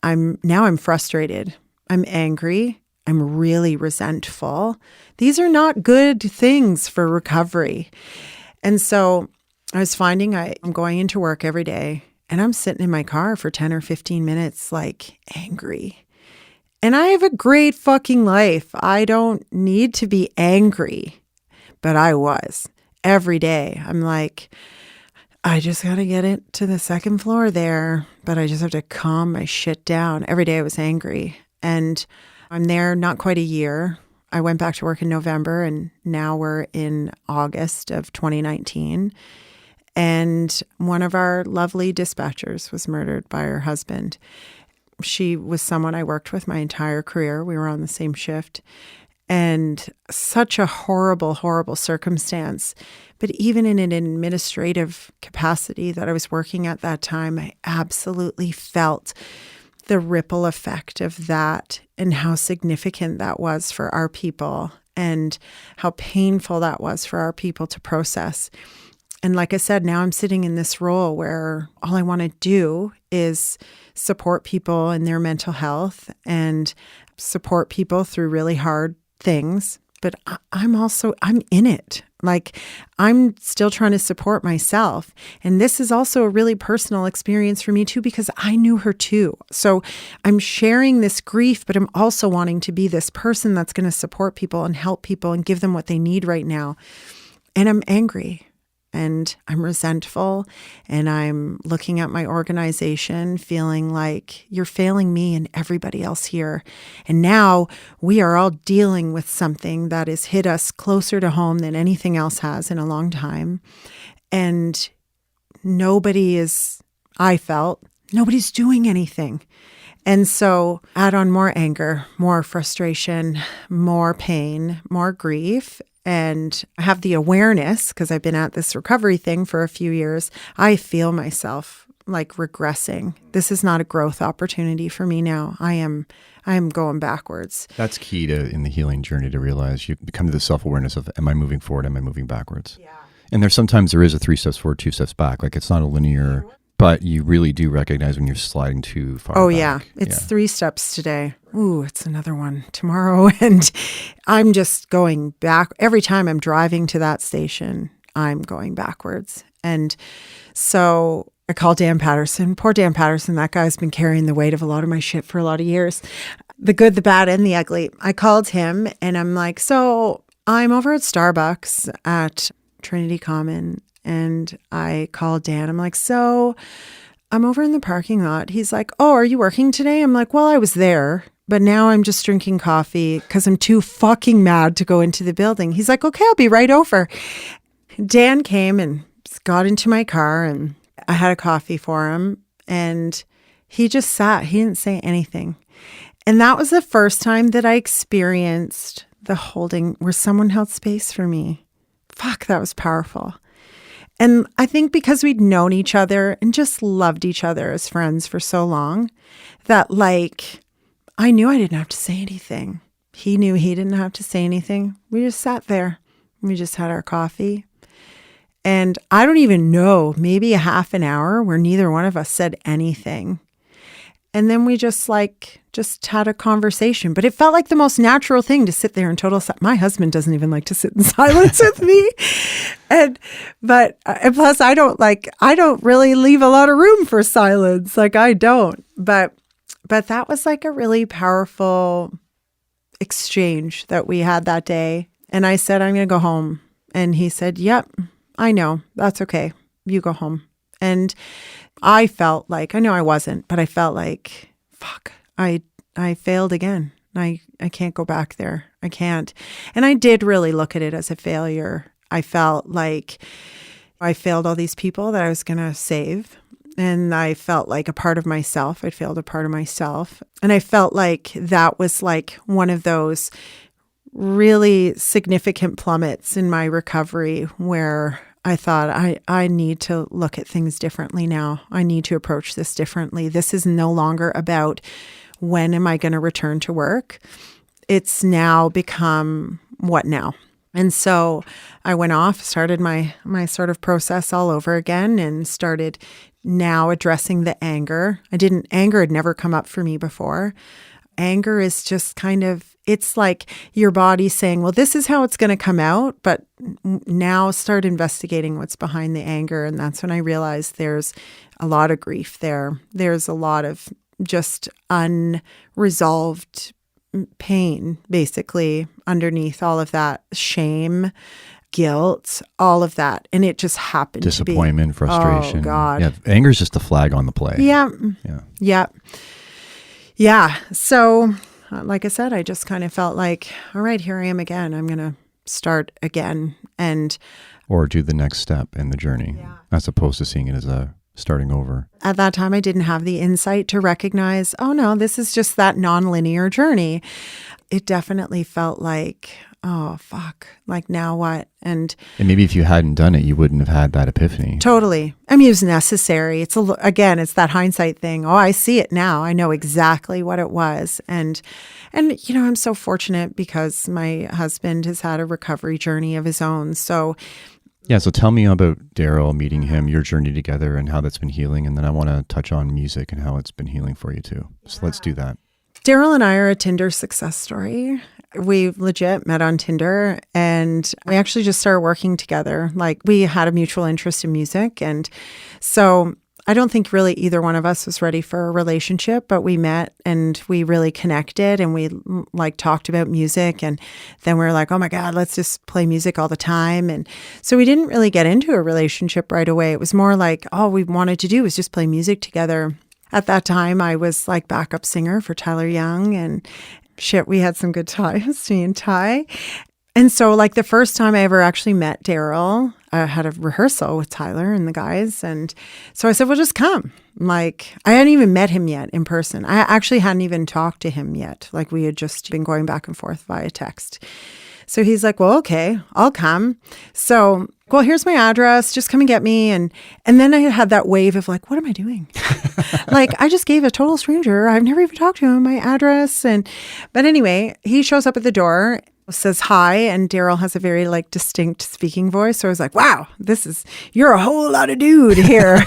I'm frustrated. I'm angry. I'm really resentful. These are not good things for recovery. And so I was finding I'm going into work every day and I'm sitting in my car for 10 or 15 minutes, like, angry. And I have a great fucking life. I don't need to be angry. But I was. Every day. I'm like, I just got to get it to the second floor there. But I just have to calm my shit down. Every day I was angry. And I'm there not quite a year. I went back to work in November, and now we're in August of 2019. And one of our lovely dispatchers was murdered by her husband. She was someone I worked with my entire career. We were on the same shift, and such a horrible, horrible circumstance. But even in an administrative capacity that I was working at that time, I absolutely felt the ripple effect of that and how significant that was for our people and how painful that was for our people to process. And like I said, now I'm sitting in this role where all I want to do is support people in their mental health and support people through really hard things. But I'm in it. Like, I'm still trying to support myself. And this is also a really personal experience for me too, because I knew her too. So I'm sharing this grief, but I'm also wanting to be this person that's going to support people and help people and give them what they need right now. And I'm angry. And I'm resentful, and I'm looking at my organization feeling like you're failing me and everybody else here. And now we are all dealing with something that has hit us closer to home than anything else has in a long time. And nobody's doing anything. And so add on more anger, more frustration, more pain, more grief. And I have the awareness, because I've been at this recovery thing for a few years, I feel myself like regressing. This is not a growth opportunity for me now. I am going backwards. That's key in the healing journey, to realize you come to the self-awareness of, am I moving forward? Am I moving backwards? Yeah. And sometimes there is a 3 steps forward, 2 steps back. Like, it's not a linear, but you really do recognize when you're sliding too far Oh, back. yeah. It's 3 steps today. Ooh, it's another one tomorrow. And I'm just going back. Every time I'm driving to that station, I'm going backwards. And so I called Dan Patterson. Poor Dan Patterson. That guy's been carrying the weight of a lot of my shit for a lot of years. The good, the bad, and the ugly. I called him and I'm like, so I'm over at Starbucks at Trinity Common. And I called Dan. I'm like, so I'm over in the parking lot. He's like, oh, are you working today? I'm like, well, I was there, but now I'm just drinking coffee because I'm too fucking mad to go into the building. He's like, okay, I'll be right over. Dan came and got into my car and I had a coffee for him. And he just sat. He didn't say anything. And that was the first time that I experienced the holding where someone held space for me. Fuck, that was powerful. And I think because we'd known each other and just loved each other as friends for so long, that like, I knew I didn't have to say anything. He knew he didn't have to say anything. We just sat there. We just had our coffee. And I don't even know, maybe a half an hour where neither one of us said anything. And then we just had a conversation. But it felt like the most natural thing to sit there in total silence. My husband doesn't even like to sit in silence with me. And plus I don't really leave a lot of room for silence. Like I don't. But that was like a really powerful exchange that we had that day. And I said, I'm going to go home. And he said, yep, I know. That's okay. You go home. And I felt like, I know I wasn't, but I felt like, fuck, I failed again. I can't go back there. I can't. And I did really look at it as a failure. I felt like I failed all these people that I was going to save. And I felt like a part of myself. I failed a part of myself. And I felt like that was like one of those really significant plummets in my recovery where I thought, I need to look at things differently now. I need to approach this differently. This is no longer about when am I going to return to work. It's now become what now? And so I went off, started my sort of process all over again and started now addressing the anger. Anger had never come up for me before. Anger is just kind of, it's like your body saying, well, this is how it's going to come out, but now start investigating what's behind the anger. And that's when I realized there's a lot of grief there. There's a lot of just unresolved pain, basically, underneath all of that, shame, guilt, all of that. And it just happened Disappointment, frustration. Oh, God. Yeah, anger is just a flag on the play. Yeah. Yeah. So, like I said, I just kind of felt like, all right, here I am again. I'm going to start again. Or do the next step in the journey, as opposed to seeing it as a starting over. At that time, I didn't have the insight to recognize, oh no, this is just that nonlinear journey. It definitely felt like, oh, fuck, like now what? And maybe if you hadn't done it, you wouldn't have had that epiphany. Totally. I mean, it was necessary. It's it's that hindsight thing. Oh, I see it now. I know exactly what it was. And I'm so fortunate because my husband has had a recovery journey of his own. So so tell me about Daryl, meeting him, your journey together and how that's been healing. And then I want to touch on music and how it's been healing for you too. So let's do that. Daryl and I are a Tinder success story. We legit met on Tinder and we actually just started working together. Like we had a mutual interest in music. And so I don't think really either one of us was ready for a relationship, but we met and we really connected and we like talked about music. And then we were like, oh my God, let's just play music all the time. And so we didn't really get into a relationship right away. It was more like all we wanted to do was just play music together. At that time, I was like backup singer for Tyler Young and shit, we had some good times, me and Ty. And so like the first time I ever actually met Daryl, I had a rehearsal with Tyler and the guys. And so I said, well, just come. Like I hadn't even met him yet in person. I actually hadn't even talked to him yet. Like we had just been going back and forth via text. So he's like, well, okay, I'll come. So, well, here's my address. Just come and get me. And then I had that wave of like, what am I doing? Like, I just gave a total stranger, I've never even talked to him, my address. But anyway, he shows up at the door, says hi, and Daryl has a very like distinct speaking voice. So I was like, wow, you're a whole lot of dude here.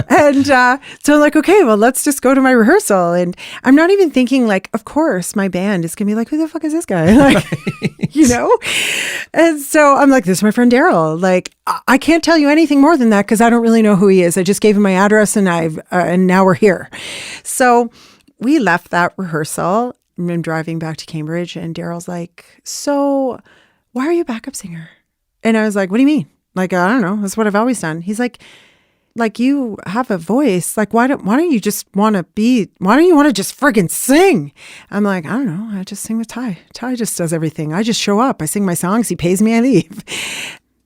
And so I'm like, okay, well, let's just go to my rehearsal. And I'm not even thinking like, of course, my band is going to be like, who the fuck is this guy? Like, you know? And so I'm like, this is my friend Daryl. Like, I can't tell you anything more than that because I don't really know who he is. I just gave him my address and and now we're here. So we left that rehearsal. I'm driving back to Cambridge and Daryl's like, so why are you a backup singer? And I was like, what do you mean? Like, I don't know. That's what I've always done. He's like you have a voice. Like, why don't you want to just friggin' sing? I'm like, I don't know. I just sing with Ty. Ty just does everything. I just show up. I sing my songs. He pays me. I leave.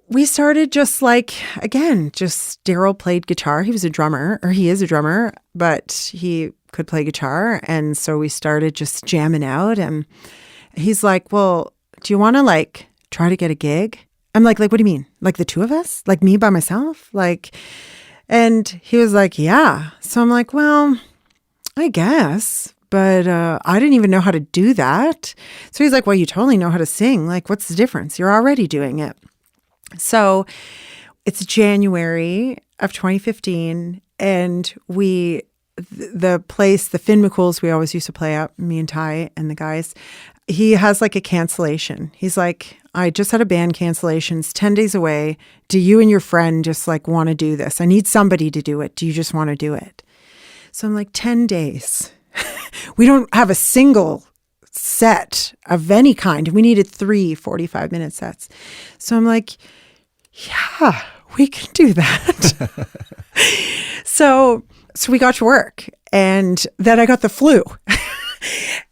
We started just like, again, just Daryl played guitar. He is a drummer, but he could play guitar. And so we started just jamming out. And he's like, well, do you want to like try to get a gig? I'm like, what do you mean? Like the two of us? Like me by myself? Like, and he was like, yeah. So I'm like, well, I guess, but I didn't even know how to do that. So he's like, well, you totally know how to sing. Like, what's the difference? You're already doing it. So it's January of 2015, and the place, the Finn McCool's we always used to play at, me and Ty and the guys, he has like a cancellation. He's like, I just had a band cancellation. It's 10 days away. Do you and your friend just like want to do this? I need somebody to do it. Do you just want to do it? So I'm like, 10 days. We don't have a single set of any kind. We needed 3 45-minute sets. So I'm like, yeah, we can do that. So we got to work, and then I got the flu.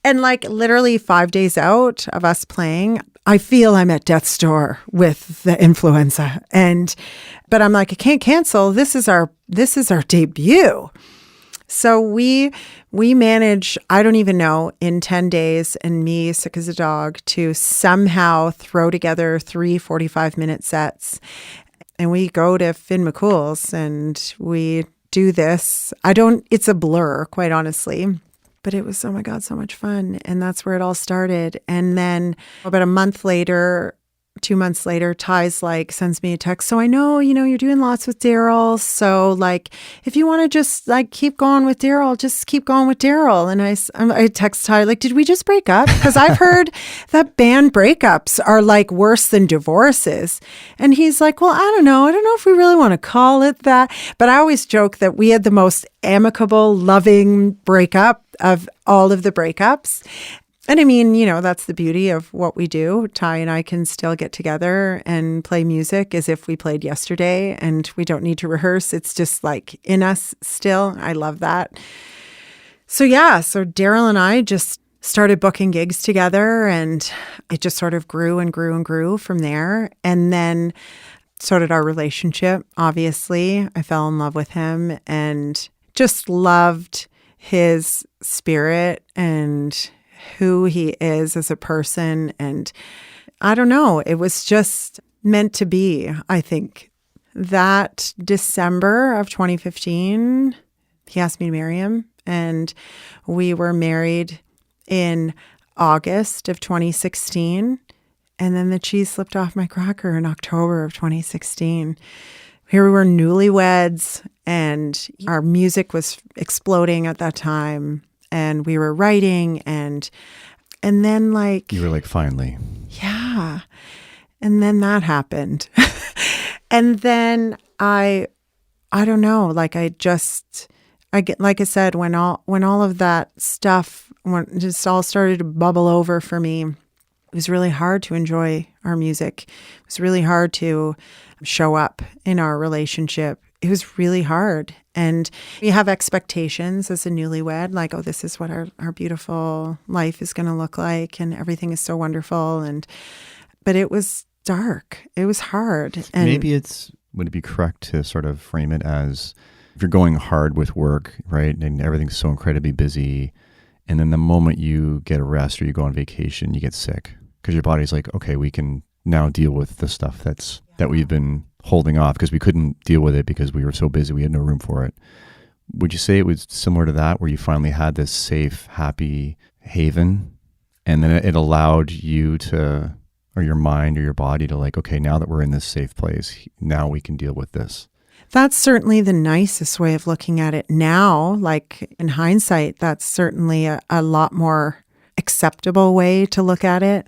And like literally 5 days out of us playing, I feel I'm at death's door with the influenza. But I'm like, I can't cancel. This is our debut. So we managed, I don't even know, in 10 days, and me sick as a dog, to somehow throw together 3 45-minute sets. And we go to Finn McCool's and we do this. It's a blur, quite honestly. But it was, oh my God, so much fun. And that's where it all started. And then about a month later, 2 months later, Ty's like sends me a text. So I know, you're doing lots with Daryl. So like, if you want to just like keep going with Daryl, just keep going with Daryl. And I text Ty like, did we just break up? Because I've heard that band breakups are like worse than divorces. And he's like, well, I don't know if we really want to call it that. But I always joke that we had the most amicable, loving breakup of all of the breakups. And I mean, that's the beauty of what we do. Ty and I can still get together and play music as if we played yesterday, and we don't need to rehearse. It's just like in us still. I love that. So Daryl and I just started booking gigs together, and it just sort of grew and grew and grew from there. And then so did our relationship, obviously. I fell in love with him and just loved his spirit and who he is as a person. And I don't know, it was just meant to be. I think that December of 2015, he asked me to marry him, and we were married in August of 2016. And then the cheese slipped off my cracker in October of 2016. Here we were, newlyweds, and our music was exploding at that time. And we were writing, and then like... You were like, finally. Yeah. And then that happened. And then I don't know, like like I said, when all of that stuff, when just all started to bubble over for me, it was really hard to enjoy our music. It was really hard to show up in our relationship. It was really hard. And we have expectations as a newlywed, like, oh, this is what our beautiful life is going to look like, and everything is so wonderful. But it was dark. It was hard. And maybe would it be correct to sort of frame it as, if you're going hard with work, right, and everything's so incredibly busy, and then the moment you get a rest or you go on vacation, you get sick. because your body's like, okay, we can now deal with the stuff that we've been holding off because we couldn't deal with it because we were so busy. We had no room for it. Would you say it was similar to that, where you finally had this safe, happy haven, and then it allowed you to, or your mind or your body to like, okay, now that we're in this safe place, now we can deal with this? That's certainly the nicest way of looking at it now. Like in hindsight, that's certainly a lot more acceptable way to look at it.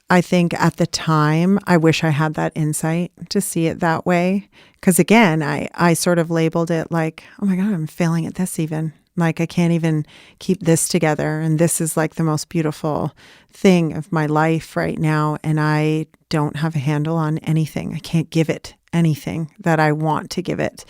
I think at the time, I wish I had that insight to see it that way. Because again, I sort of labeled it like, oh my God, I'm failing at this even. Like I can't even keep this together. And this is like the most beautiful thing of my life right now. And I don't have a handle on anything. I can't give it anything that I want to give it.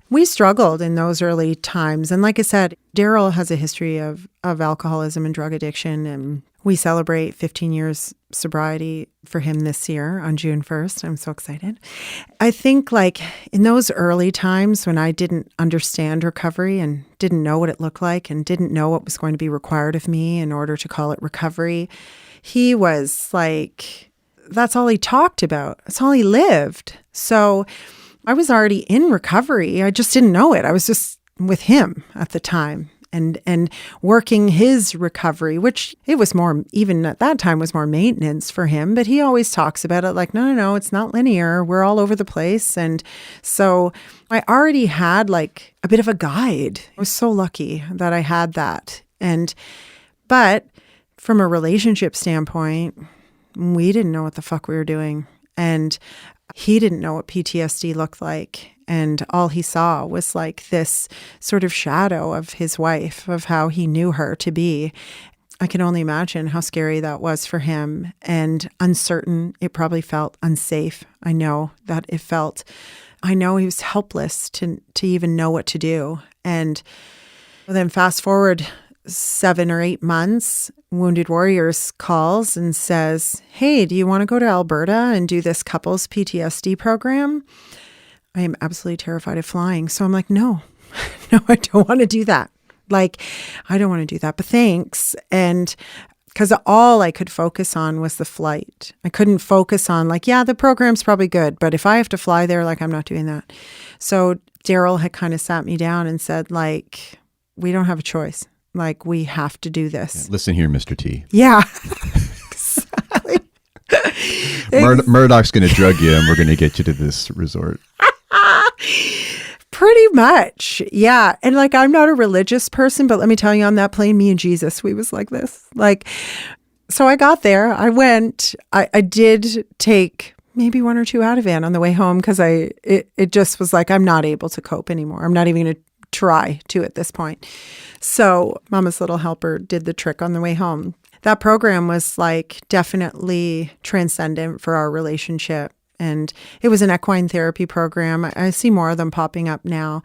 We struggled in those early times. And like I said, Daryl has a history of alcoholism and drug addiction. And we celebrate 15 years sobriety for him this year on June 1st. I'm so excited. I think like in those early times when I didn't understand recovery and didn't know what it looked like and didn't know what was going to be required of me in order to call it recovery, he was like, that's all he talked about. That's all he lived. So I was already in recovery. I just didn't know it. I was just with him at the time and working his recovery, which it was more, even at that time, was more maintenance for him. But he always talks about it like, no, it's not linear. We're all over the place. And so I already had like a bit of a guide. I was so lucky that I had that. But from a relationship standpoint, we didn't know what the fuck we were doing. And he didn't know what PTSD looked like. And all he saw was like this sort of shadow of his wife, of how he knew her to be. I can only imagine how scary that was for him and uncertain. It probably felt unsafe. I know that it felt, I know he was helpless to even know what to do. And then fast forward 7 or 8 months, Wounded Warriors calls and says, hey, do you want to go to Alberta and do this couples PTSD program? I am absolutely terrified of flying. So I'm like, no, I don't want to do that. Like, I don't want to do that, but thanks. And because all I could focus on was the flight. I couldn't focus on like, yeah, the program's probably good, but if I have to fly there, like, I'm not doing that. So Daryl had kind of sat me down and said, like, we don't have a choice. Like, we have to do this. Yeah, listen here, Mr. T. Yeah. Exactly. Murdoch's going to drug you and we're going to get you to this resort. Pretty much. Yeah. And like, I'm not a religious person, but let me tell you, on that plane, me and Jesus, we was like this. Like, so I got there. I went. I did take maybe 1 or 2 Ativan on the way home because it just was like, I'm not able to cope anymore. I'm not even going to try to at this point. So Mama's Little Helper did the trick on the way home. That program was like definitely transcendent for our relationship. And it was an equine therapy program. I see more of them popping up now.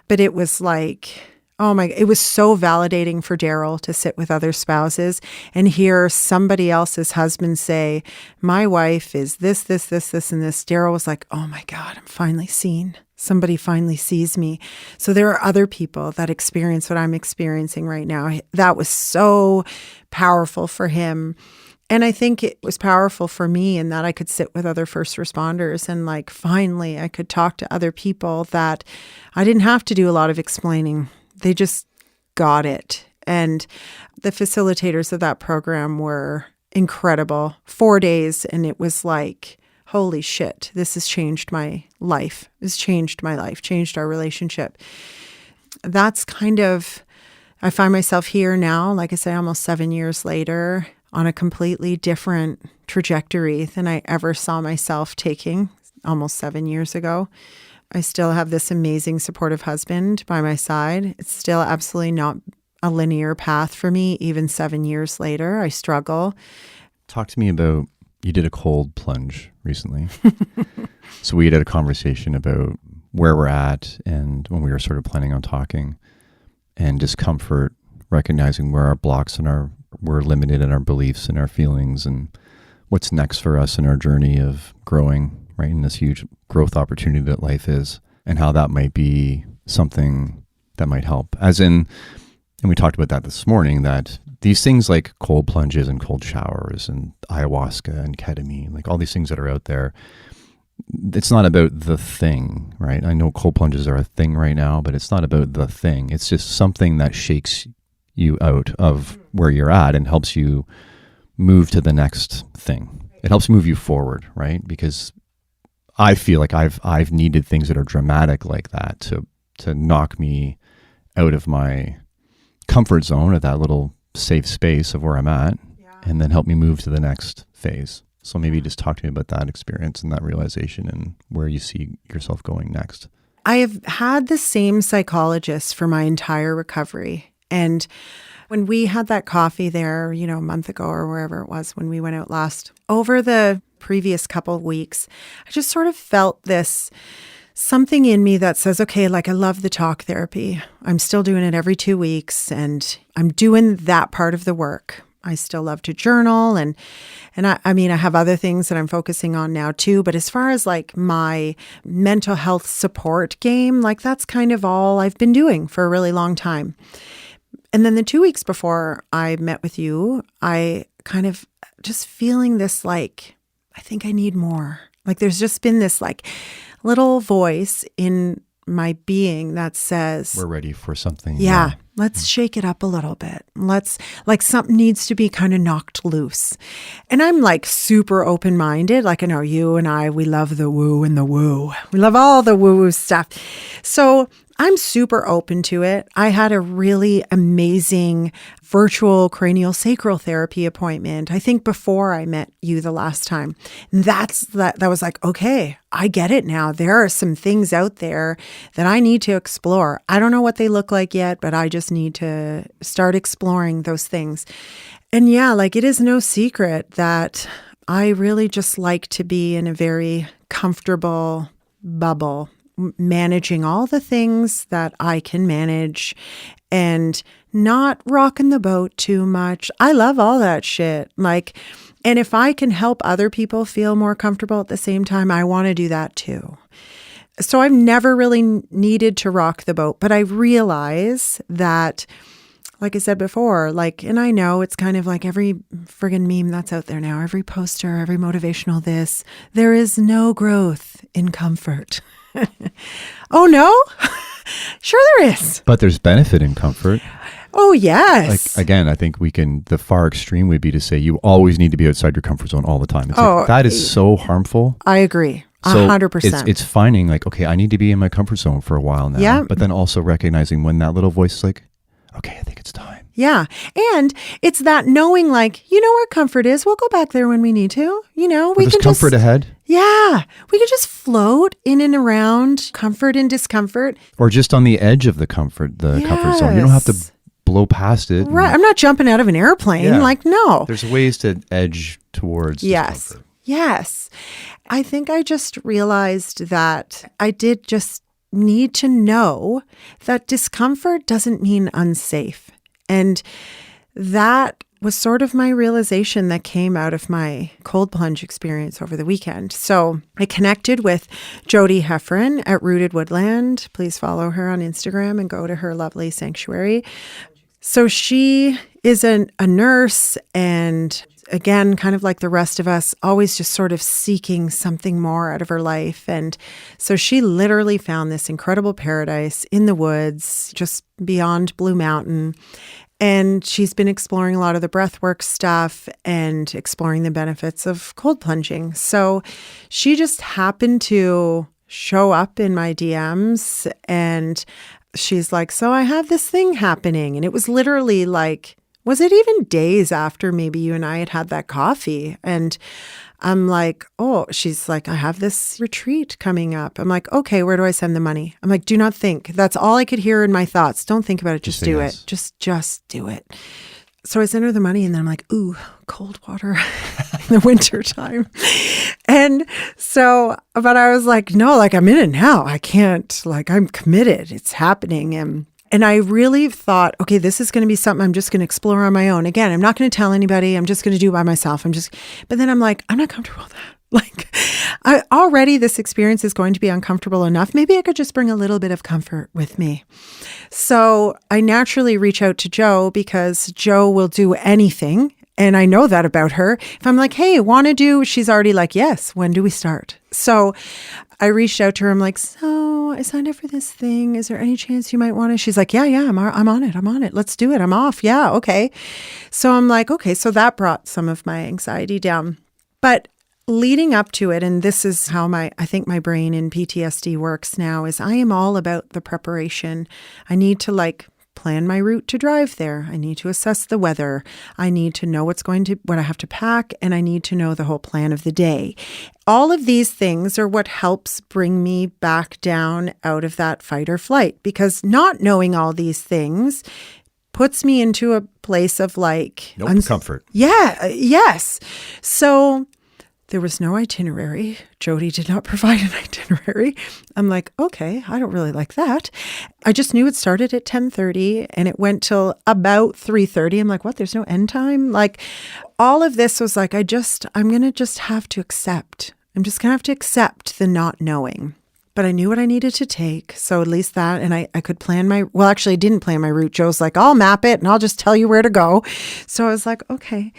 But it was like, it was so validating for Daryl to sit with other spouses and hear somebody else's husband say, my wife is this, and this. Daryl was like, oh my God, I'm finally seen. Somebody finally sees me. So there are other people that experience what I'm experiencing right now. That was so powerful for him. And I think it was powerful for me in that I could sit with other first responders and like finally I could talk to other people that I didn't have to do a lot of explaining. They just got it. And the facilitators of that program were incredible. 4 days and it was like, holy shit, this has changed my life. It's changed my life, changed our relationship. That's kind of, I find myself here now, like I say, almost 7 years later, on a completely different trajectory than I ever saw myself taking almost 7 years ago. I still have this amazing supportive husband by my side. It's still absolutely not a linear path for me, even 7 years later. I struggle. Talk to me about, you did a cold plunge recently. So we had a conversation about where we're at and when we were sort of planning on talking, and discomfort, recognizing where our blocks and we're limited in our beliefs and our feelings and what's next for us in our journey of growing, right, in this huge growth opportunity that life is, and how that might be something that might help. As in, and we talked about that this morning, that these things like cold plunges and cold showers and ayahuasca and ketamine, like all these things that are out there, it's not about the thing, right? I know cold plunges are a thing right now, but it's not about the thing. It's just something that shakes you out of where you're at and helps you move to the next thing. It helps move you forward, right? Because I feel like I've needed things that are dramatic like that to knock me out of my comfort zone, at that little safe space of where I'm at, and then help me move to the next phase. So maybe just talk to me about that experience and that realization and where you see yourself going next. I have had the same psychologist for my entire recovery. And when we had that coffee there, a month ago or wherever it was when we went out last, over the previous couple of weeks, I just sort of felt this something in me that says, okay, like I love the talk therapy. I'm still doing it every 2 weeks and I'm doing that part of the work. I still love to journal and I mean, I have other things that I'm focusing on now too. But as far as like my mental health support game, like that's kind of all I've been doing for a really long time. And then the 2 weeks before I met with you, I kind of just feeling this like, I think I need more. Like there's just been this like little voice in my being that says, we're ready for something. Yeah. Let's shake it up a little bit. Let's like something needs to be kind of knocked loose. And I'm like super open-minded. Like I know you and I, we love the woo and the woo. We love all the woo-woo stuff. So I'm super open to it. I had a really amazing virtual cranial sacral therapy appointment, I think before I met you the last time. And that was like, okay, I get it now. There are some things out there that I need to explore. I don't know what they look like yet, but I just need to start exploring those things. And yeah, like it is no secret that I really just like to be in a very comfortable bubble, managing all the things that I can manage and not rocking the boat too much. I love all that shit. And if I can help other people feel more comfortable at the same time, I want to do that too. So I've never really needed to rock the boat, but I realize that, like I said before, and I know it's kind of like every friggin' meme that's out there now, every poster, every motivational this, there is no growth in comfort. Oh, no? Sure there is. But there's benefit in comfort. Oh, yes. Again, I think the far extreme would be to say you always need to be outside your comfort zone all the time. It's that is so harmful. I agree. So 100%. It's finding okay, I need to be in my comfort zone for a while now. Yeah. But then also recognizing when that little voice is like, okay, I think it's time. Yeah. And it's that knowing where comfort is. We'll go back there when we need to. We can comfort ahead. Yeah. We can just float in and around comfort and discomfort. Or just on the edge of the comfort zone. You don't have to blow past it. Right. I'm not jumping out of an airplane. Yeah. No. There's ways to edge towards discomfort. Yes. I think I just realized that I did just need to know that discomfort doesn't mean unsafe. And that was sort of my realization that came out of my cold plunge experience over the weekend. So I connected with Jody Heffron at Rooted Woodland. Please follow her on Instagram and go to her lovely sanctuary. So she is a nurse and again, kind of like the rest of us, always just sort of seeking something more out of her life. And so she literally found this incredible paradise in the woods, just beyond Blue Mountain. And she's been exploring a lot of the breathwork stuff and exploring the benefits of cold plunging. So she just happened to show up in my DMs and she's like, so I have this thing happening. And it was literally was it even days after maybe you and I had that coffee? And I'm like, oh, she's like, I have this retreat coming up. I'm like, okay, where do I send the money? I'm like, do not think. That's all I could hear in my thoughts. Don't think about it. Just do it. Just do it. So I sent her the money and then I'm like, ooh, cold water in the wintertime. And so, but I was like, no, I'm in it now. I can't, I'm committed. It's happening. And I really thought, okay, this is going to be something I'm just going to explore on my own. Again, I'm not going to tell anybody. I'm just going to do it by myself. But then I'm like, I'm not comfortable with that. Already this experience is going to be uncomfortable enough. Maybe I could just bring a little bit of comfort with me. So So I naturally reach out to Joe because Joe will do anything. And I know that about her. If I'm like, hey, want to do, she's already like, yes, when do we start? So I reached out to her. I'm like, so I signed up for this thing. Is there any chance you might want to? She's like, yeah, I'm on it. Let's do it. I'm off. Yeah, okay. So I'm like, okay. So that brought some of my anxiety down. But leading up to it, and this is how I think my brain in PTSD works now, is I am all about the preparation. I need to plan my route to drive there. I need to assess the weather. I need to know what I have to pack, and I need to know the whole plan of the day. All of these things are what helps bring me back down out of that fight or flight, because not knowing all these things puts me into a place of comfort. Yeah, yes. So there was no itinerary. Jody did not provide an itinerary. I'm like, okay, I don't really like that. I just knew it started at 10:30 and it went till about 3:30. I'm like, what? There's no end time? All of this was I'm going to just have to accept. I'm just going to have to accept the not knowing. But I knew what I needed to take. So at least that, and I could plan I didn't plan my route. Joe's like, I'll map it and I'll just tell you where to go. So I was like, okay.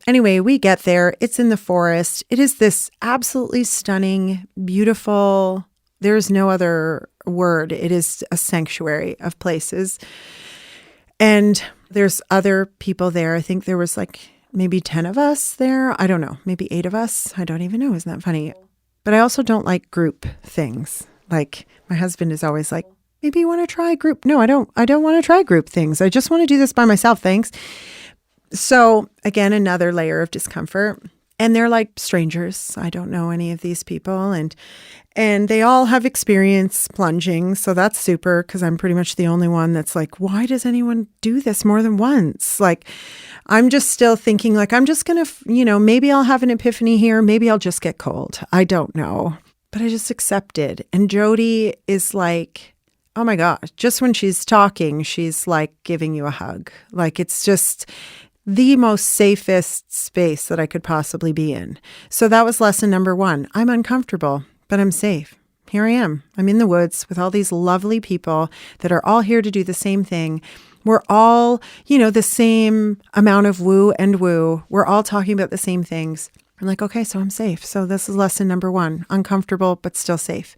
Anyway, we get there. It's in the forest. It is this absolutely stunning, beautiful, there's no other word. It is a sanctuary of places. And there's other people there. I think there was maybe 10 of us there. I don't know, maybe 8 of us. I don't even know. Isn't that funny? But I also don't like group things. My husband is always like, maybe you want to try group. No, I don't want to try group things. I just want to do this by myself. Thanks. So again, another layer of discomfort, and they're like strangers. I don't know any of these people, and they all have experience plunging. So that's super, because I'm pretty much the only one that's like, why does anyone do this more than once? I'm just still thinking I'm just going to, maybe I'll have an epiphany here. Maybe I'll just get cold. I don't know, but I just accepted. And Jody is like, oh my gosh, just when she's talking, she's giving you a hug. It's just the most safest space that I could possibly be in. So that was lesson number 1. I'm uncomfortable, but I'm safe. Here I am. I'm in the woods with all these lovely people that are all here to do the same thing. We're all, the same amount of woo and woo. We're all talking about the same things. I'm like, okay, so I'm safe. So this is lesson number 1, uncomfortable, but still safe.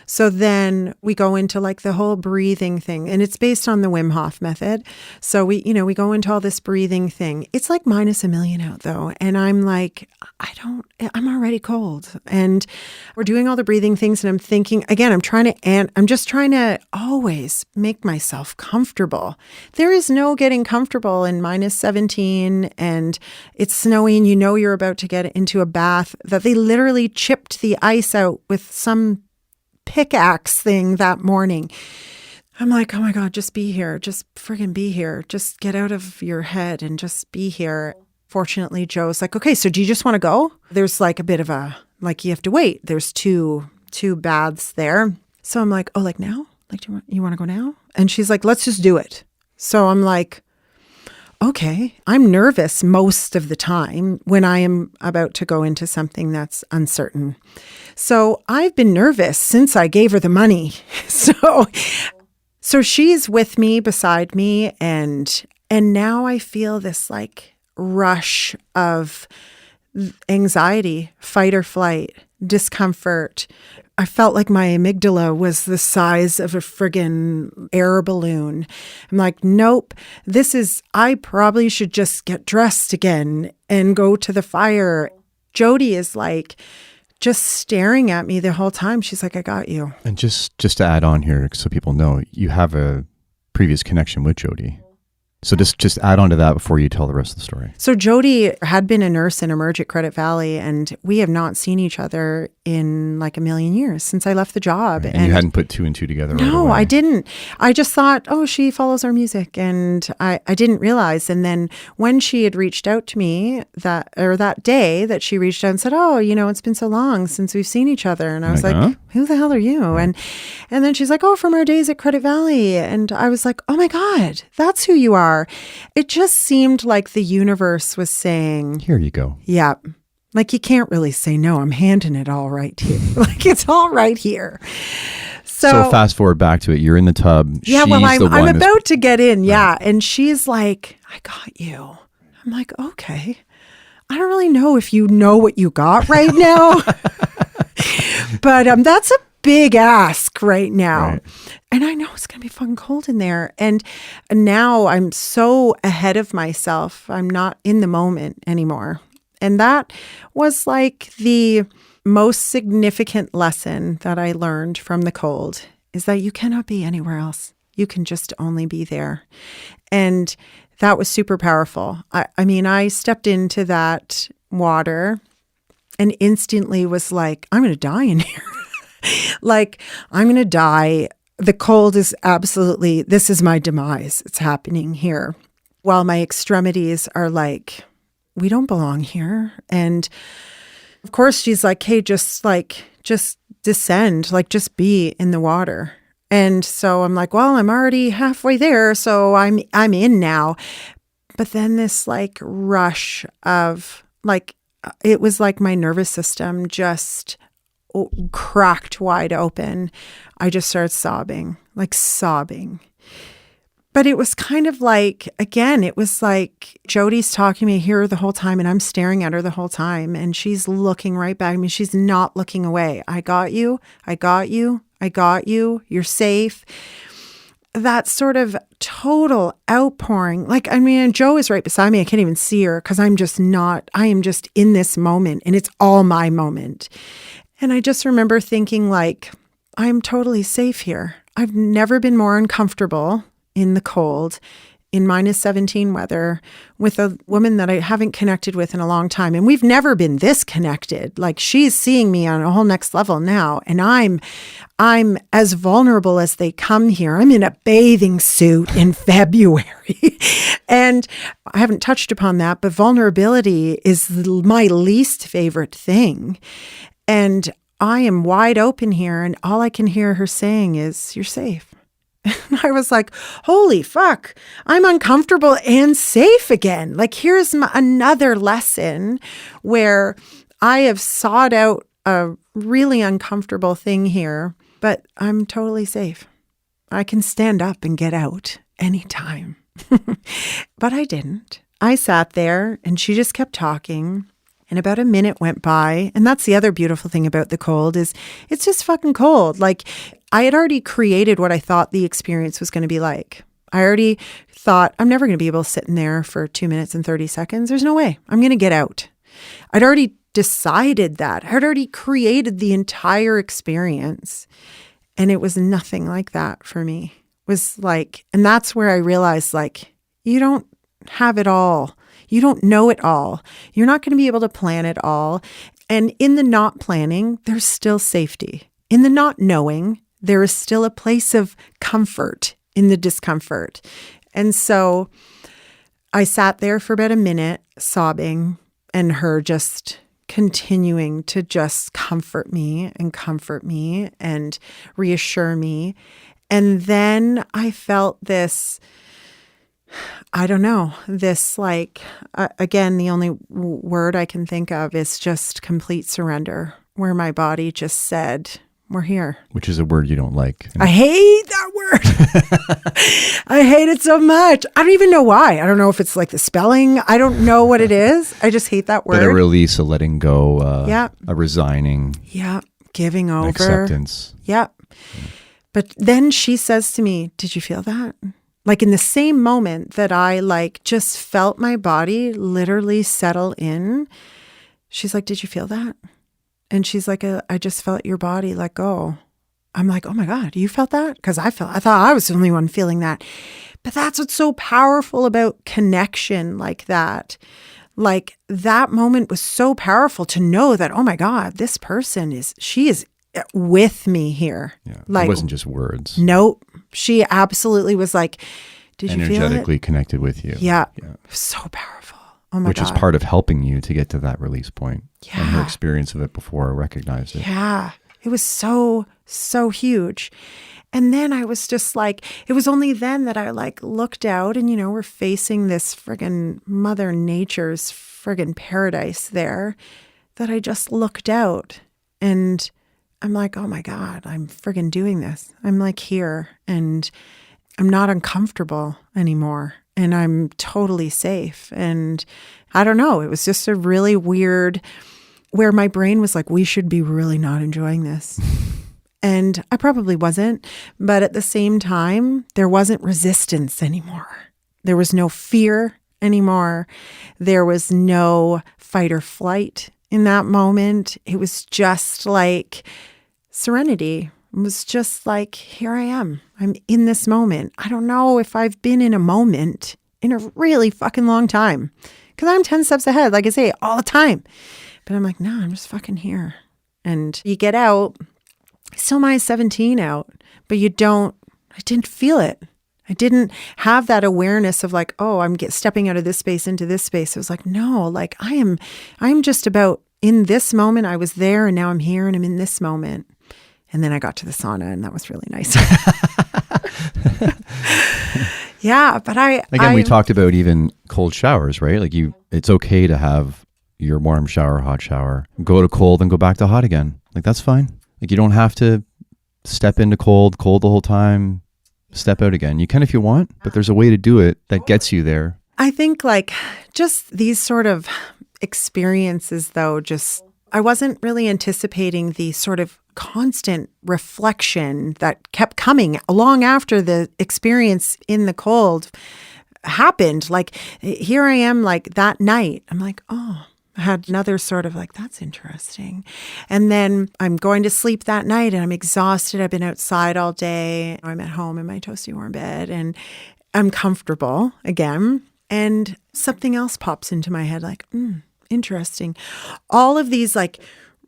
So then we go into the whole breathing thing, and it's based on the Wim Hof method. So we go into all this breathing thing. It's minus a million out though. And I'm like, I'm already cold, and we're doing all the breathing things. And I'm thinking, again, I'm just trying to always make myself comfortable. There is no getting comfortable in minus 17 and it's snowy and you're about to get into a bath that they literally chipped the ice out with some pickaxe thing that morning. I'm like, oh my God, just be here. Just friggin' be here. Just get out of your head and just be here. Fortunately, Joe's like, okay, so do you just want to go? There's a bit of you have to wait. There's two baths there. So I'm like, oh, now? Do you want to go now? And she's like, let's just do it. So I'm like, okay. I'm nervous most of the time when I am about to go into something that's uncertain. So I've been nervous since I gave her the money. So she's with me, beside me, and now I feel this rush of anxiety, fight or flight, discomfort. I felt like my amygdala was the size of a friggin' air balloon. I'm like, nope, I probably should just get dressed again and go to the fire. Jody is just staring at me the whole time. She's like, I got you. And just to add on here, so people know, you have a previous connection with Jody. So just add on to that before you tell the rest of the story. So Jody had been a nurse in Emerge at Credit Valley, and we have not seen each other in a million years since I left the job. Right. And you hadn't put 2 and 2 together? No, I didn't. I just thought, oh, she follows our music, and I didn't realize. And then when she had reached out to me that day that she reached out and said, oh, it's been so long since we've seen each other. And I was like, who the hell are you? Right. And then she's like, oh, from our days at Credit Valley. And I was like, oh my God, that's who you are. It just seemed like the universe was saying, here you go. Yeah. You can't really say no. I'm handing it all right here. It's all right here. So fast forward back to it. You're in the tub. Yeah, She's well, the I'm one that's- about to get in. Yeah. And she's like, I got you. I'm like, okay. I don't really know if you know what you got right now. But that's a big ask right now. Right. And I know it's going to be fucking cold in there. And now I'm so ahead of myself. I'm not in the moment anymore. And that was like the most significant lesson that I learned from the cold, is that you cannot be anywhere else. You can just only be there. And that was super powerful. I mean, I stepped into that water and instantly was like, I'm going to die in here. Like, I'm going to die. The cold is absolutely, this is my demise. It's happening here. While my extremities are like, we don't belong here. And of course, she's like, hey, just descend, like just be in the water. And so I'm like, well, I'm already halfway there, so I'm in now. But then this like rush of like, it was like my nervous system just cracked wide open. I just started sobbing. But it was kind of like, again, it was like Jody's talking to me here the whole time and I'm staring at her the whole time and she's looking right back at me. She's not looking away. I got you. I got you. I got you. You're safe. That sort of total outpouring. Like, I mean, Joe is right beside me. I can't even see her because I am just in this moment and it's all my moment. And I just remember thinking like, I'm totally safe here. I've never been more uncomfortable in the cold, in -17 weather, with a woman that I haven't connected with in a long time. And we've never been this connected. Like, she's seeing me on a whole next level now. And I'm as vulnerable as they come here. I'm in a bathing suit in February. And I haven't touched upon that, but vulnerability is my least favorite thing. And I am wide open here. And all I can hear her saying is, you're safe. And I was like, holy fuck, I'm uncomfortable and safe again. Like, here's another lesson where I have sought out a really uncomfortable thing here, but I'm totally safe. I can stand up and get out anytime. But I didn't. I sat there and she just kept talking. And about a minute went by. And that's the other beautiful thing about the cold is it's just fucking cold. Like, I had already created what I thought the experience was going to be like. I already thought, I'm never going to be able to sit in there for 2 minutes and 30 seconds. There's no way. I'm going to get out. I'd already decided that. I had already created the entire experience. And it was nothing like that for me. It was like, and that's where I realized, like, you don't have it all. You don't know it all. You're not going to be able to plan it all. And in the not planning, there's still safety. In the not knowing, there is still a place of comfort in the discomfort. And so I sat there for about a minute sobbing and her just continuing to just comfort me and reassure me. And then I felt this, I don't know, this like, again, the only word I can think of is just complete surrender, where my body just said, we're here. Which is a word you don't like. I hate that word. I hate it so much. I don't even know why. I don't know if it's like the spelling. I don't know what it is. I just hate that word. But a release, a letting go, a resigning. Yeah. Giving over. Acceptance. Yeah. But then she says to me, did you feel that? Like, in the same moment that I like just felt my body literally settle in, she's like, did you feel that? And she's like, I just felt your body let go. I'm like, oh my God, you felt that? Because I thought I was the only one feeling that. But that's what's so powerful about connection like that. Like, that moment was so powerful to know that, oh my God, this person she is with me here. Yeah, like, it wasn't just words. Nope. She absolutely was like, did you feel it? Energetically connected with you. Yeah. So powerful. Oh my God. Which is part of helping you to get to that release point. Yeah. And her experience of it before I recognized it. Yeah. It was so, so huge. And then I was just like, it was only then that I like looked out and, we're facing this friggin' Mother Nature's friggin' paradise there, that I just looked out and I'm like, oh my God, I'm friggin' doing this. I'm like here and I'm not uncomfortable anymore and I'm totally safe. And I don't know, it was just a really weird where my brain was like, we should be really not enjoying this. And I probably wasn't, but at the same time, there wasn't resistance anymore. There was no fear anymore. There was no fight or flight in that moment. It was just like serenity. It was just like, here I am. I'm in this moment. I don't know if I've been in a moment in a really fucking long time because I'm 10 steps ahead, like I say, all the time. But I'm like, no, I'm just fucking here. And you get out. Still my 17 out, but I didn't feel it. I didn't have that awareness of like, oh, I'm stepping out of this space into this space. It was like, no, like I'm just about in this moment. I was there and now I'm here and I'm in this moment. And then I got to the sauna and that was really nice. Yeah, but we talked about even cold showers, right? Like it's okay to have your warm shower, hot shower, go to cold and go back to hot again. Like that's fine. Like you don't have to step into cold the whole time, step out again. You can if you want, but there's a way to do it that gets you there. I think like just these sort of experiences though, I wasn't really anticipating the sort of constant reflection that kept coming long after the experience in the cold happened. Like here I am like that night, I'm like, oh, I had another sort of like, that's interesting. And then I'm going to sleep that night and I'm exhausted. I've been outside all day. I'm at home in my toasty warm bed and I'm comfortable again. And something else pops into my head like, interesting. All of these like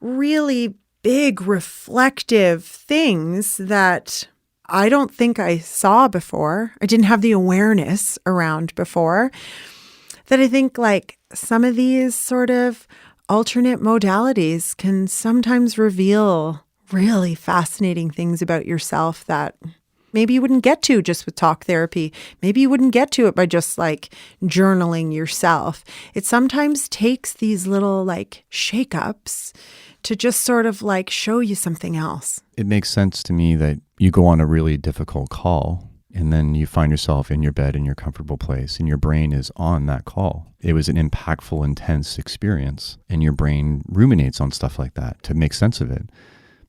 really big reflective things that I don't think I saw before. I didn't have the awareness around before. That I think like some of these sort of alternate modalities can sometimes reveal really fascinating things about yourself that maybe you wouldn't get to just with talk therapy. Maybe you wouldn't get to it by just like journaling yourself. It sometimes takes these little like shakeups to just sort of like show you something else. It makes sense to me that you go on a really difficult call and then you find yourself in your bed in your comfortable place and your brain is on that call. It was an impactful, intense experience and your brain ruminates on stuff like that to make sense of it.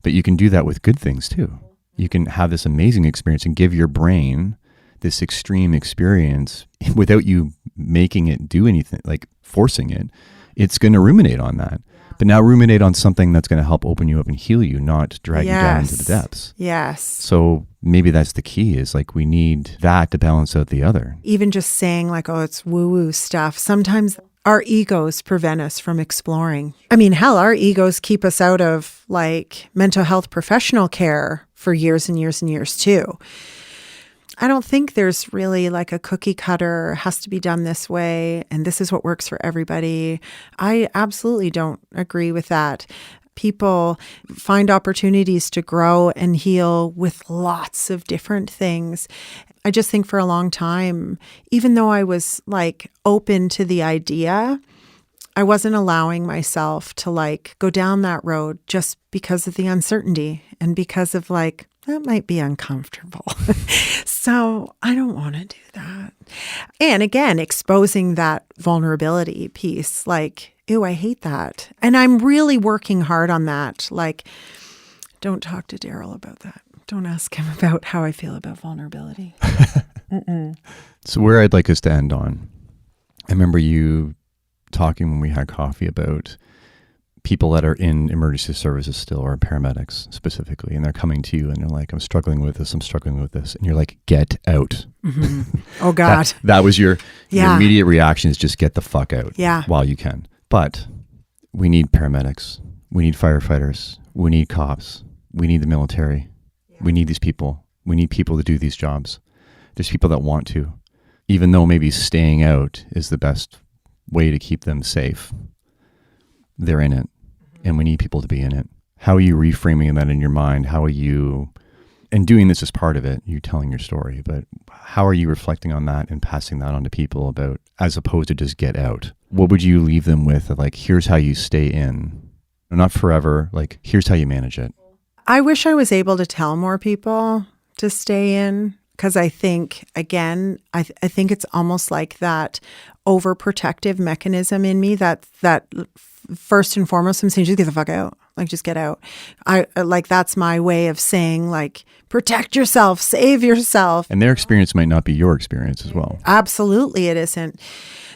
But you can do that with good things too. You can have this amazing experience and give your brain this extreme experience without you making it do anything, like forcing it. It's going to ruminate on that. But now ruminate on something that's going to help open you up and heal you, not drag you down into the depths. Yes. So maybe that's the key is like we need that to balance out the other. Even just saying like, oh, it's woo-woo stuff. Sometimes our egos prevent us from exploring. I mean, hell, our egos keep us out of like mental health professional care for years and years and years too. I don't think there's really like a cookie cutter, has to be done this way, and this is what works for everybody. I absolutely don't agree with that. People find opportunities to grow and heal with lots of different things. I just think for a long time, even though I was like open to the idea, I wasn't allowing myself to like go down that road just because of the uncertainty and because of like, that might be uncomfortable. So I don't want to do that. And again, exposing that vulnerability piece, like, ew, I hate that. And I'm really working hard on that. Like, don't talk to Daryl about that. Don't ask him about how I feel about vulnerability. So where I'd like us to end on, I remember you talking when we had coffee about people that are in emergency services still, or paramedics specifically, and they're coming to you and they're like, I'm struggling with this. And you're like, get out. Mm-hmm. Oh God. that was your immediate reaction is just get the fuck out while you can. But we need paramedics. We need firefighters. We need cops. We need the military. We need these people. We need people to do these jobs. There's people that want to, even though maybe staying out is the best way to keep them safe. They're in it, and we need people to be in it. How are you reframing that in your mind? How are you, and doing this as part of it, you telling your story, but how are you reflecting on that and passing that on to people about, as opposed to just get out? What would you leave them with? Like, here's how you stay in, not forever, like, here's how you manage it. I wish I was able to tell more people to stay in, because I think, again, I think it's almost like that overprotective mechanism in me that first and foremost, I'm saying, just get the fuck out. Like, just get out. That's my way of saying, like, protect yourself, save yourself. And their experience might not be your experience as well. Absolutely, it isn't.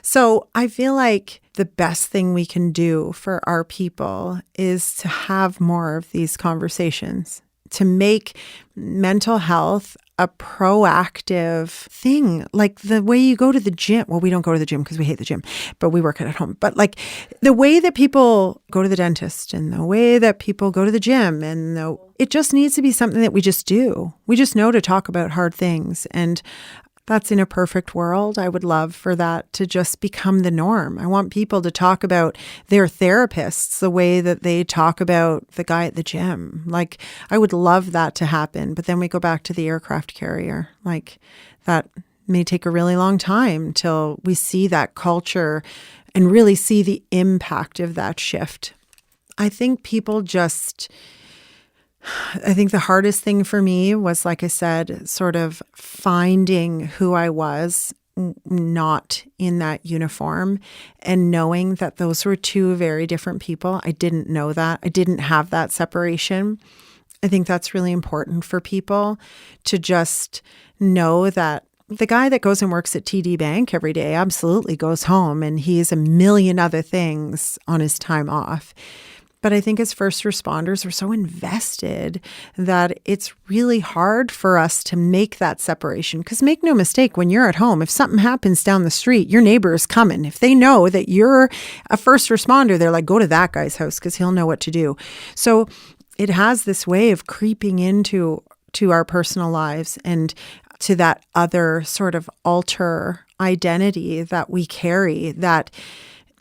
So I feel like the best thing we can do for our people is to have more of these conversations, to make mental health a proactive thing, like the way you go to the gym. Well, we don't go to the gym because we hate the gym, but we work out at home. But like the way that people go to the dentist and the way that people go to the gym, and it just needs to be something that we just do. We just know to talk about hard things. And that's in a perfect world. I would love for that to just become the norm. I want people to talk about their therapists the way that they talk about the guy at the gym. Like, I would love that to happen. But then we go back to the aircraft carrier. Like, that may take a really long time till we see that culture and really see the impact of that shift. I think the hardest thing for me was, like I said, sort of finding who I was not in that uniform and knowing that those were two very different people. I didn't know that. I didn't have that separation. I think that's really important for people to just know that the guy that goes and works at TD Bank every day absolutely goes home and he's a million other things on his time off. But I think as first responders, we're so invested that it's really hard for us to make that separation. Because make no mistake, when you're at home, if something happens down the street, your neighbor is coming. If they know that you're a first responder, they're like, go to that guy's house because he'll know what to do. So it has this way of creeping into our personal lives and to that other sort of alter identity that we carry, that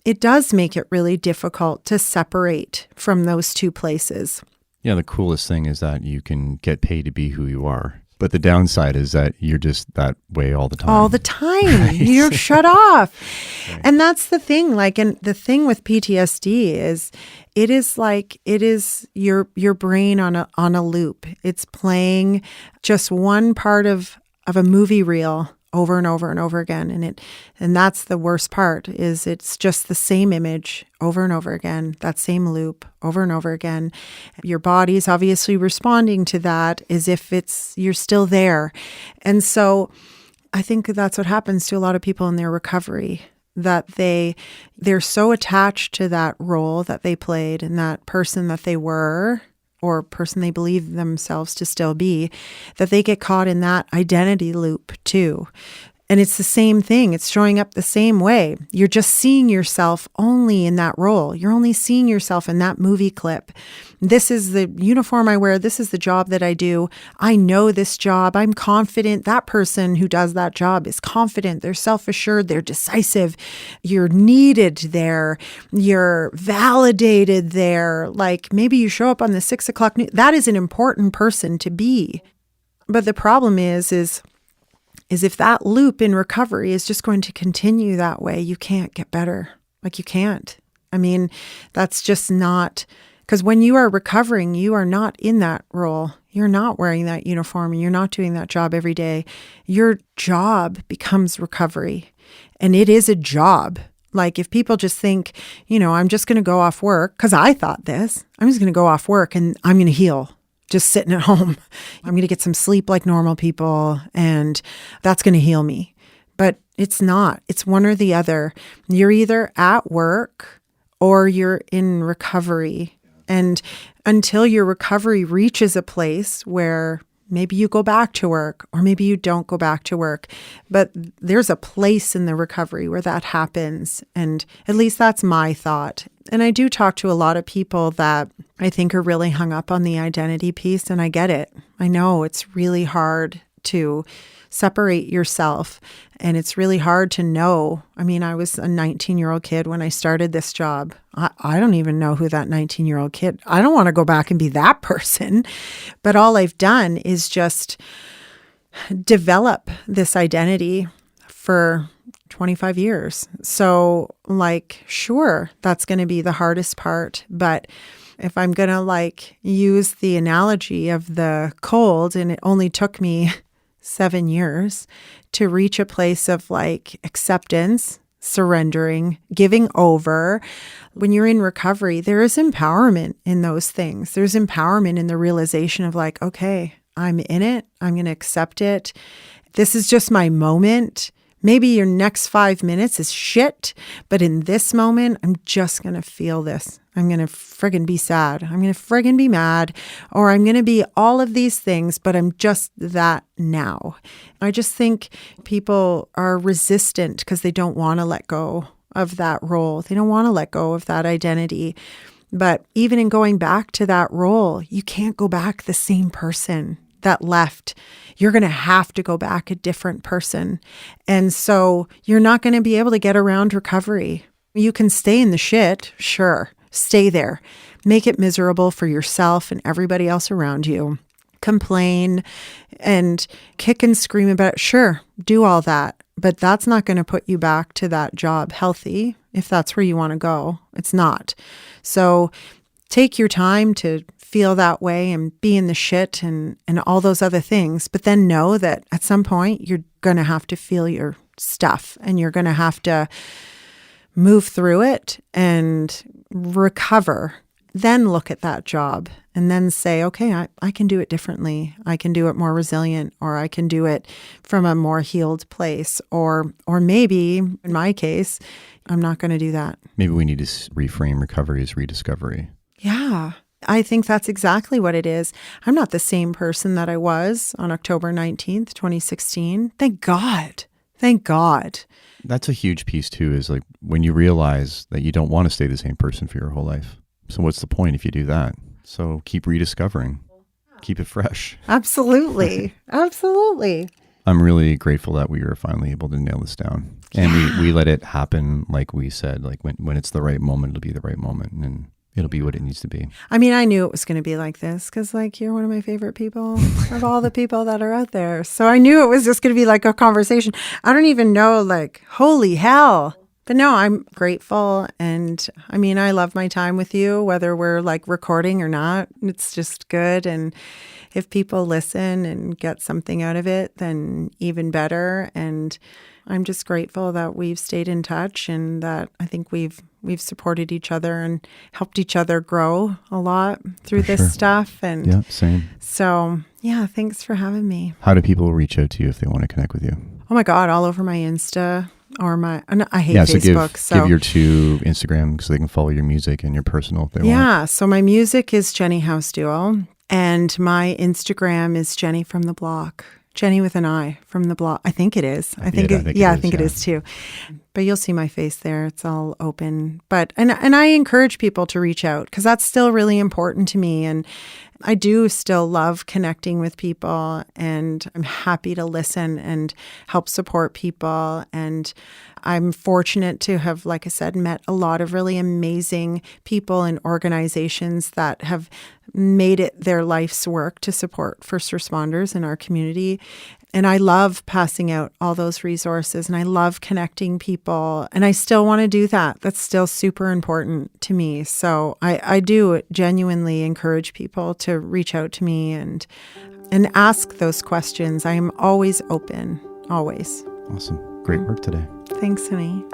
it does make it really difficult to separate from those two places. Yeah, the coolest thing is that you can get paid to be who you are. But the downside is that you're just that way all the time. All the time. Right? You're shut off. Right. And that's the thing. Like, and the thing with PTSD is it is your brain on a loop. It's playing just one part of a movie reel over and over and over again. And that's the worst part, is it's just the same image over and over again, that same loop over and over again. Your body's obviously responding to that as if you're still there. And so I think that's what happens to a lot of people in their recovery, that they're so attached to that role that they played and that person that they were, or person they believe themselves to still be, that they get caught in that identity loop too. And it's the same thing. It's showing up the same way. You're just seeing yourself only in that role. You're only seeing yourself in that movie clip. This is the uniform I wear. This is the job that I do. I know this job. I'm confident. That person who does that job is confident. They're self-assured. They're decisive. You're needed there. You're validated there. Like, maybe you show up on the 6 o'clock news. That is an important person to be. But the problem is if that loop in recovery is just going to continue that way, you can't get better. Like, you can't. I mean, that's just not, because when you are recovering, you are not in that role. You're not wearing that uniform and you're not doing that job every day. Your job becomes recovery, and it is a job. Like, if people just think, I'm just going to go off work, because I thought this, I'm just going to go off work and I'm going to heal. Just sitting at home. I'm going to get some sleep like normal people, and that's going to heal me. But it's not. It's one or the other. You're either at work or you're in recovery. And until your recovery reaches a place where maybe you go back to work or maybe you don't go back to work, but there's a place in the recovery where that happens. And at least that's my thought. And I do talk to a lot of people that I think are really hung up on the identity piece, and I get it. I know it's really hard to separate yourself, and it's really hard to know. I mean, I was a 19-year-old kid when I started this job. I don't even know who that 19-year-old kid. I don't want to go back and be that person, but all I've done is just develop this identity for 25 years. So, like, sure, that's going to be the hardest part, but if I'm going to like use the analogy of the cold, and it only took me 7 years to reach a place of like acceptance, surrendering, giving over. When you're in recovery, there is empowerment in those things. There's empowerment in the realization of like, okay, I'm in it. I'm going to accept it. This is just my moment. Maybe your next 5 minutes is shit, but in this moment, I'm just going to feel this. I'm going to friggin' be sad. I'm going to friggin' be mad, or I'm going to be all of these things, but I'm just that now. I just think people are resistant because they don't want to let go of that role. They don't want to let go of that identity. But even in going back to that role, you can't go back the same person that left. You're going to have to go back a different person. And so you're not going to be able to get around recovery. You can stay in the shit, sure. Stay there. Make it miserable for yourself and everybody else around you. Complain and kick and scream about it. Sure, do all that. But that's not going to put you back to that job healthy if that's where you want to go. It's not. So take your time to feel that way and be in the shit and all those other things. But then know that at some point you're going to have to feel your stuff and you're going to have to move through it and recover. Then look at that job and then say, okay, I can do it differently. I can do it more resilient, or I can do it from a more healed place. Or maybe, in my case, I'm not going to do that. Maybe we need to reframe recovery as rediscovery. Yeah, I think that's exactly what it is. I'm not the same person that I was on October 19th, 2016. Thank God. Thank God. That's a huge piece too, is like when you realize that you don't want to stay the same person for your whole life. So what's the point if you do that? So keep rediscovering, keep it fresh. Absolutely. Absolutely. I'm really grateful that we were finally able to nail this down. And we let it happen like we said, like when it's the right moment, it'll be the right moment. And it'll be what it needs to be. I mean, I knew it was going to be like this because, like, you're one of my favorite people of all the people that are out there. So I knew it was just going to be like a conversation. I don't even know, like, holy hell. But no, I'm grateful. And I mean, I love my time with you, whether we're like recording or not. It's just good. And if people listen and get something out of it, then even better. And I'm just grateful that we've stayed in touch and that I think we've supported each other and helped each other grow a lot through this stuff. And yeah, same. So, yeah, thanks for having me. How do people reach out to you if they want to connect with you? Oh my God, all over my Insta or I hate Facebook. So give your two Instagram so they can follow your music and your personal if they want. Yeah, so my music is Jenny House Duo and my Instagram is Jenny from the Block. Jenny with an I from the Block. I think it is. I think it is too. But you'll see my face there. It's all open. But and I encourage people to reach out because that's still really important to me. And I do still love connecting with people, and I'm happy to listen and help support people. And I'm fortunate to have, like I said, met a lot of really amazing people and organizations that have made it their life's work to support first responders in our community. And I love passing out all those resources, and I love connecting people, and I still want to do that. That's still super important to me. So I do genuinely encourage people to reach out to me and ask those questions. I am always open, always. Awesome. Great work today. Thanks, honey.